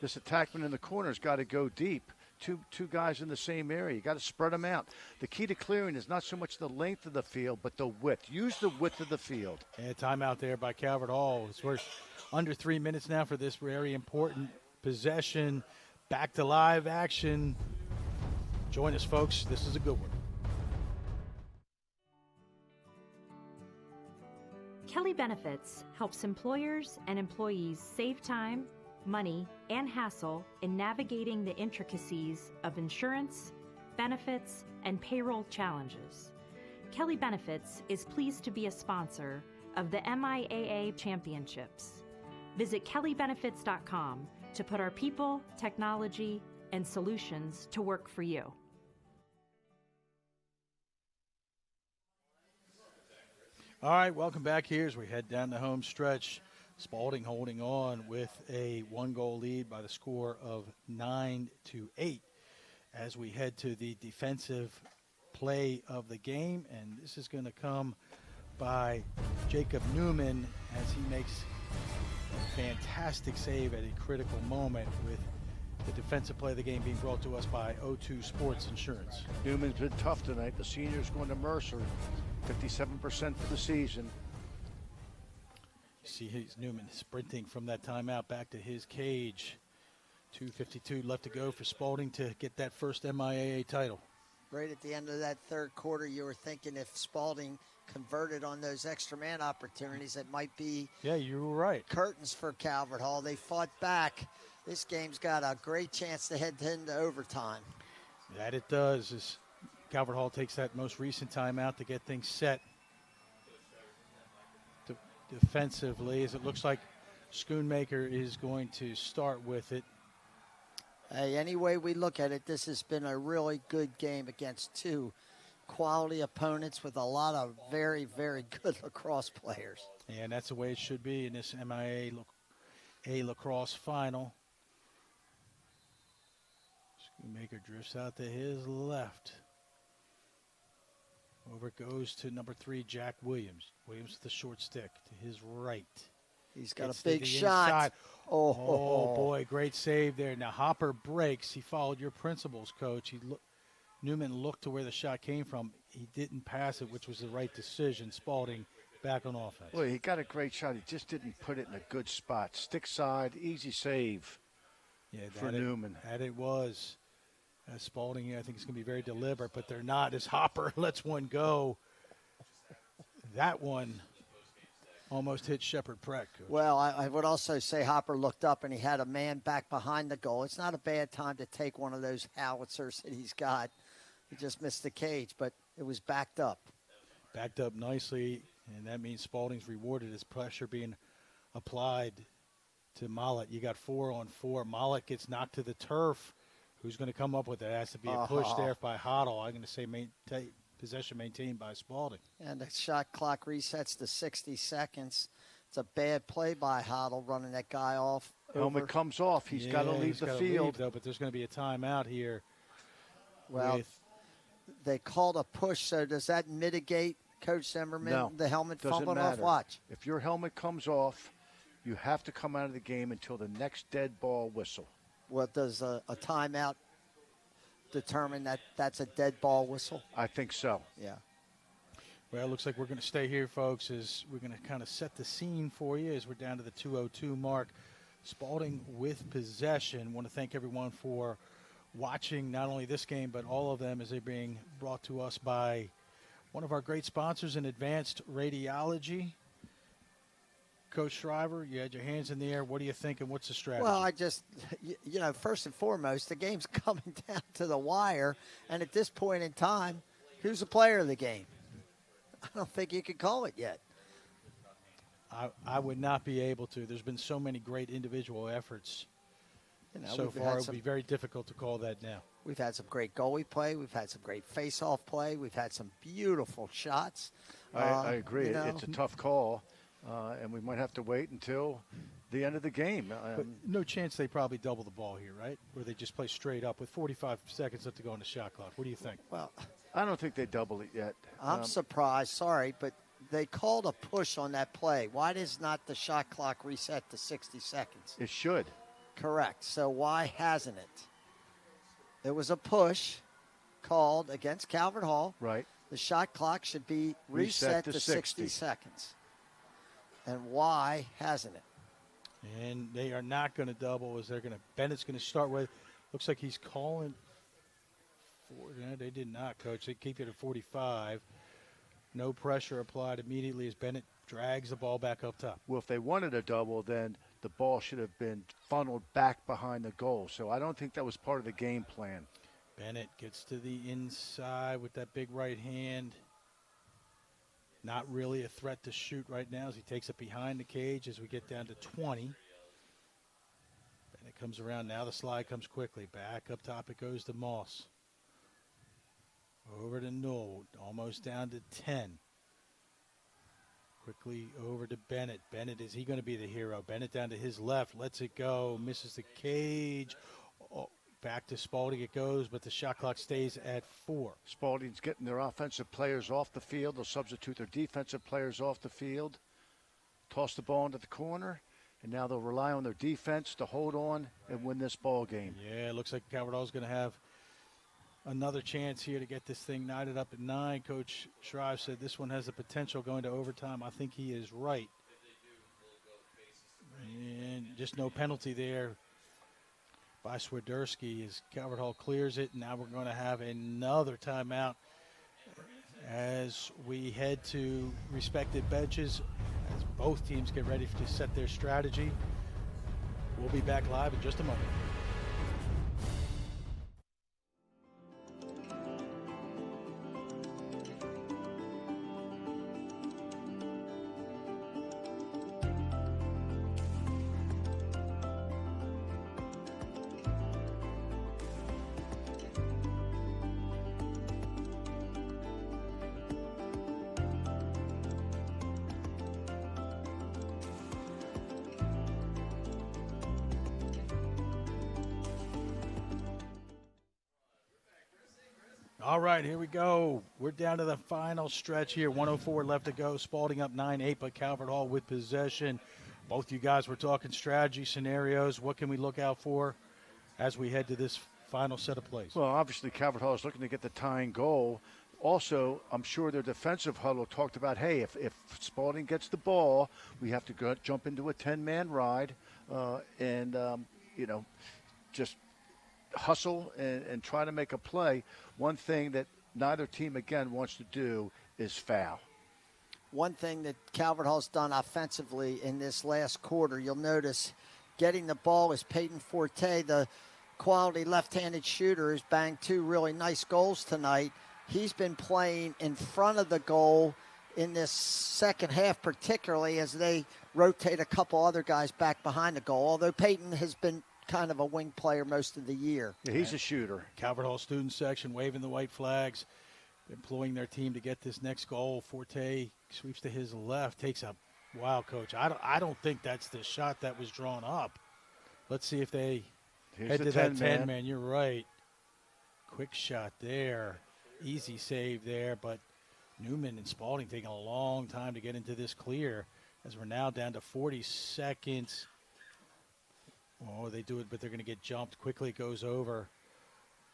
This attackman in the corner's got to go deep. Two guys in the same area. You got to spread them out. The key to clearing is not so much the length of the field, but the width. Use the width of the field. And timeout there by Calvert Hall. We're under 3 minutes now for this very important possession. Back to live action. Join us, folks. This is a good one. Kelly Benefits helps employers and employees save time, money, and hassle in navigating the intricacies of insurance, benefits, and payroll challenges. Kelly Benefits is pleased to be a sponsor of the MIAA Championships. Visit kellybenefits.com to put our people, technology, and solutions to work for you. All right, welcome back here as we head down the home stretch. Spalding holding on with a 1-goal lead by the score of 9-8 as we head to the defensive play of the game. And this is going to come by Jacob Newman as he makes a fantastic save at a critical moment, with the defensive play of the game being brought to us by O2 Sports Insurance. Newman's been tough tonight. The senior's going to Mercer, 57% for the season. See he's Newman sprinting from that timeout back to his cage. 2:52 left to go for Spalding to get that first MIAA title. Right at the end of that third quarter, you were thinking if Spalding converted on those extra man opportunities, it might be you were right. Curtains for Calvert Hall. They fought back. This game's got a great chance to head into overtime. That it does. As Calvert Hall takes that most recent timeout to get things set defensively, as it looks like Schoonmaker is going to start with it. Hey, any way we look at it, this has been a really good game against two quality opponents with a lot of very, very good lacrosse players. And that's the way it should be in this MIAA lacrosse final. Schoonmaker drifts out to his left. Over it goes to number 3, Jack Williams. Williams with the short stick to his right. He's got a big shot. Oh, boy, great save there. Now Hopper breaks. He followed your principles, Coach. Newman looked to where the shot came from. He didn't pass it, which was the right decision. Spalding back on offense. Well, he got a great shot. He just didn't put it in a good spot. Stick side, easy save for Newman. That it was. Spalding, I think, is going to be very deliberate, but they're not, as Hopper lets one go. That one almost hit Shepard Preck. Well, I would also say Hopper looked up and he had a man back behind the goal. It's not a bad time to take one of those howitzers that he's got. He just missed the cage, but it was backed up. Backed up nicely, and that means Spalding's rewarded as pressure being applied to Mollett. You got 4-on-4. Mollett gets knocked to the turf. Who's going to come up with it? It has to be a push there by Hoddle. I'm going to say possession maintained by Spalding. And the shot clock resets to 60 seconds. It's a bad play by Hoddle running that guy off. Helmet comes off. He's got to leave the field. Though, but there's going to be a timeout here. Well, they called a push, so does that mitigate, Coach Zimmerman, the helmet fumbling off? Watch. If your helmet comes off, you have to come out of the game until the next dead ball whistle. What does a timeout determine that that's a dead ball whistle? I think so. Yeah. Well, it looks like we're going to stay here, folks, as we're going to kind of set the scene for you as we're down to the 2:02 mark. Spalding with possession. Want to thank everyone for watching not only this game, but all of them as they're being brought to us by one of our great sponsors in Advanced Radiology. Coach Shriver, you had your hands in the air. What do you think, and what's the strategy? Well, I just, first and foremost, the game's coming down to the wire, and at this point in time, who's the player of the game? I don't think you could call it yet. I would not be able to. There's been so many great individual efforts so far. It would be very difficult to call that now. We've had some great goalie play. We've had some great face-off play. We've had some beautiful shots. I agree. It's a tough call. And we might have to wait until the end of the game. But no chance they probably double the ball here, right? Or they just play straight up with 45 seconds left to go on the shot clock. What do you think? Well, I don't think they double it yet. I'm surprised. Sorry, but they called a push on that play. Why does not the shot clock reset to 60 seconds? It should. Correct. So why hasn't it? There was a push called against Calvert Hall. Right. The shot clock should be reset to 60 seconds. And why hasn't it? And they are not going to double as they're going to. Bennett's going to start with. Looks like he's calling. No, they did not, Coach. They keep it at 45. No pressure applied immediately as Bennett drags the ball back up top. Well, if they wanted a double, then the ball should have been funneled back behind the goal. So I don't think that was part of the game plan. Bennett gets to the inside with that big right hand. Not really a threat to shoot right now as he takes it behind the cage as we get down to 20. Bennett comes around. Now the slide comes quickly. Back up top it goes to Moss. Over to Newell. Almost down to 10. Quickly over to Bennett. Bennett, is he going to be the hero? Bennett down to his left. Lets it go. Misses the cage. Oh, back to Spalding it goes, but the shot clock stays at 4. Spalding's getting their offensive players off the field. They'll substitute their defensive players off the field. Toss the ball into the corner. And now they'll rely on their defense to hold on and win this ball game. Yeah, it looks like Calvert Hall's going to have another chance here to get this thing knotted up at 9. Coach Shrive said this one has the potential going to overtime. I think he is right. And just no penalty there by Swiderski as Calvert Hall clears it. Now we're going to have another timeout as we head to respective benches as both teams get ready to set their strategy. We'll be back live in just a moment. All right, here we go. We're down to the final stretch here. 1:04 left to go. Spalding up 9-8, but Calvert Hall with possession. Both you guys were talking strategy scenarios. What can we look out for as we head to this final set of plays? Well, obviously Calvert Hall is looking to get the tying goal. Also, I'm sure their defensive huddle talked about, hey, if Spalding gets the ball, we have to go jump into a 10-man ride and just hustle and try to make a play. One thing that neither team, again, wants to do is foul. One thing that Calvert Hall's done offensively in this last quarter, you'll notice getting the ball is Peyton Forte, the quality left-handed shooter, has banged 2 really nice goals tonight. He's been playing in front of the goal in this second half, particularly as they rotate a couple other guys back behind the goal, although Peyton has been kind of a wing player most of the year. Yeah, he's a shooter. Calvert Hall student section waving the white flags, employing their team to get this next goal. Forte sweeps to his left, takes a wow, coach. I don't think that's the shot that was drawn up. Let's see if they head to that 10-man. You're right. Quick shot there. Easy save there, but Newman and Spalding taking a long time to get into this clear as we're now down to 40 seconds. Oh, they do it, but they're going to get jumped. Quickly it goes over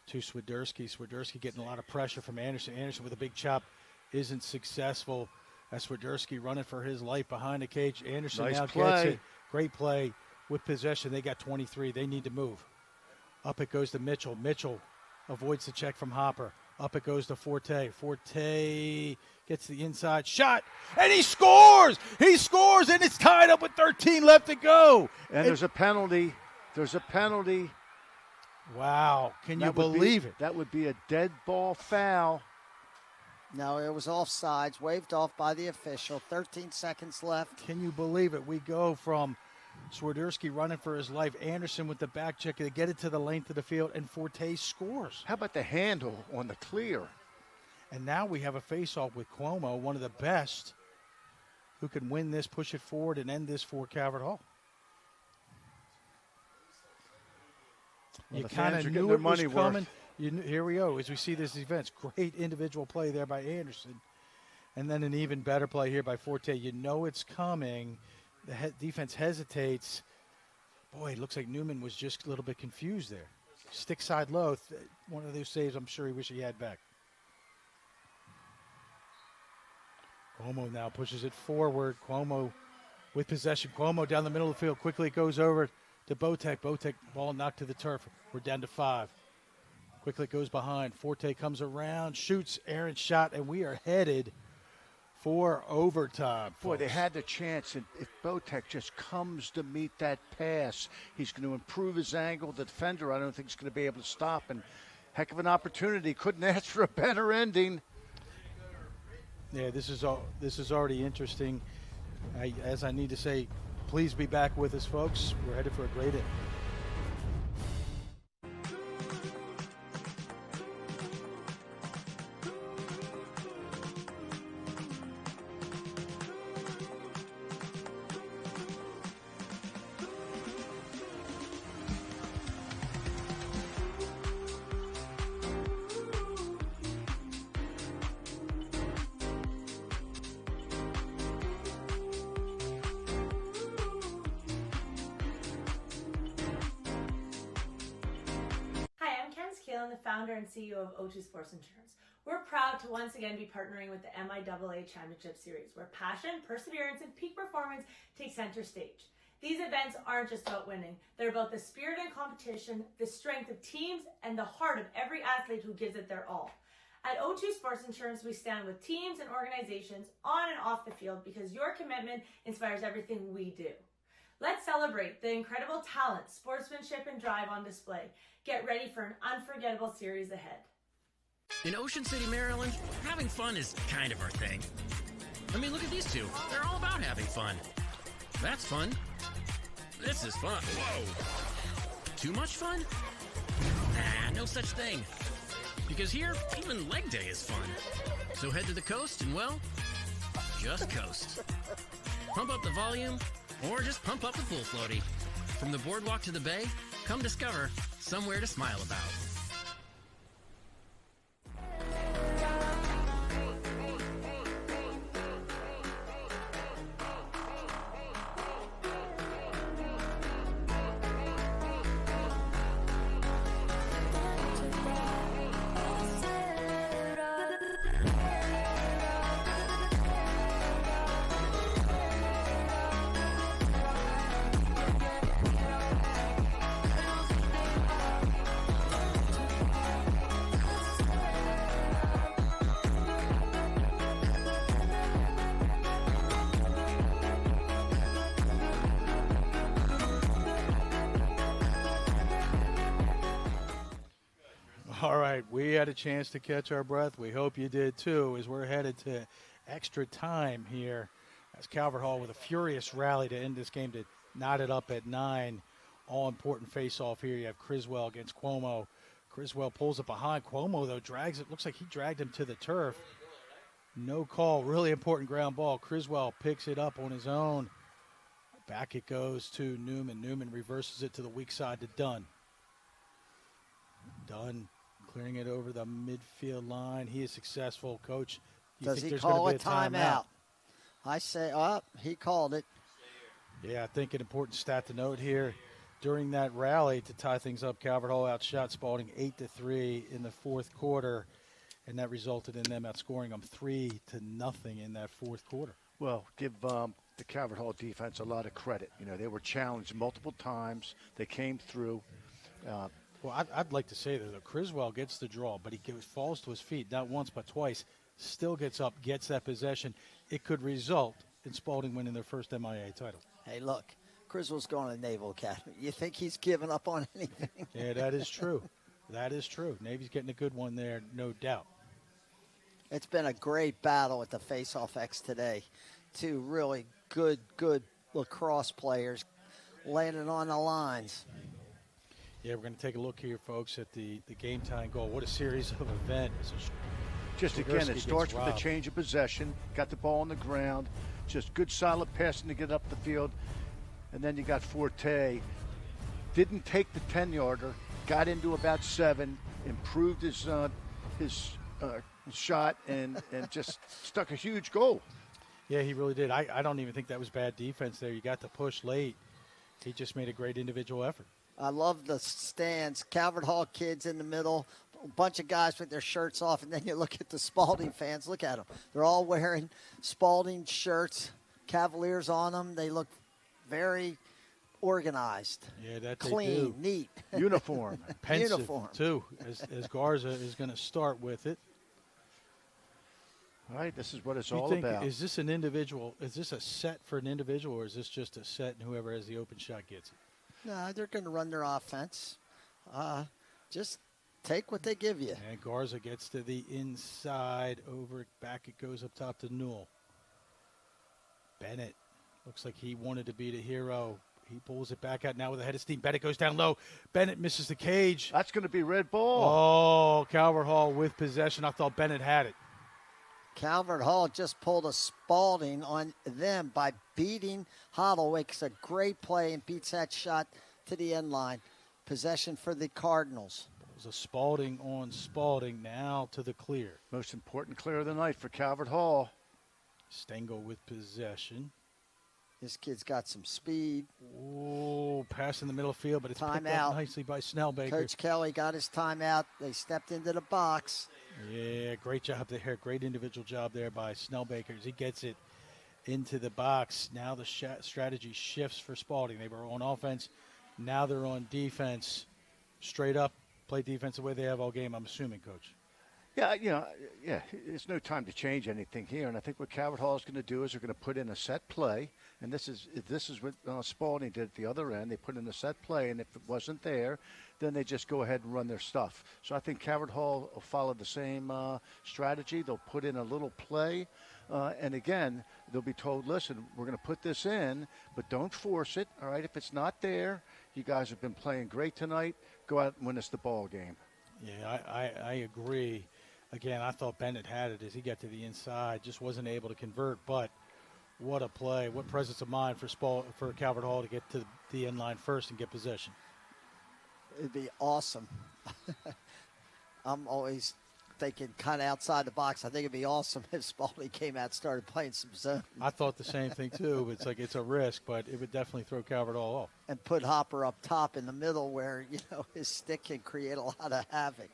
to Swiderski. Swiderski getting a lot of pressure from Anderson. Anderson with a big chop isn't successful. As Swiderski running for his life behind the cage. Anderson nice now play. Gets it. Great play with possession. They got 23. They need to move. Up it goes to Mitchell. Mitchell avoids the check from Hopper. Up it goes to Forte. Forte gets the inside shot, and he scores! He scores, and it's tied up with 13 left to go. And there's a penalty. There's a penalty. Wow. Can you believe it? That would be a dead ball foul. No, it was offsides, waved off by the official. 13 seconds left. Can you believe it? We go from Swiderski running for his life, Anderson with the back check, they get it to the length of the field, and Forte scores. How about the handle on the clear? And now we have a face-off with Cuomo, one of the best, who can win this, push it forward, and end this for Calvert Hall. Well, you kind of knew it was coming. Here we go, as we see this event. Great individual play there by Anderson. And then an even better play here by Forte. You know it's coming. The defense hesitates. Boy, it looks like Newman was just a little bit confused there. Stick side low. One of those saves I'm sure he wished he had back. Cuomo now pushes it forward. Cuomo with possession. Cuomo down the middle of the field. Quickly it goes over to Botek. Botek, ball knocked to the turf. We're down to 5. Quickly it goes behind. Forte comes around, shoots, Aaron's shot, and we are headed for overtime. Boy, they had the chance, and if Botek just comes to meet that pass, he's going to improve his angle. The defender, I don't think he's going to be able to stop, and heck of an opportunity. Couldn't ask for a better ending. Yeah, this is already interesting. As I need to say, please be back with us, folks. We're headed for a great end. the founder and CEO of O2 Sports Insurance. We're proud to once again be partnering with the MIAA Championship Series, where passion, perseverance, and peak performance take center stage. These events aren't just about winning. They're about the spirit and competition, the strength of teams, and the heart of every athlete who gives it their all. At O2 Sports Insurance, we stand with teams and organizations on and off the field because your commitment inspires everything we do. Let's celebrate the incredible talent, sportsmanship, and drive on display. Get ready for an unforgettable series ahead. In Ocean City, Maryland, having fun is kind of our thing. I mean, look at these two. They're all about having fun. That's fun. This is fun. Whoa. Too much fun? Nah, no such thing. Because here, even leg day is fun. So head to the coast and, well, just coast. Pump up the volume, or just pump up the pool floaty. From the boardwalk to the bay, come discover somewhere to smile about. All right, we had a chance to catch our breath. We hope you did too, as we're headed to extra time here. As Calvert Hall with a furious rally to end this game to knot it up at 9. All-important face-off here. You have Criswell against Cuomo. Criswell pulls it behind. Cuomo, though, drags it. Looks like he dragged him to the turf. No call. Really important ground ball. Criswell picks it up on his own. Back it goes to Newman. Newman reverses it to the weak side to Dunn. Dunn clearing it over the midfield line. He is successful. Coach, does he call a timeout? I say, he called it. Yeah, I think an important stat to note here. During that rally to tie things up, Calvert Hall outshot Spalding 8-3 in the fourth quarter, and that resulted in them outscoring them 3-0 in that fourth quarter. Well, give the Calvert Hall defense a lot of credit. You know, they were challenged multiple times. They came through. Well, I'd like to say that Criswell gets the draw, but he falls to his feet not once but twice, still gets up, gets that possession. It could result in Spalding winning their first MIAA title. Hey, look, Criswell's going to Naval Academy. You think he's given up on anything? Yeah, that is true. That is true. Navy's getting a good one there, no doubt. It's been a great battle at the Face-Off X today. Two really good lacrosse players landing on the lines. Yeah, we're going to take a look here, folks, at the game time goal. What a series of events. Just again, it starts with a change of possession. Got the ball on the ground. Just good, solid passing to get up the field. And then you got Forte. Didn't take the 10-yarder. Got into about 7. Improved his shot and just stuck a huge goal. Yeah, he really did. I don't even think that was bad defense there. You got the push late. He just made a great individual effort. I love the stands. Calvert Hall kids in the middle, a bunch of guys with their shirts off, and then you look at the Spalding fans. Look at them. They're all wearing Spalding shirts, Cavaliers on them. They look very organized. Yeah, that clean, they do. Neat. Uniform. Pensive, uniform. Too, as Garza is going to start with it. All right, this is what it's all about. Is this an individual? Is this a set for an individual, or is this just a set and whoever has the open shot gets it? No, they're going to run their offense. Just take what they give you. And Garza gets to the inside, back it goes up top to Newell. Bennett looks like he wanted to be the hero. He pulls it back out now with a head of steam. Bennett goes down low. Bennett misses the cage. That's going to be red ball. Oh, Calvert Hall with possession. I thought Bennett had it. Calvert Hall just pulled a Spalding on them by beating Holloway. It's a great play and beats that shot to the end line. Possession for the Cardinals. It was a Spalding on Spalding, now to the clear. Most important clear of the night for Calvert Hall. Stengel with possession. This kid's got some speed. Ooh, pass in the middle field, but it's picked Timeout. up nicely by Snellbaker. Coach Kelly got his timeout. They stepped into the box. Yeah, great job there. Great individual job there by Snellbaker. He gets it into the box. Now the strategy shifts for Spalding. They were on offense. Now they're on defense. Straight up, play defense the way they have all game, I'm assuming, Coach. Yeah, there's no time to change anything here. And I think what Calvert Hall is going to do is they're going to put in a set play. And this is what Spalding did at the other end. They put in a set play, and if it wasn't there, then they just go ahead and run their stuff. So I think Calvert Hall will follow the same strategy. They'll put in a little play. And again, they'll be told, listen, we're going to put this in, but don't force it. All right, if it's not there, you guys have been playing great tonight. Go out and win us the ball game. Yeah, I agree. Again, I thought Bennett had it as he got to the inside, just wasn't able to convert. But what a play! What presence of mind for Calvert Hall to get to the end line first and get possession. It'd be awesome. I'm always thinking kind of outside the box. I think it'd be awesome if Spalding came out and started playing some zone. I thought the same thing too. It's like it's a risk, but it would definitely throw Calvert Hall off. And put Hopper up top in the middle where, his stick can create a lot of havoc.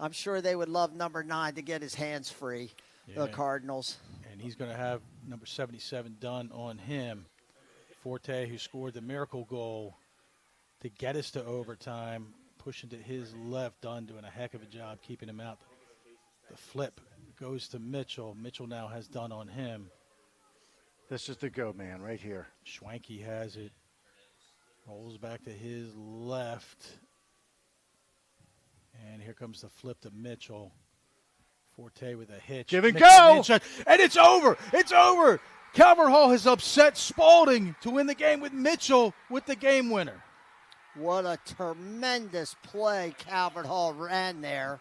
I'm sure they would love number 9 to get his hands free, the Cardinals. And he's going to have number 77 done on him. Forte, who scored the miracle goal to get us to overtime, pushing to his left, Dunn doing a heck of a job keeping him out. The flip goes to Mitchell. Mitchell now has Dunn on him. This is the go man right here. Schwanke has it. Rolls back to his left. And here comes the flip to Mitchell. Forte with a hitch. Give and go! And it's over! It's over! Calvert Hall has upset Spalding to win the game with Mitchell with the game winner. What a tremendous play Calvert Hall ran there.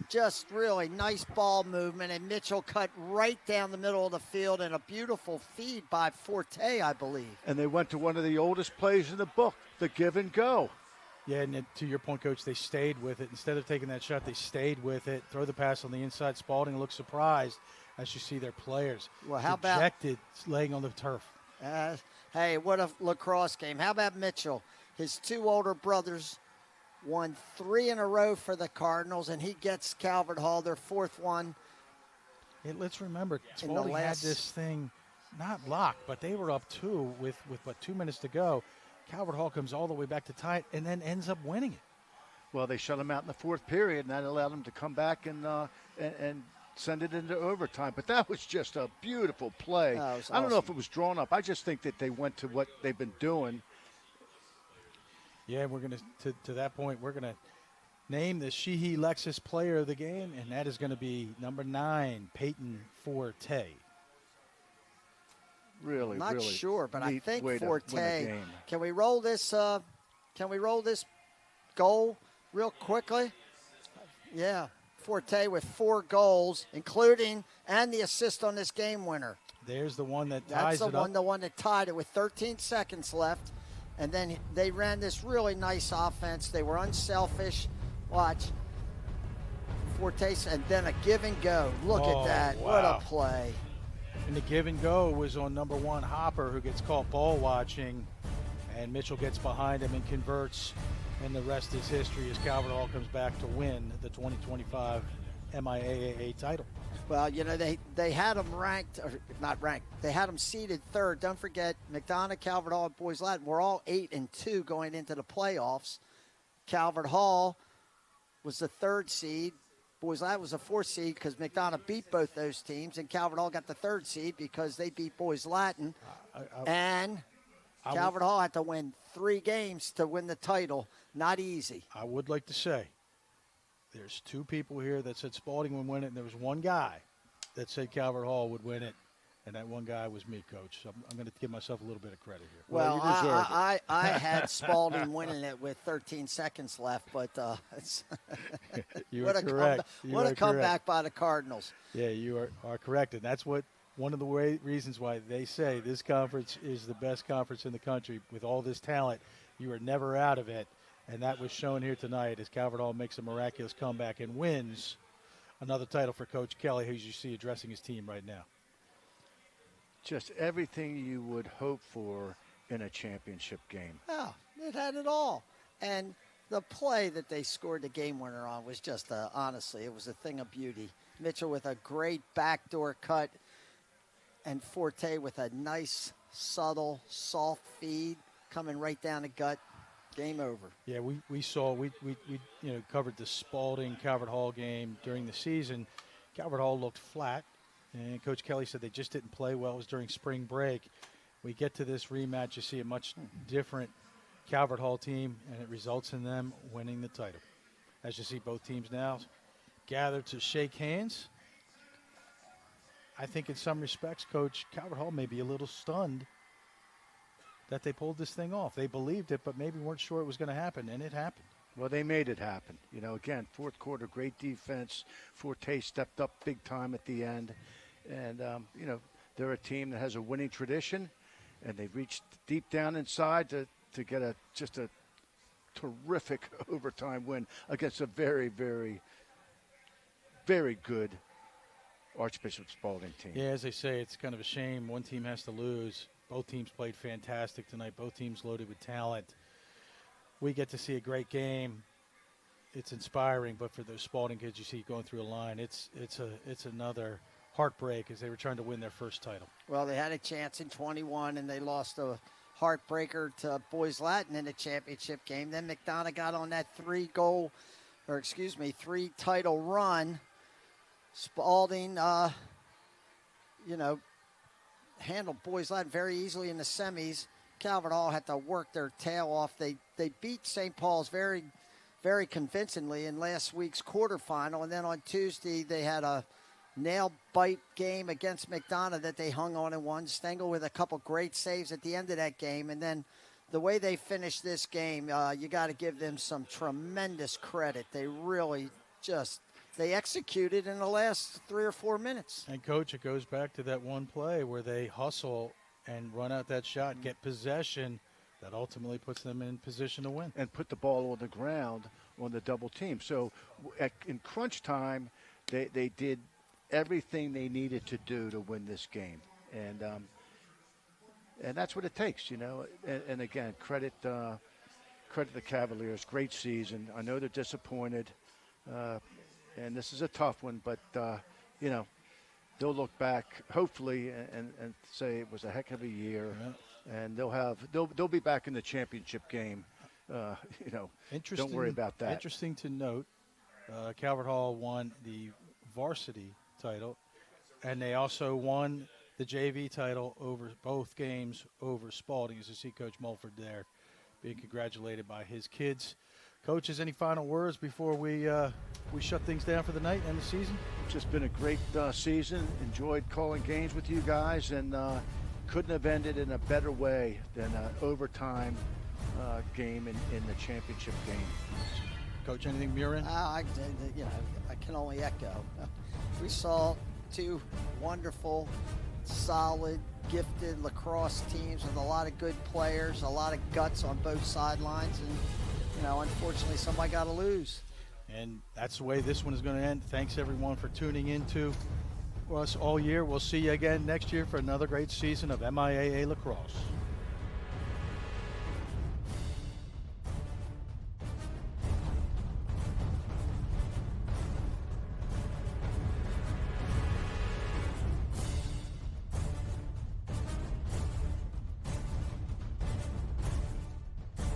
Just really nice ball movement, and Mitchell cut right down the middle of the field, and a beautiful feed by Forte, I believe. And they went to one of the oldest plays in the book, the give and go. Yeah, and to your point, Coach, they stayed with it. Instead of taking that shot, they stayed with it. Throw the pass on the inside. Spalding looks surprised as you see their players dejected, laying on the turf. Hey, what a lacrosse game. How about Mitchell? His 2 older brothers won 3 in a row for the Cardinals, and he gets Calvert Hall their 4th one. Let's remember, Spalding had this thing not locked, but they were up 2 with 2 minutes to go. Calvert Hall comes all the way back to tie it and then ends up winning it. Well, they shut him out in the 4th period, and that allowed him to come back and send it into overtime. But that was just a beautiful play. I don't know if it was drawn up. I just think that they went to what they've been doing. Yeah, we're going to that point, we're going to name the Sheehy Lexus player of the game, and that is going to be number 9, Peyton Forte. Really, not really sure, but I think Forte. Can we roll this? Can we roll this goal real quickly? Yeah, Forte with 4 goals, including and the assist on this game winner. There's the one that ties it up. The one that tied it with 13 seconds left, and then they ran this really nice offense. They were unselfish. Watch. Forte, and then a give and go. Look at that! Wow. What a play! And the give and go was on number 1, Hopper, who gets caught ball watching. And Mitchell gets behind him and converts. And the rest is history as Calvert Hall comes back to win the 2025 MIAA title. Well, they had them ranked, or not ranked, they had them seeded 3rd. Don't forget, McDonough, Calvert Hall, and Boys Latin were all 8-2 going into the playoffs. Calvert Hall was the 3rd seed. Boys Latin was a 4th seed because McDonough beat both those teams, and Calvert Hall got the 3rd seed because they beat Boys Latin. Calvert Hall had to win 3 games to win the title. Not easy. I would like to say there's 2 people here that said Spalding would win it, and there was 1 guy that said Calvert Hall would win it, and that 1 guy was me, Coach. So I'm going to give myself a little bit of credit here. Well, I had Spalding winning it with 13 seconds left, but you are correct. What a comeback by the Cardinals. Yeah, you are correct, and that's one of the reasons why they say this conference is the best conference in the country. With all this talent, you are never out of it, and that was shown here tonight as Calvert Hall makes a miraculous comeback and wins another title for Coach Kelly, who you see addressing his team right now. just everything you would hope for in a championship game. Yeah, it had it all. And the play that they scored the game winner on was just, honestly, it was a thing of beauty. Mitchell with a great backdoor cut, and Forte with a nice, subtle, soft feed coming right down the gut. Game over. Yeah, we covered the Spalding Calvert Hall game during the season. Calvert Hall looked flat, and Coach Kelly said they just didn't play well. It was during spring break. We get to this rematch, you see a much different Calvert Hall team, and it results in them winning the title. As you see, both teams now gathered to shake hands. I think in some respects, Coach, Calvert Hall may be a little stunned that they pulled this thing off. They believed it, but maybe weren't sure it was going to happen, and it happened. Well, they made it happen. Again, fourth quarter, great defense. Forte stepped up big time at the end. And, they're a team that has a winning tradition, and they've reached deep down inside to get just a terrific overtime win against a very, very, very good Archbishop Spalding team. Yeah, as they say, it's kind of a shame one team has to lose. Both teams played fantastic tonight. Both teams loaded with talent. We get to see a great game. It's inspiring, but for those Spalding kids you see going through a line, it's another heartbreak as they were trying to win their first title. Well, they had a chance in 21, and they lost a heartbreaker to Boys Latin in the championship game. Then McDonough got on that three-title run. Spalding, handled Boys Latin very easily in the semis. Calvert Hall had to work their tail off. They beat St. Paul's very, very convincingly in last week's quarterfinal. And then on Tuesday, they had a nail-bite game against McDonough that they hung on and won. Stengel with a couple great saves at the end of that game. And then the way they finished this game, you got to give them some tremendous credit. They really they executed in the last 3 or 4 minutes. And, Coach, it goes back to that one play where they hustle and run out that shot, get possession, that ultimately puts them in position to win. And put the ball on the ground on the double team. So in crunch time, they did everything they needed to do to win this game. And that's what it takes, And again, credit the Cavaliers. Great season. I know they're disappointed. And this is a tough one, but, they'll look back, hopefully, and say it was a heck of a year. Yeah. And they'll be back in the championship game. Don't worry about that. Interesting to note, Calvert Hall won the varsity title, and they also won the JV title over both games over Spalding. As you see Coach Mulford there being congratulated by his kids. Coaches, any final words before we shut things down for the night and the season? It's just been a great season. Enjoyed calling games with you guys, and couldn't have ended in a better way than an overtime game in the championship game. Coach, anything Murin? I can only echo. We saw two wonderful, solid, gifted lacrosse teams with a lot of good players, a lot of guts on both sidelines, and unfortunately, somebody got to lose. And that's the way this one is going to end. Thanks, everyone, for tuning in to us all year. We'll see you again next year for another great season of MIAA Lacrosse.